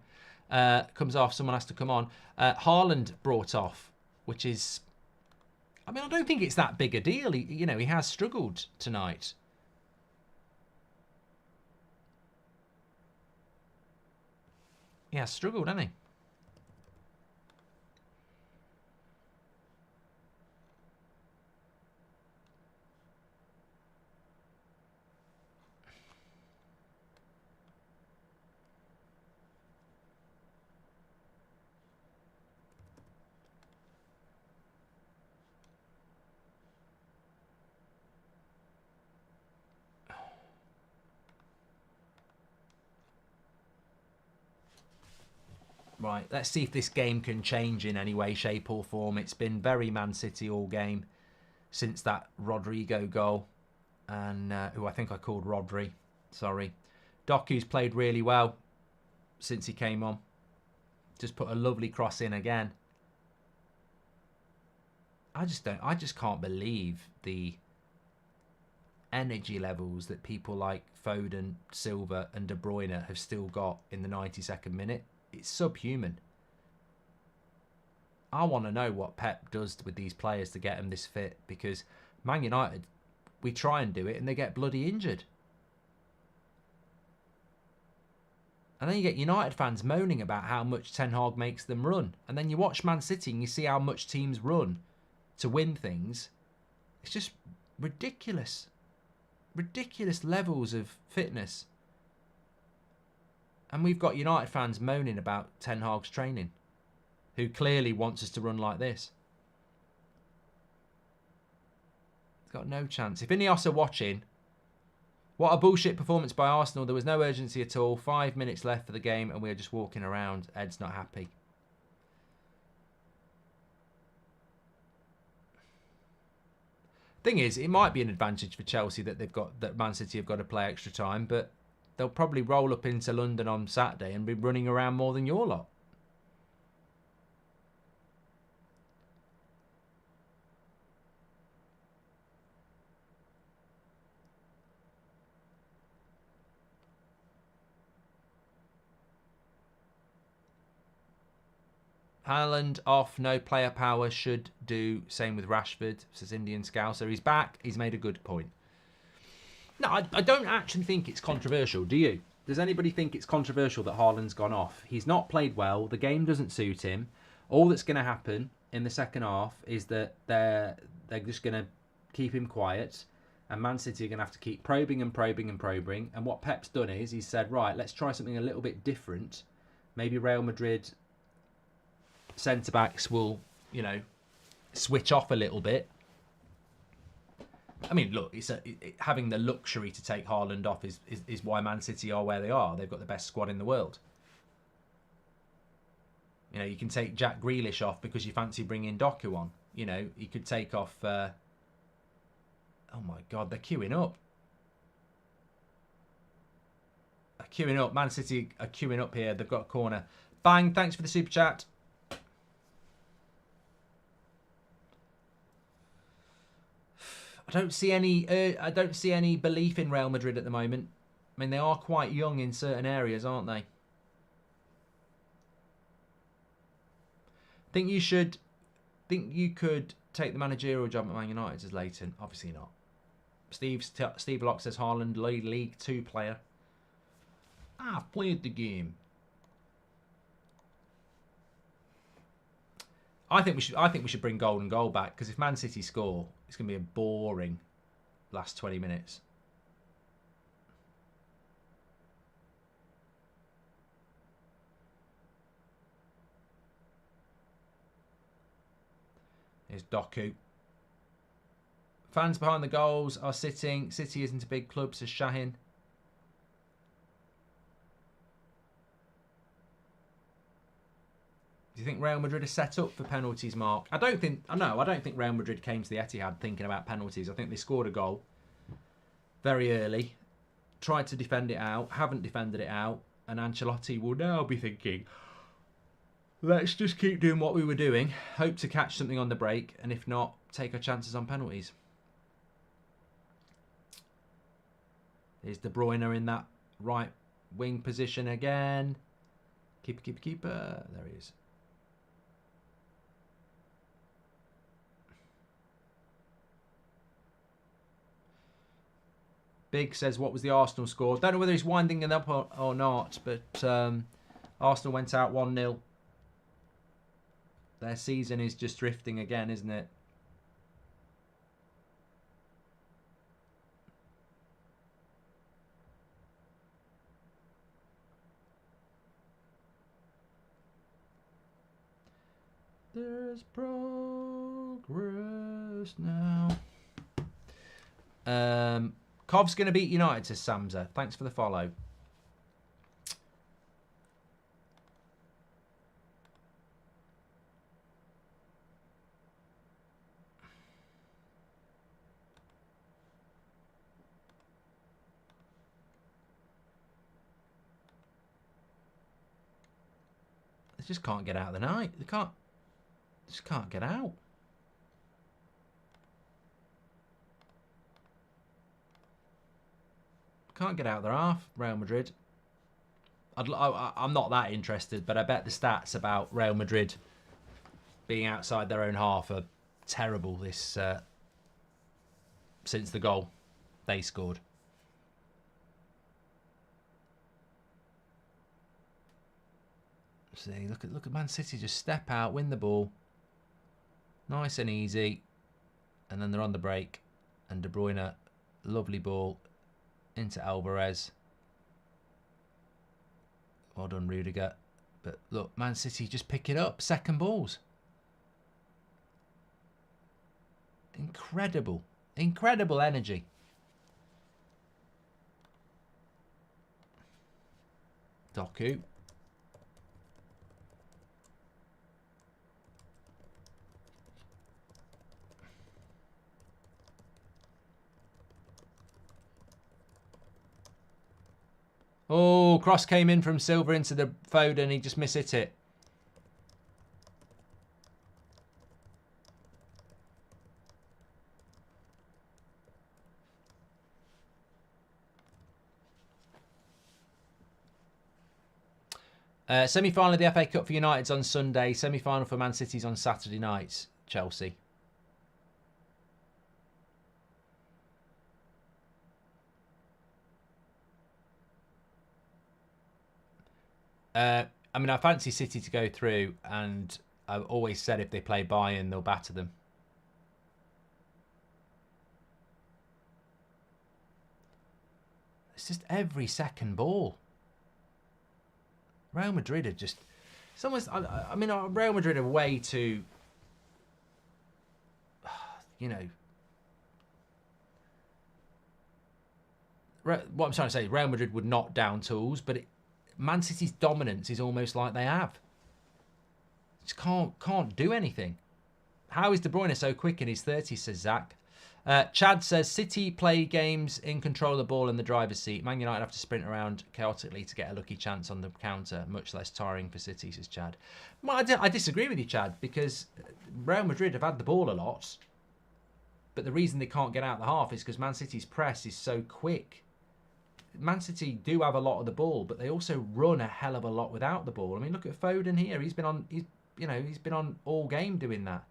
Comes off, someone has to come on. Haaland brought off, which is... I mean, I don't think it's that big a deal. He has struggled tonight. He has struggled, hasn't he? Right, let's see if this game can change in any way, shape or form. It's been very Man City all game since that Rodrigo goal. And who I think I called Rodri. Sorry. Doku's played really well since he came on. Just put a lovely cross in again. I just can't believe the energy levels that people like Foden, Silva and De Bruyne have still got in the 92nd minute. It's subhuman. I want to know what Pep does with these players to get them this fit, because Man United, we try and do it and they get bloody injured. And then you get United fans moaning about how much Ten Hag makes them run. And then you watch Man City and you see how much teams run to win things. It's just ridiculous. Ridiculous levels of fitness. And we've got United fans moaning about Ten Hag's training, who clearly wants us to run like this. It's got no chance. If Ineos are watching, what a bullshit performance by Arsenal. There was no urgency at all. 5 minutes left for the game and we are just walking around. Ed's not happy. Thing is, it might be an advantage for Chelsea that Man City have got to play extra time, but they'll probably roll up into London on Saturday and be running around more than your lot. Haaland off, no player power, should do same with Rashford, says Indian Scout. So he's back, he's made a good point. No, I don't actually think it's controversial, do you? Does anybody think it's controversial that Haaland's gone off? He's not played well, the game doesn't suit him. All that's going to happen in the second half is that they're just going to keep him quiet, and Man City are going to have to keep probing and probing and probing. And what Pep's done is he's said, right, let's try something a little bit different. Maybe Real Madrid centre-backs will, switch off a little bit. I mean, look, having the luxury to take Haaland off is why Man City are where they are. They've got the best squad in the world. You can take Jack Grealish off because you fancy bringing Doku on. You could take off... oh, my God, they're queuing up. They're queuing up. Man City are queuing up here. They've got a corner. Bang, thanks for the super chat. I don't see any belief in Real Madrid at the moment. I mean, they are quite young in certain areas, aren't they? Think you could take the managerial job at Man United as Leighton? Obviously not. Steve Locke says Haaland, League 2 player. I've played the game. I think we should bring golden goal back, because if Man City score, it's going to be a boring last 20 minutes. Here's Doku. Fans behind the goals are sitting. City isn't a big club, says Shahin. Do you think Real Madrid are set up for penalties, Mark? I don't think Real Madrid came to the Etihad thinking about penalties. I think they scored a goal very early, tried to defend it out, haven't defended it out, and Ancelotti will now be thinking, let's just keep doing what we were doing, hope to catch something on the break, and if not, take our chances on penalties. Here's De Bruyne in that right wing position again. Keeper. There he is. Big says, what was the Arsenal score? Don't know whether he's winding it up or not, but Arsenal went out 1-0. Their season is just drifting again, isn't it? There's progress now. Cov's going to beat United, says Samza. Thanks for the follow. They just can't get out of the night. They just can't get out. Can't get out of their half, Real Madrid. I'm not that interested, but I bet the stats about Real Madrid being outside their own half are terrible this since the goal they scored. See, look at Man City just step out, win the ball, nice and easy, and then they're on the break, and De Bruyne, lovely ball into Alvarez. Well done, Rudiger. But look, Man City just pick it up. Second balls. Incredible. Incredible energy. Doku. Oh, cross came in from Silva into the Foden. He just mishit it. Semi-final of the FA Cup for United's on Sunday. Semi-final for Man City's on Saturday night. Chelsea. I mean, I fancy City to go through, and I've always said if they play Bayern, they'll batter them. It's just every second ball. Real Madrid are just... It's almost... I mean, Real Madrid are way too... You know... What I'm trying to say, Real Madrid would knock down tools, but Man City's dominance is almost like they have. Just can't do anything. How is De Bruyne so quick in his 30s, says Zach. Chad says, City play games in control of the ball in the driver's seat. Man United have to sprint around chaotically to get a lucky chance on the counter. Much less tiring for City, says Chad. Well, I disagree with you, Chad, because Real Madrid have had the ball a lot. But the reason they can't get out the half is because Man City's press is so quick. Man City do have a lot of the ball, but they also run a hell of a lot without the ball. I mean, look at Foden here. He's been on all game doing that.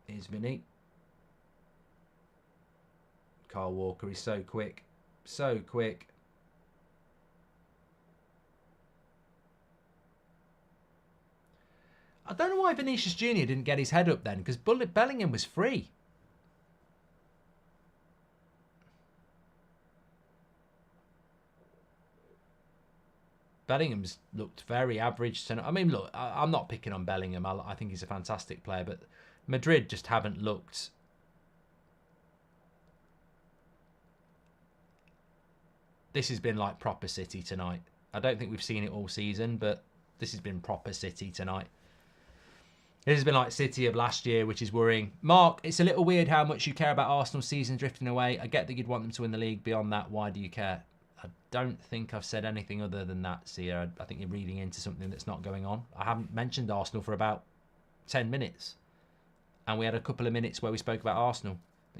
Here's Vinny. Kyle Walker is so quick. So quick. I don't know why Vinicius Jr. didn't get his head up then, because Bellingham was free. Bellingham's looked very average tonight. I mean, look, I'm not picking on Bellingham. I think he's a fantastic player, but Madrid just haven't looked... This has been like proper City tonight. I don't think we've seen it all season, but this has been proper City tonight. This has been like City of last year, which is worrying. Mark, it's a little weird how much you care about Arsenal's season drifting away. I get that you'd want them to win the league. Beyond that, why do you care? I don't think I've said anything other than that, Sia. I think you're reading into something that's not going on. I haven't mentioned Arsenal for about 10 minutes. And we had a couple of minutes where we spoke about Arsenal.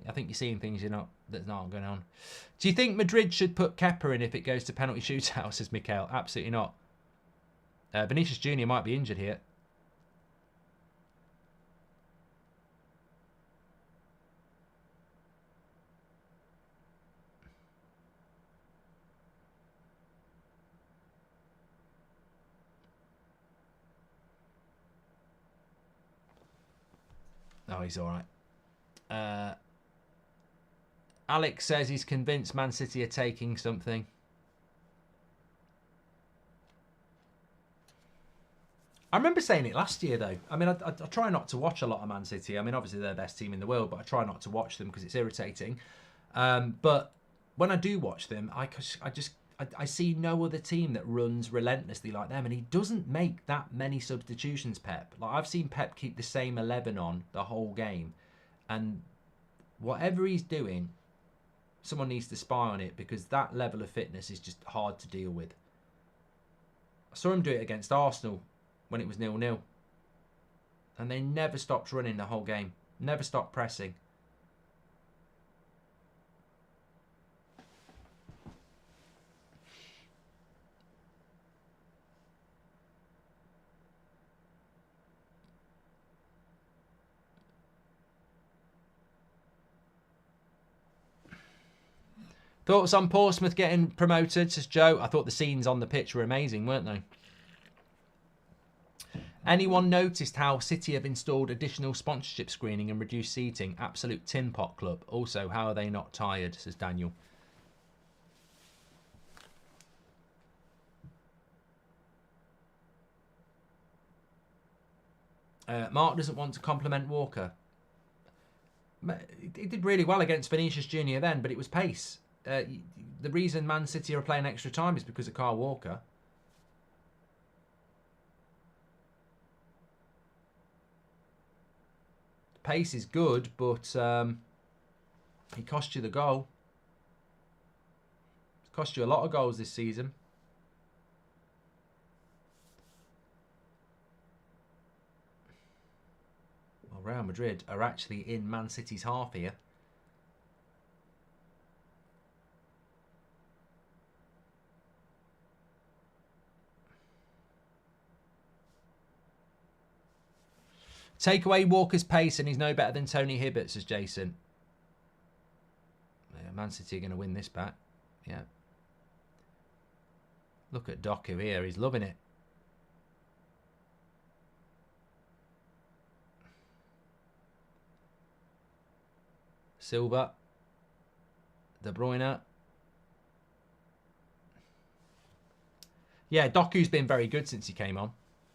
I think you're seeing things that's not going on. Do you think Madrid should put Kepa in if it goes to penalty shootout, says Mikael? Absolutely not. Vinicius Jr. might be injured here. Oh, he's all right. Alex says he's convinced Man City are taking something. I remember saying it last year, though. I mean, I try not to watch a lot of Man City. I mean, obviously they're the best team in the world, but I try not to watch them because it's irritating. But when I do watch them, I see no other team that runs relentlessly like them, and he doesn't make that many substitutions, Pep. Like, I've seen Pep keep the same 11 on the whole game, and whatever he's doing, someone needs to spy on it, because that level of fitness is just hard to deal with. I saw him do it against Arsenal when it was 0-0, and they never stopped running the whole game, never stopped pressing. Thoughts on Portsmouth getting promoted, says Joe. I thought the scenes on the pitch were amazing, weren't they? Anyone noticed how City have installed additional sponsorship screening and reduced seating? Absolute tin pot club. Also, how are they not tired, says Daniel. Mark doesn't want to compliment Walker. He did really well against Vinicius Jr. then, but it was pace. The reason Man City are playing extra time is because of Kyle Walker. Pace is good, but he cost you the goal. It's cost you a lot of goals this season. Well, Real Madrid are actually in Man City's half here. Take away Walker's pace and he's no better than Tony Hibbert, says Jason. Yeah, Man City are going to win this back. Yeah. Look at Doku here. He's loving it. Silva. De Bruyne. Yeah, Doku's been very good since he came on.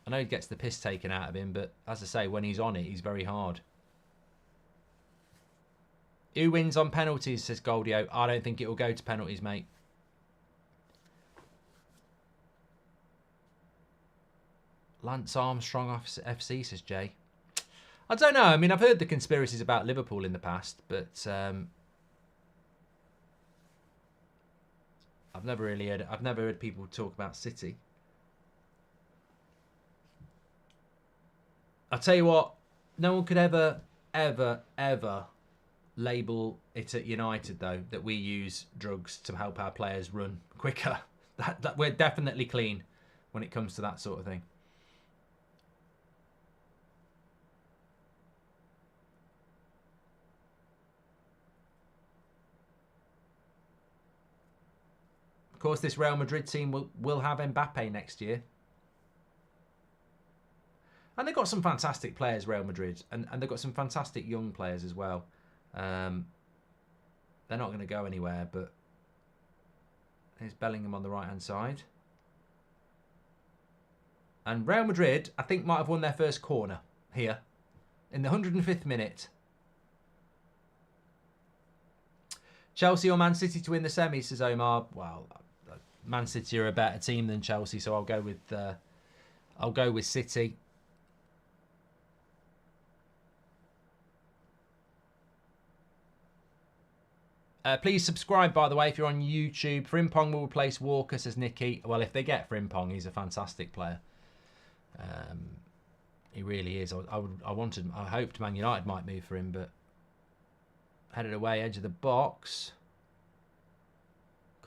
I know he gets the piss taken out of him, but as I say, when he's on it, he's very hard. Who wins on penalties, says Goldio. I don't think it will go to penalties, mate. Lance Armstrong FC, says Jay. I don't know. I mean, I've heard the conspiracies about Liverpool in the past, but I've never heard people talk about City. I'll tell you what, no one could ever, ever label it at United, though, that we use drugs to help our players run quicker. That we're definitely clean when it comes to that sort of thing. Of course, this Real Madrid team will have Mbappe next year. And they've got some fantastic players, Real Madrid. And they've got some fantastic young players as well. They're not going to go anywhere, but there's Bellingham on the right-hand side. And Real Madrid, I think, might have won their first corner here in the 105th minute. Chelsea or Man City to win the semis, says Omar. Well, Man City are a better team than Chelsea, so I'll go with City. Please subscribe, by the way, if you're on YouTube. Frimpong will replace Walker, says Nicky. Well, if they get Frimpong, he's a fantastic player. He really is. I hoped Man United might move for him, but headed away, edge of the box.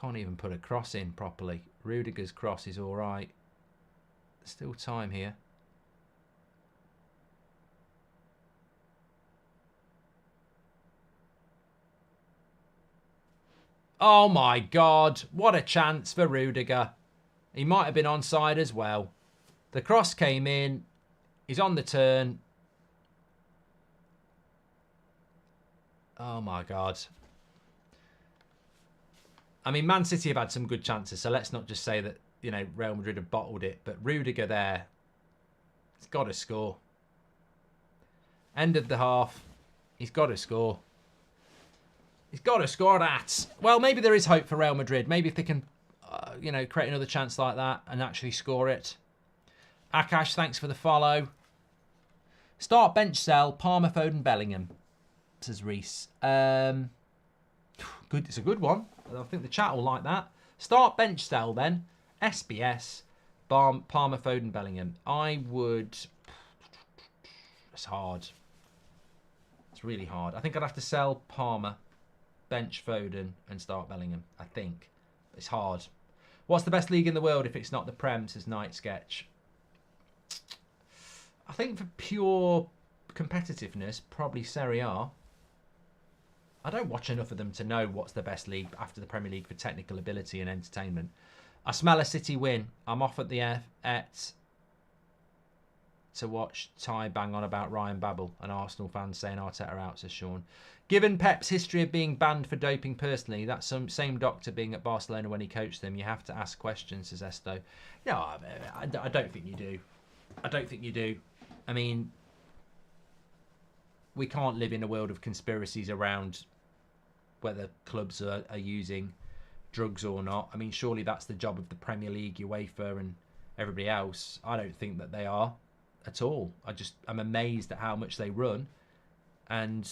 Can't even put a cross in properly. Rudiger's cross is all right. Still time here. Oh my God, what a chance for Rudiger. He might have been onside as well. The cross came in. He's on the turn. Oh my God. I mean, Man City have had some good chances, so let's not just say that, Real Madrid have bottled it. But Rudiger there, he's got to score. End of the half, he's got to score. He's got to score that. Well, maybe there is hope for Real Madrid. Maybe if they can, create another chance like that and actually score it. Akash, thanks for the follow. Start bench sell, Palmer, Foden, Bellingham, says Reese. Good, it's a good one. I think the chat will like that. Start bench sell then. SBS, Palmer, Foden, Bellingham. I would... It's hard. It's really hard. I think I'd have to sell Palmer, bench Foden, and start Bellingham. I think. It's hard. What's the best league in the world if it's not the Prem, says Night Sketch? I think for pure competitiveness, probably Serie A. I don't watch enough of them to know what's the best league after the Premier League for technical ability and entertainment. I smell a City win. I'm off at the to watch Ty bang on about Ryan Babel, and Arsenal fans saying Arteta out, says Sean. Given Pep's history of being banned for doping personally, that same doctor being at Barcelona when he coached them, you have to ask questions, says Esto. No, I don't think you do. I don't think you do. I mean, we can't live in a world of conspiracies around whether clubs are using drugs or not. I mean, surely that's the job of the Premier League, UEFA and everybody else. I don't think that they are at all. I'm amazed at how much they run, and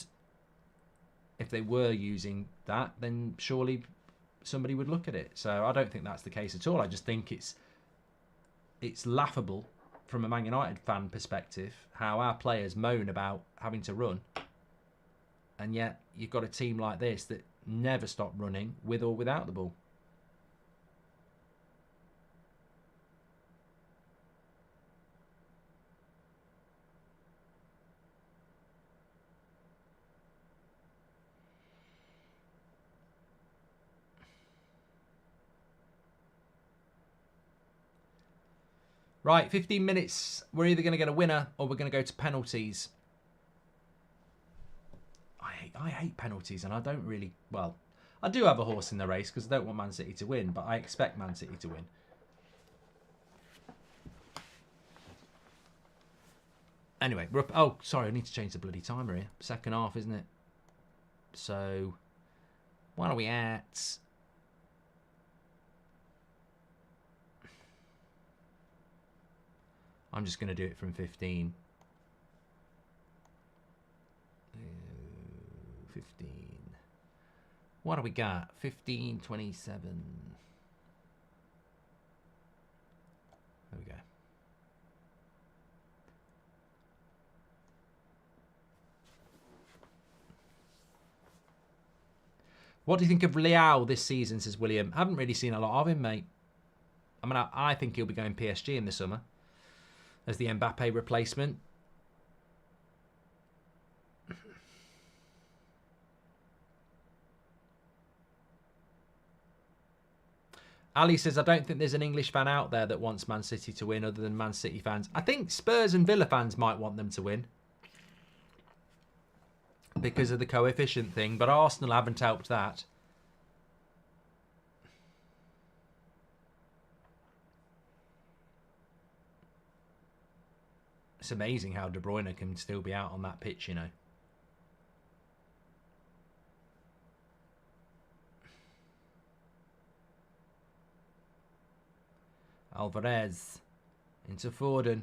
if they were using that, then surely somebody would look at it. So I don't think that's the case at all. I just think it's laughable from a Man United fan perspective how our players moan about having to run, and yet you've got a team like this that never stop running with or without the ball. Right, 15 minutes. We're either going to get a winner or we're going to go to penalties. I hate penalties, and I don't really... Well, I do have a horse in the race because I don't want Man City to win, but I expect Man City to win. Anyway, we're up... Oh, sorry, I need to change the bloody timer here. Second half, isn't it? So, what are we at? I'm just going to do it from 15. 15. What do we got? 15, 27. There we go. What do you think of Leao this season, says William? Haven't really seen a lot of him, mate. I mean, I think he'll be going PSG in the summer as the Mbappe replacement. Ali says, I don't think there's an English fan out there that wants Man City to win other than Man City fans. I think Spurs and Villa fans might want them to win because of the coefficient thing, but Arsenal haven't helped that. It's amazing how De Bruyne can still be out on that pitch, you know. Alvarez into Foden.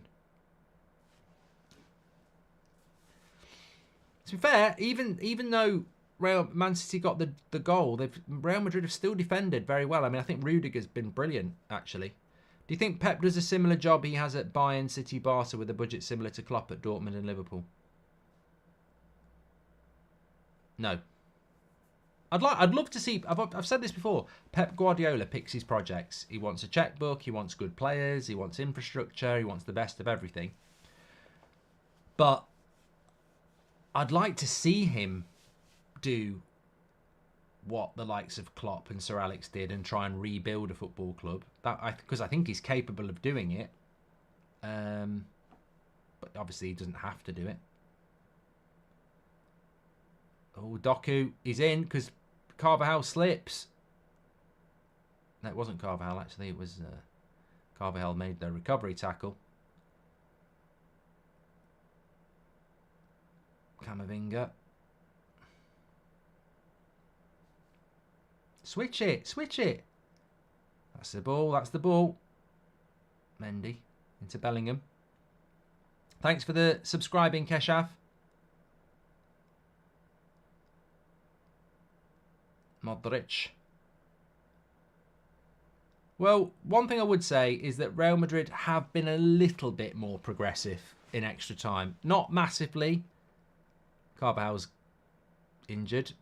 To be fair, even though Man City got the goal, Real Madrid have still defended very well. I mean, I think Rudiger's been brilliant, actually. Do you think Pep does a similar job he has at Bayern, City, Barca with a budget similar to Klopp at Dortmund and Liverpool? No. I'd love to see. I've said this before. Pep Guardiola picks his projects. He wants a checkbook. He wants good players. He wants infrastructure. He wants the best of everything. But I'd like to see him do what the likes of Klopp and Sir Alex did and try and rebuild a football club. Because I think he's capable of doing it. But obviously he doesn't have to do it. Oh, Doku is in because Carvajal slips. No, it wasn't Carvajal, actually. It was Carvajal made the recovery tackle. Camavinga. Switch it, switch it. That's the ball, that's the ball. Mendy into Bellingham. Thanks for the subscribing, Keshav. Modric. Well, one thing I would say is that Real Madrid have been a little bit more progressive in extra time. Not massively. Carvajal's injured.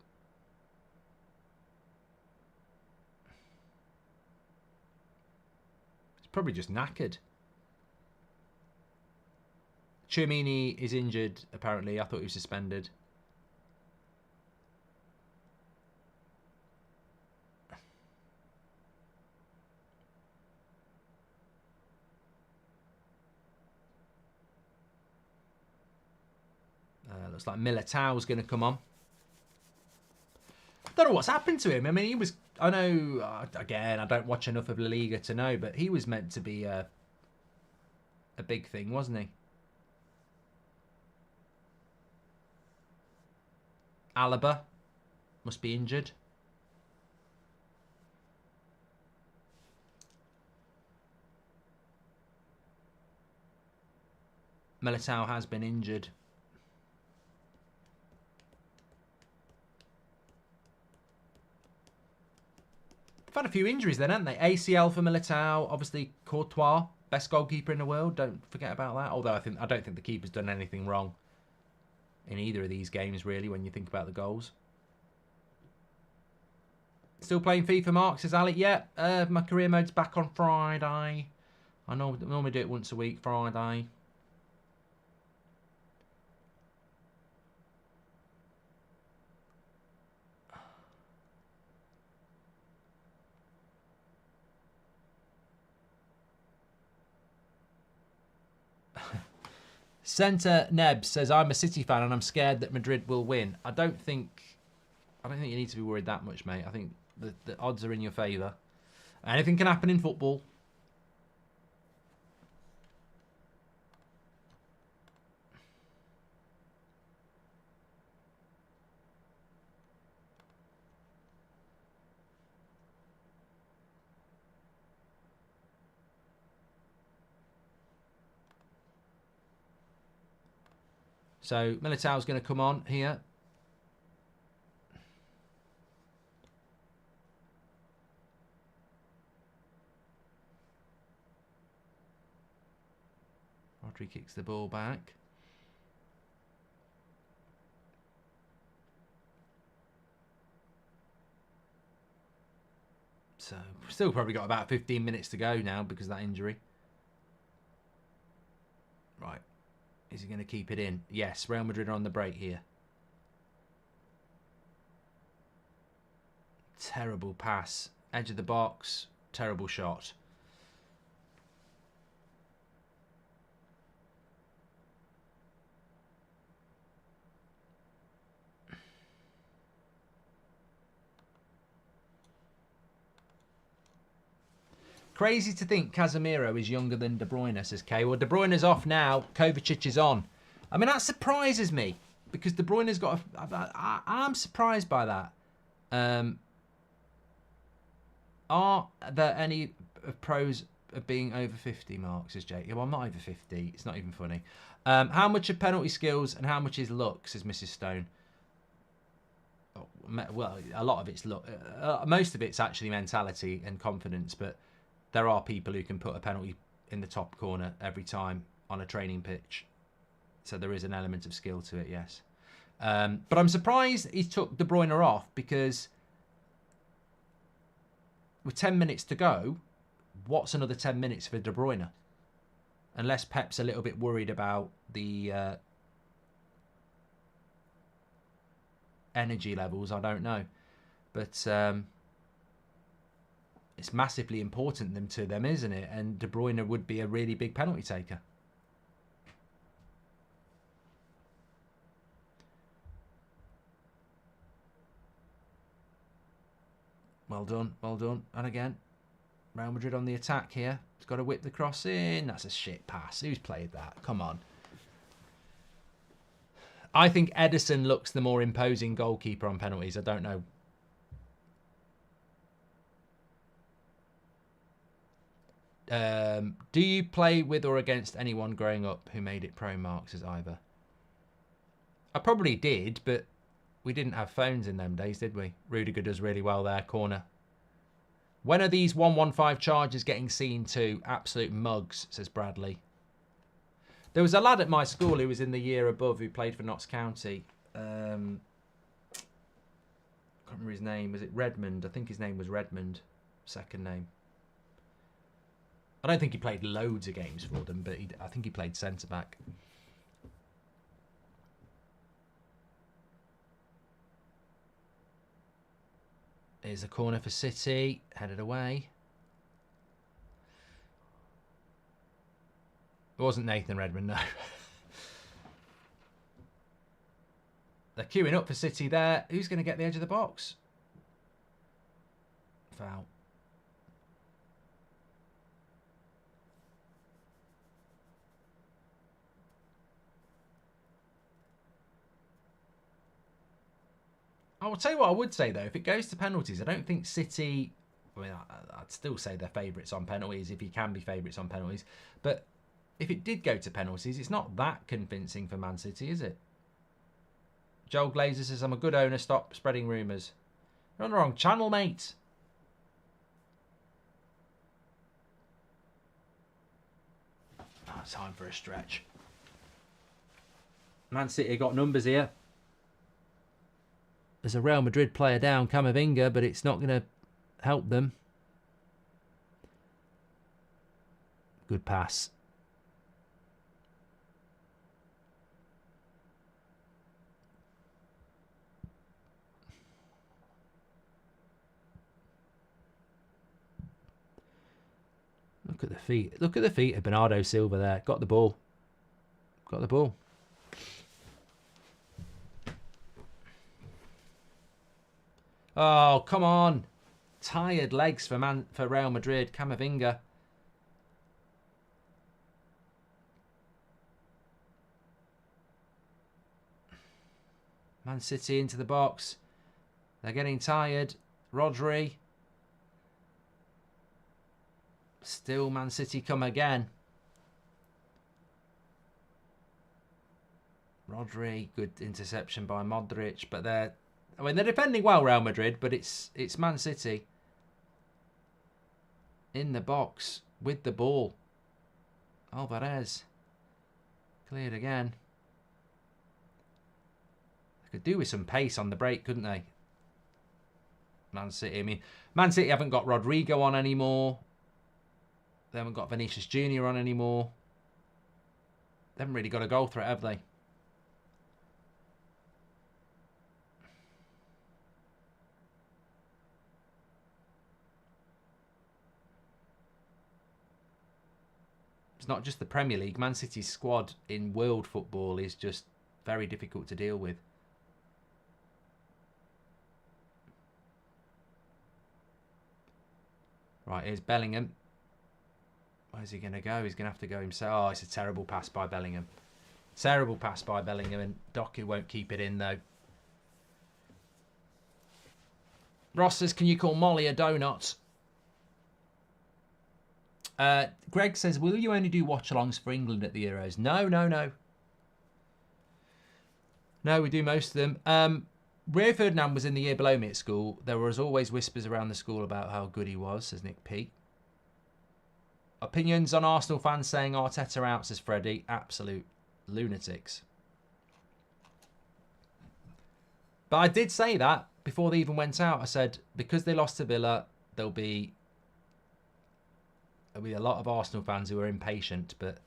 He's probably just knackered. Tchouameni is injured, apparently. I thought he was suspended. Looks like Militao's going to come on. Don't know what's happened to him. I mean, he was... I know, again, I don't watch enough of La Liga to know, but he was meant to be a big thing, wasn't he? Alaba must be injured. Militao has been injured. Had a few injuries then, haven't they? ACL for Militao, obviously Courtois, best goalkeeper in the world. Don't forget about that. Although I don't think the keeper's done anything wrong in either of these games, really, when you think about the goals. Still playing FIFA, Mark, says Alec. Yeah, my career mode's back on Friday. I normally do it once a week, Friday. Centre Neb says, I'm a City fan and I'm scared that Madrid will win. I don't think you need to be worried that much, mate. I think the odds are in your favour. Anything can happen in football. So Militao's going to come on here. Rodri kicks the ball back. So, still probably got about 15 minutes to go now because of that injury. Right. Is he going to keep it in? Yes, Real Madrid are on the break here. Terrible pass. Edge of the box. Terrible shot. Crazy to think Casemiro is younger than De Bruyne, says Kay. Well, De Bruyne's off now. Kovacic is on. I mean, that surprises me because De Bruyne's got I'm surprised by that. Are there any pros of being over 50, Mark, says Jake? Well, I'm not over 50. It's not even funny. How much are penalty skills and how much is luck, says Mrs. Stone? Oh, well, a lot of it's luck. Most of it's actually mentality and confidence, but there are people who can put a penalty in the top corner every time on a training pitch. So there is an element of skill to it, yes. But I'm surprised he took De Bruyne off because with 10 minutes to go, what's another 10 minutes for De Bruyne? Unless Pep's a little bit worried about the energy levels, I don't know. But it's massively important to them, isn't it? And De Bruyne would be a really big penalty taker. Well done, well done. And again, Real Madrid on the attack here. He's got to whip the cross in. That's a shit pass. Who's played that? Come on. I think Ederson looks the more imposing goalkeeper on penalties. I don't know. Do you play with or against anyone growing up who made it pro, Mark, says Ivor? I probably did, but we didn't have phones in them days, did we? Rudiger does really well there, corner. When are these 115 charges getting seen to? Absolute mugs, says Bradley. There was a lad at my school who was in the year above who played for Notts County. Can't remember his name. Was it Redmond? I think his name was Redmond. Second name. I don't think he played loads of games for them, but I think he played centre-back. Here's a corner for City. Headed away. It wasn't Nathan Redmond, no. They're queuing up for City there. Who's going to get the edge of the box? Foul. I will tell you what I would say, though. If it goes to penalties, I don't think City... I mean, I'd still say they're favourites on penalties, if you can be favourites on penalties. But if it did go to penalties, it's not that convincing for Man City, is it? Joel Glazer says, I'm a good owner. Stop spreading rumours. You're on the wrong channel, mate. Oh, time for a stretch. Man City got numbers here. There's a Real Madrid player down, Camavinga, but it's not going to help them. Good pass. Look at the feet. Look at the feet of Bernardo Silva there. Got the ball. Got the ball. Oh, come on. Tired legs for Real Madrid. Camavinga. Man City into the box. They're getting tired. Rodri. Still Man City come again. Rodri. Good interception by Modric. But they're defending well, Real Madrid, but it's Man City in the box with the ball. Alvarez cleared again. They could do with some pace on the break, couldn't they? Man City. I mean, Man City haven't got Rodrigo on anymore. They haven't got Vinicius Jr. on anymore. They haven't really got a goal threat, have they? It's not just the Premier League. Man City's squad in world football is just very difficult to deal with. Right, here's Bellingham. Where's he going to go? He's going to have to go himself. Oh, it's a terrible pass by Bellingham. Terrible pass by Bellingham, and Doku won't keep it in, though. Ross says, can you call Molly a donut? Greg says, will you only do watch-alongs for England at the Euros? No, no, no. No, we do most of them. Rio Ferdinand was in the year below me at school. There was always whispers around the school about how good he was, says Nick P. Opinions on Arsenal fans saying Arteta out, says Freddie. Absolute lunatics. But I did say that before they even went out. I said, because they lost to Villa, there'll be a lot of Arsenal fans who are impatient, but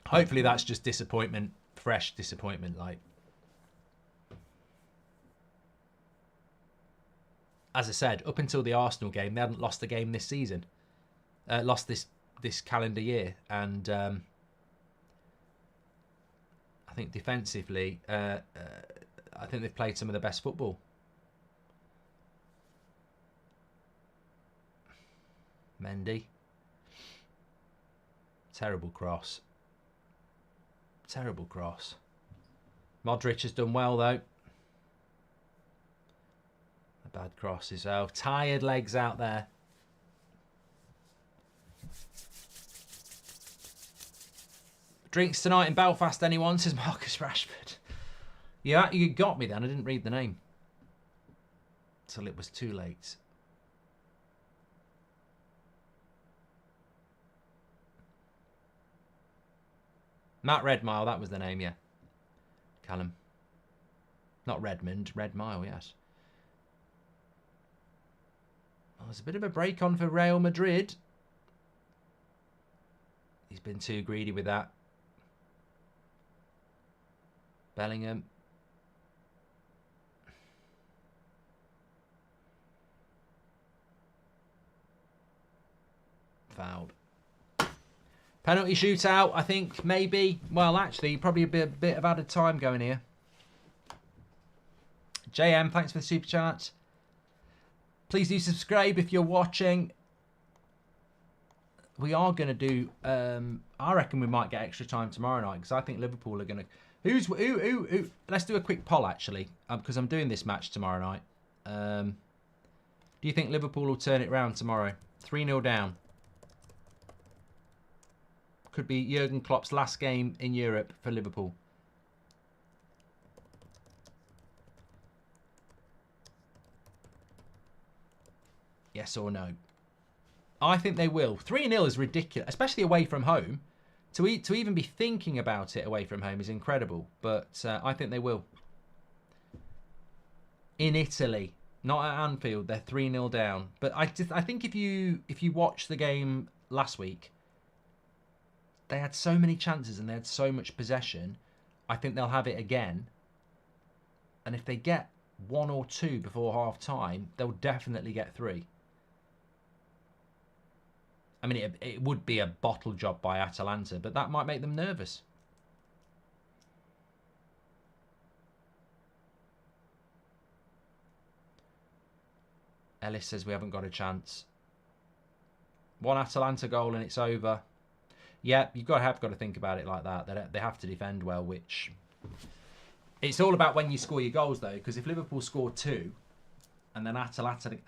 hopefully that's just disappointment, fresh disappointment. Like, as I said, up until the Arsenal game, they hadn't lost a game this season, lost this calendar year, and I think defensively, I think they've played some of the best football. Mendy. Terrible cross. Terrible cross. Modric has done well, though. A bad cross as well. Tired legs out there. Drinks tonight in Belfast, anyone? Says Marcus Rashford. Yeah, you got me then. I didn't read the name till it was too late. Matt Redmile, that was the name, yeah. Callum. Not Redmond, Redmile, yes. Oh, there's a bit of a break on for Real Madrid. He's been too greedy with that. Bellingham. Fouled. Penalty shootout, I think, maybe. Well, actually, probably a bit of added time going here. JM, thanks for the super chat. Please do subscribe if you're watching. We are going to do, I reckon we might get extra time tomorrow night, because I think Liverpool are going to... Who? Let's do a quick poll, actually, because I'm doing this match tomorrow night. Do you think Liverpool will turn it round tomorrow? 3-0 down. Could be Jurgen Klopp's last game in Europe for Liverpool. Yes or no? I think they will. 3-0 is ridiculous, especially away from home. To even be thinking about it away from home is incredible. But I think they will. In Italy, not at Anfield, they're 3-0 down. But I think if you watch the game last week, they had so many chances and they had so much possession. I think they'll have it again. And if they get 1 or 2 before half time, they'll definitely get 3. I mean, it would be a bottle job by Atalanta, but that might make them nervous. Ellis says we haven't got a chance. 1 Atalanta goal and it's over. Yeah, you've got to think about it like that. They have to defend well, which... It's all about when you score your goals, though, because if Liverpool score 2 and then Atalanta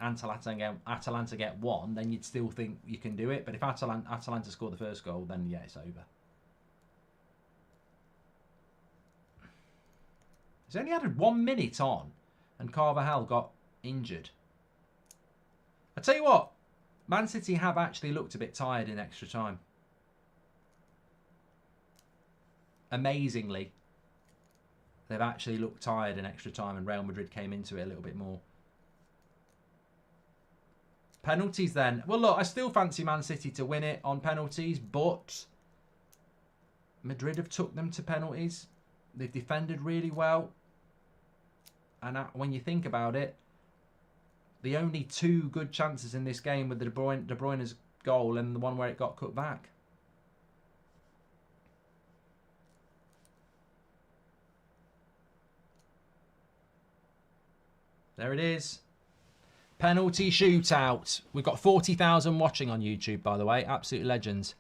get 1, then you'd still think you can do it. But if Atalanta score the first goal, then, yeah, it's over. He's only had 1 minute on, and Carvajal got injured. I tell you what, Man City have actually looked a bit tired in extra time. Amazingly, they've actually looked tired in extra time, and Real Madrid came into it a little bit more. Penalties then. Well, look, I still fancy Man City to win it on penalties, but Madrid have took them to penalties. They've defended really well. And when you think about it, the only two good chances in this game were De Bruyne's goal and the one where it got cut back. There it is. Penalty shootout. We've got 40,000 watching on YouTube, by the way. Absolute legends.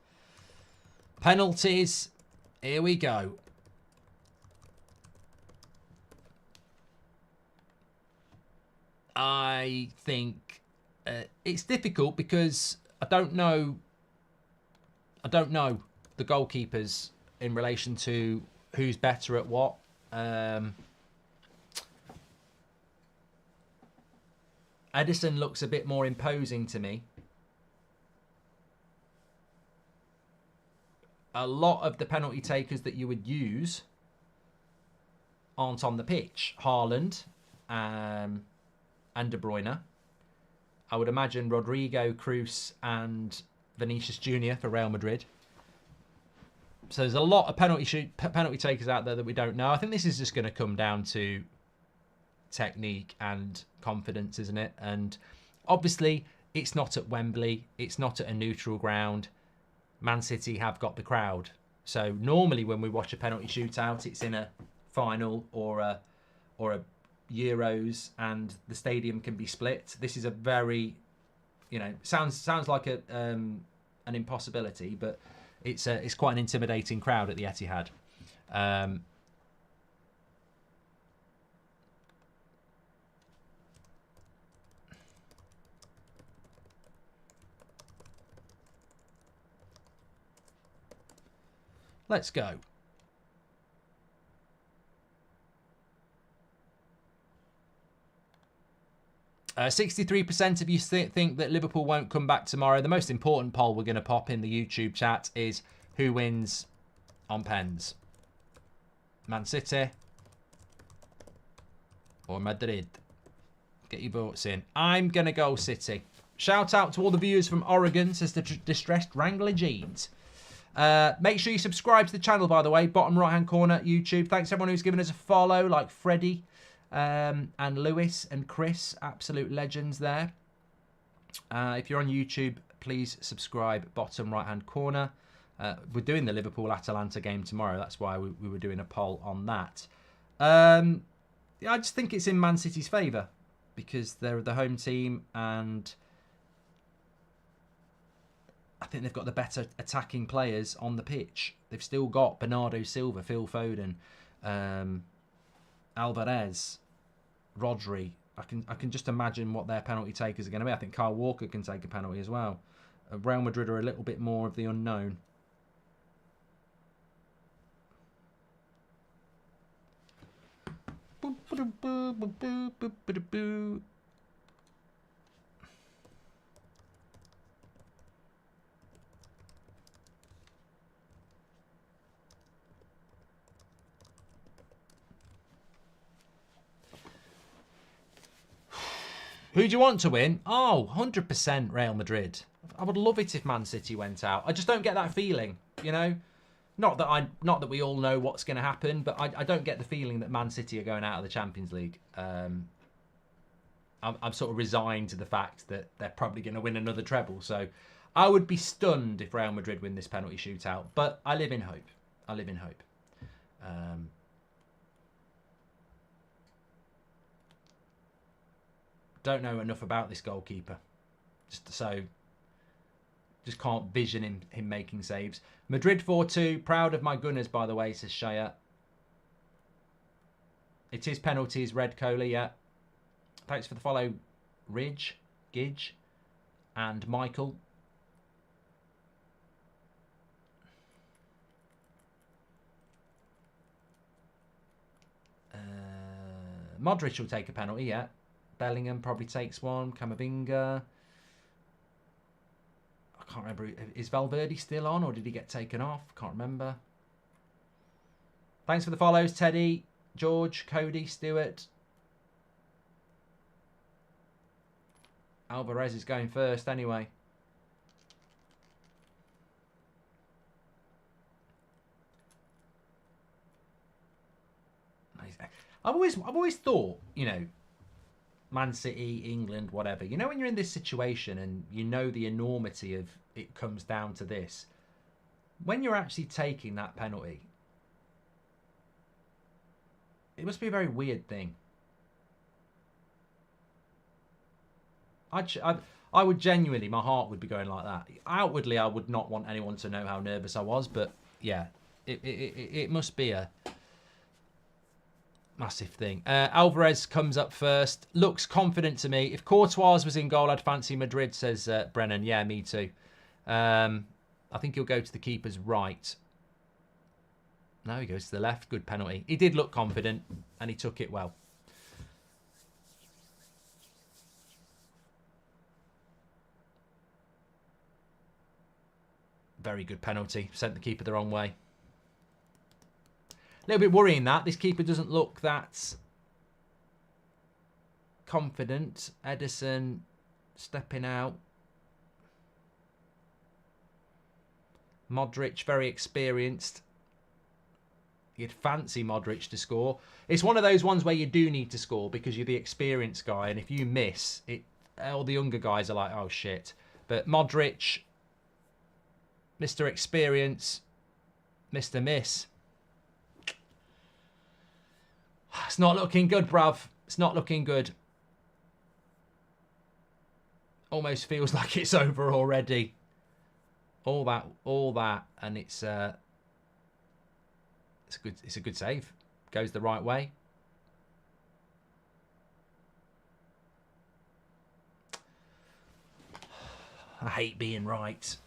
Penalties. Here we go. I think it's difficult because I don't know the goalkeepers in relation to who's better at what. Edison looks a bit more imposing to me. A lot of the penalty takers that you would use aren't on the pitch. Haaland and De Bruyne. I would imagine Rodrigo, Cruz and Vinicius Jr. for Real Madrid. So there's a lot of penalty takers out there that we don't know. I think this is just going to come down to technique and confidence, isn't it? And obviously it's not at Wembley, it's not at a neutral ground. Man City have got the crowd, so normally when we watch a penalty shootout, it's in a final or a Euros and the stadium can be split. This is a very, sounds like an impossibility, but it's quite an intimidating crowd at the Etihad. Let's go. Uh, 63% of you think that Liverpool won't come back tomorrow. The most important poll we're going to pop in the YouTube chat is who wins on pens. Man City or Madrid? Get your votes in. I'm going to go City. Shout out to all the viewers from Oregon, says the Distressed Wrangler Jeans. Make sure you subscribe to the channel, by the way. Bottom right-hand corner, YouTube. Thanks everyone who's given us a follow, like Freddie and Lewis and Chris. Absolute legends there. If you're on YouTube, please subscribe. Bottom right-hand corner. We're doing the Liverpool-Atalanta game tomorrow. That's why we were doing a poll on that. I just think it's in Man City's favour because they're the home team and I think they've got the better attacking players on the pitch. They've still got Bernardo Silva, Phil Foden, Alvarez, Rodri. I can just imagine what their penalty takers are going to be. I think Kyle Walker can take a penalty as well. Real Madrid are a little bit more of the unknown. Who do you want to win? Oh, 100% Real Madrid. I would love it if Man City went out. I just don't get that feeling, you know? Not that we all know what's going to happen, but I don't get the feeling that Man City are going out of the Champions League. I'm sort of resigned to the fact that they're probably going to win another treble. So I would be stunned if Real Madrid win this penalty shootout. But I live in hope. I live in hope. Don't know enough about this goalkeeper. Just can't vision him making saves. Madrid 4-2. Proud of my Gunners, by the way, says Shaya. It is penalties, Red Cola, yeah. Thanks for the follow, Ridge, Gidge, and Michael. Modric will take a penalty, yeah. Bellingham probably takes one. Camavinga. I can't remember. Is Valverde still on or did he get taken off? Can't remember. Thanks for the follows, Teddy, George, Cody, Stewart. Alvarez is going first anyway. I've always thought, you know, Man City, England, whatever. You know, when you're in this situation and you know the enormity of it comes down to this, when you're actually taking that penalty, it must be a very weird thing. I would genuinely, my heart would be going like that. Outwardly, I would not want anyone to know how nervous I was, but yeah, it must be a massive thing. Alvarez comes up first. Looks confident to me. If Courtois was in goal, I'd fancy Madrid, says Brennan. Yeah, me too. I think he'll go to the keeper's right. No, he goes to the left. Good penalty. He did look confident, and he took it well. Very good penalty. Sent the keeper the wrong way. A little bit worrying that this keeper doesn't look that confident. Edison stepping out. Modric, very experienced. You'd fancy Modric to score. It's one of those ones where you do need to score because you're the experienced guy, and if you miss, all the younger guys are like, oh shit. But Modric, Mr. Experience, Mr. Miss. It's not looking good, bruv. It's not looking good. Almost feels like it's over already. All that, and it's a good save. Goes the right way. I hate being right.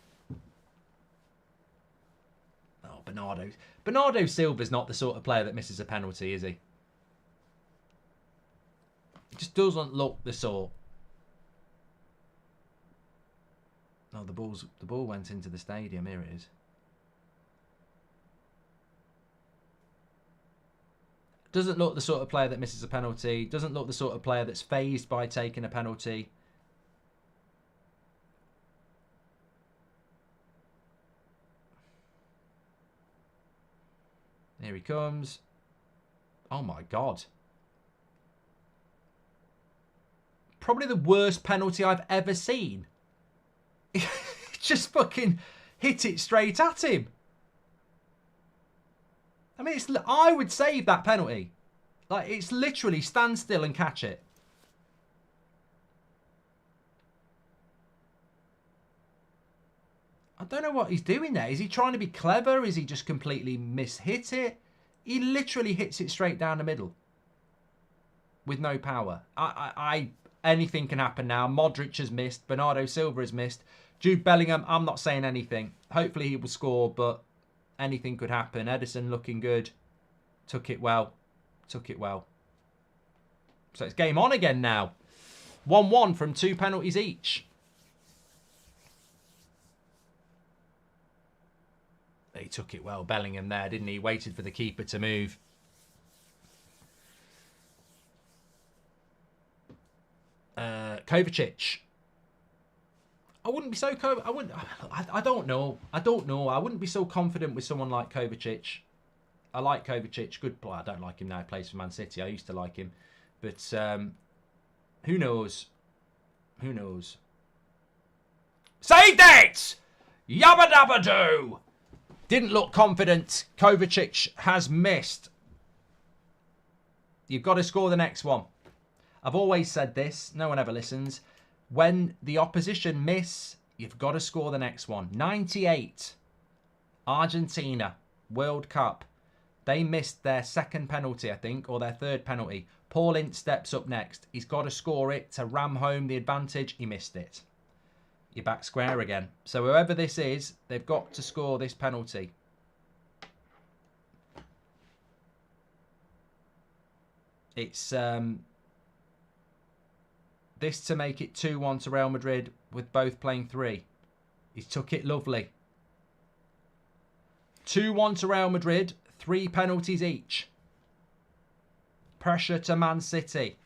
Oh, Bernardo Silva's not the sort of player that misses a penalty, is he? He just doesn't look the sort. Oh, the ball went into the stadium. Here it is. Doesn't look the sort of player that misses a penalty. Doesn't look the sort of player that's fazed by taking a penalty. Here he comes. Oh my God. Probably the worst penalty I've ever seen. Just fucking hit it straight at him. I mean, I would save that penalty. Like, it's literally stand still and catch it. I don't know what he's doing there. Is he trying to be clever? Is he just completely mishit it? He literally hits it straight down the middle. With no power. Anything can happen now. Modric has missed. Bernardo Silva has missed. Jude Bellingham, I'm not saying anything. Hopefully he will score, but anything could happen. Edison looking good. Took it well. Took it well. So it's game on again now. 1-1 from 2 penalties each. He took it well, Bellingham there, didn't he? Waited for the keeper to move. Kovacic. I wouldn't be so I don't know. I wouldn't be so confident with someone like Kovacic. I like Kovacic, good player. I don't like him now. He plays for Man City. I used to like him, but who knows? Who knows? Saved it! Yabba dabba doo! Didn't look confident. Kovacic has missed. You've got to score the next one. I've always said this. No one ever listens. When the opposition miss, you've got to score the next one. 98. Argentina. World Cup. They missed their second penalty, I think, or their third penalty. Paul Ince steps up next. He's got to score it to ram home the advantage. He missed it. You're back square again. So whoever this is, they've got to score this penalty. It's this to make it 2-1 to Real Madrid with both playing 3. He took it lovely. 2-1 to Real Madrid, 3 penalties each. Pressure to Man City.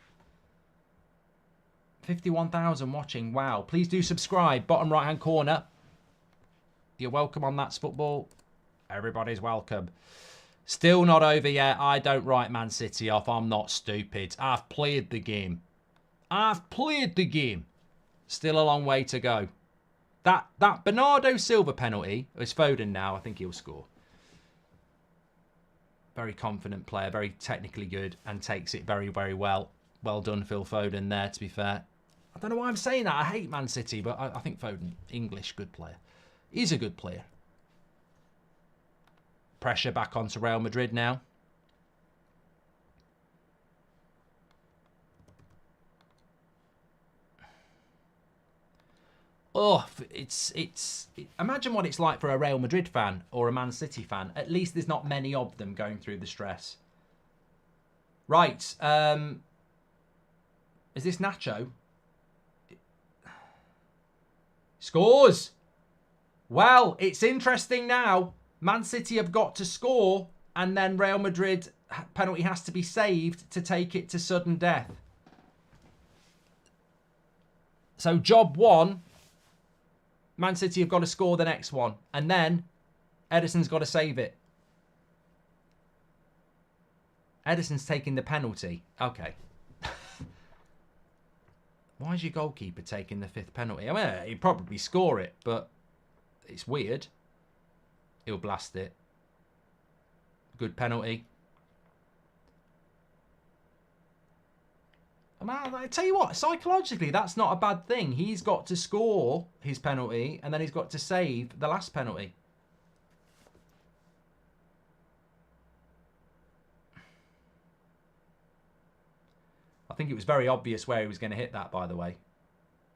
51,000 watching. Wow. Please do subscribe. Bottom right-hand corner. You're welcome on That's Football. Everybody's welcome. Still not over yet. I don't write Man City off. I'm not stupid. I've played the game. I've played the game. Still a long way to go. That Bernardo Silva penalty, it's Foden now. I think he'll score. Very confident player. Very technically good. And takes it very, very well. Well done, Phil Foden there, to be fair. I don't know why I'm saying that. I hate Man City, but I think Foden, English, good player. He's a good player. Pressure back onto Real Madrid now. Oh, imagine what it's like for a Real Madrid fan or a Man City fan. At least there's not many of them going through the stress. Right. Is this Nacho? Scores! Well, it's interesting now. Man City have got to score, and then Real Madrid penalty has to be saved to take it to sudden death. So job one, Man City have got to score the next one, and then Ederson's got to save it. Ederson's taking the penalty. Okay. Why is your goalkeeper taking the 5th penalty? I mean, he'd probably score it, but it's weird. He'll blast it. Good penalty. I mean, I tell you what, psychologically, that's not a bad thing. He's got to score his penalty, and then he's got to save the last penalty. I think it was very obvious where he was going to hit that, by the way.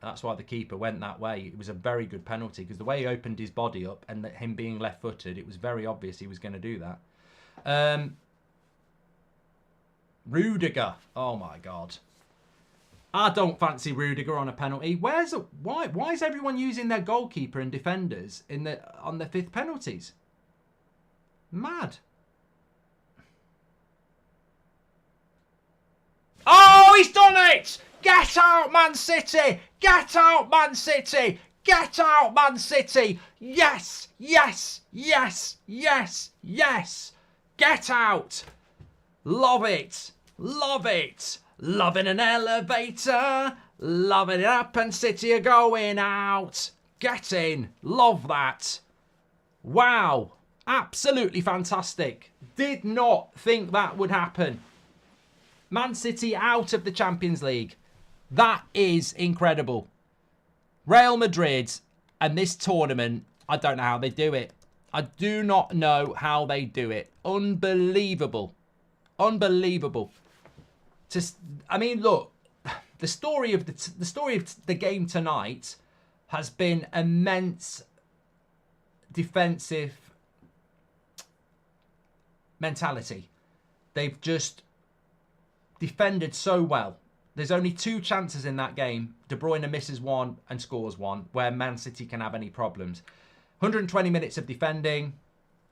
That's why the keeper went that way. It was a very good penalty because the way he opened his body up and him being left-footed, it was very obvious he was going to do that. Rudiger. Oh, my God. I don't fancy Rudiger on a penalty. Why is everyone using their goalkeeper and defenders on the 5th penalties? Mad. Oh, he's done it! Get out, Man City! Get out, Man City! Get out, Man City! Yes! Yes! Yes! Yes! Yes! Get out! Love it! Love it! Loving an elevator! Loving it up and City are going out! Get in! Love that! Wow! Absolutely fantastic. Did not think that would happen. Man City out of the Champions League. That is incredible. Real Madrid and this tournament, I don't know how they do it. I do not know how they do it. Unbelievable. Unbelievable. I mean, look, the story of the game tonight has been immense defensive mentality. They've just defended so well. There's only 2 chances in that game. De Bruyne misses 1 and scores 1 where Man City can have any problems. 120 minutes of defending.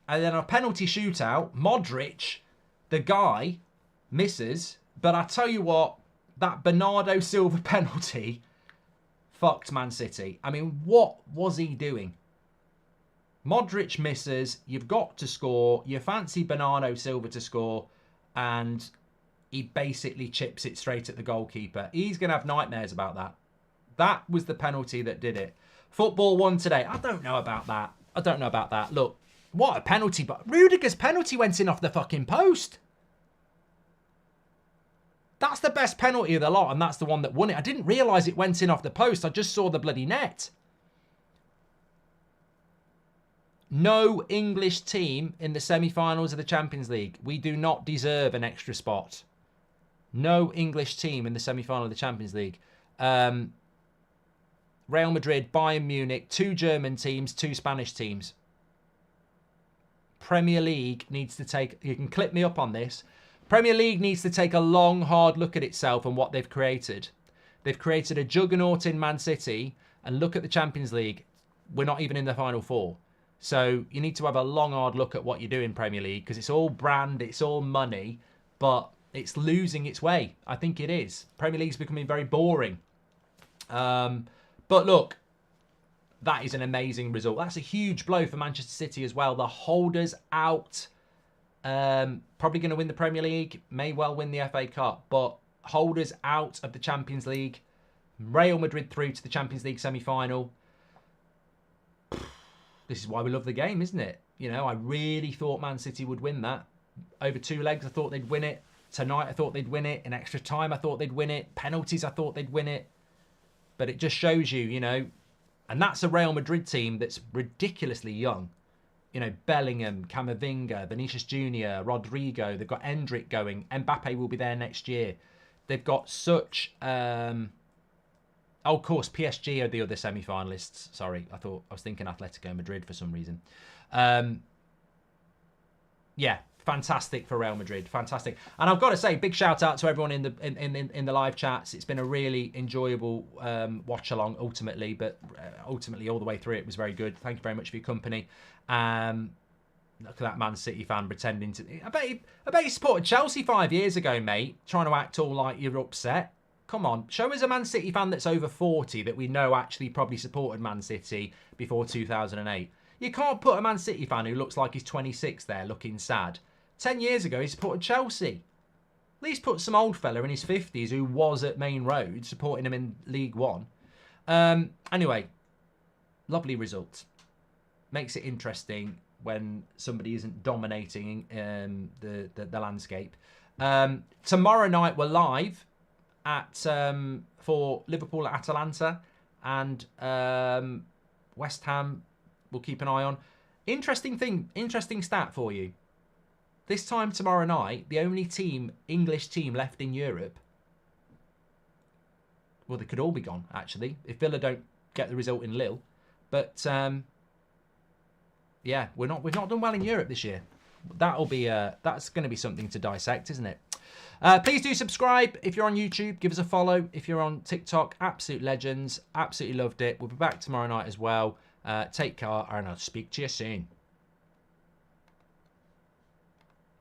And then a penalty shootout. Modric, the guy, misses. But I tell you what, that Bernardo Silva penalty fucked Man City. I mean, what was he doing? Modric misses. You've got to score. You fancy Bernardo Silva to score. And he basically chips it straight at the goalkeeper. He's going to have nightmares about that. That was the penalty that did it. Football won today. I don't know about that. I don't know about that. Look, what a penalty. But Rudiger's penalty went in off the fucking post. That's the best penalty of the lot, and that's the one that won it. I didn't realise it went in off the post. I just saw the bloody net. No English team in the semi-finals of the Champions League. We do not deserve an extra spot. No English team in the semi-final of the Champions League. Real Madrid, Bayern Munich, 2 German teams, 2 Spanish teams. Premier League needs to take... You can clip me up on this. Premier League needs to take a long, hard look at itself and what they've created. They've created a juggernaut in Man City, and look at the Champions League. We're not even in the Final 4. So you need to have a long, hard look at what you do in Premier League, because it's all brand, it's all money, but it's losing its way. I think it is. Premier League's becoming very boring. But look, that is an amazing result. That's a huge blow for Manchester City as well. The holders out. Probably going to win the Premier League. May well win the FA Cup. But holders out of the Champions League. Real Madrid through to the Champions League semi-final. This is why we love the game, isn't it? You know, I really thought Man City would win that. Over 2 legs, I thought they'd win it. Tonight, I thought they'd win it. In extra time, I thought they'd win it. Penalties, I thought they'd win it. But it just shows you, you know, and that's a Real Madrid team that's ridiculously young. You know, Bellingham, Camavinga, Vinicius Jr., Rodrigo. They've got Endrick going. Mbappe will be there next year. They've got such... Oh, of course, PSG are the other semi-finalists. Sorry, I was thinking Atletico Madrid for some reason. Yeah, fantastic for Real Madrid, fantastic. And I've got to say, big shout out to everyone in the live chats. It's been a really enjoyable watch along ultimately, but ultimately all the way through it was very good. Thank you very much for your company. Look at that Man City fan pretending to... I bet he supported Chelsea 5 years ago, mate, trying to act all like you're upset. Come on, show us a Man City fan that's over 40 that we know actually probably supported Man City before 2008. You can't put a Man City fan who looks like he's 26 there looking sad. 10 years ago, he supported Chelsea. At least put some old fella in his 50s who was at Main Road supporting him in League One. Anyway, lovely result. Makes it interesting when somebody isn't dominating the landscape. Tomorrow night, we're live for Liverpool at Atalanta, and West Ham we'll keep an eye on. Interesting stat for you. This time tomorrow night, the only English team left in Europe, well, they could all be gone actually if Villa don't get the result in Lille. But yeah, we've not done well in Europe this year. That's going to be something to dissect, isn't it? Please do subscribe if you're on YouTube. Give us a follow if you're on TikTok. Absolute legends. Absolutely loved it. We'll be back tomorrow night as well. Take care, and I'll speak to you soon.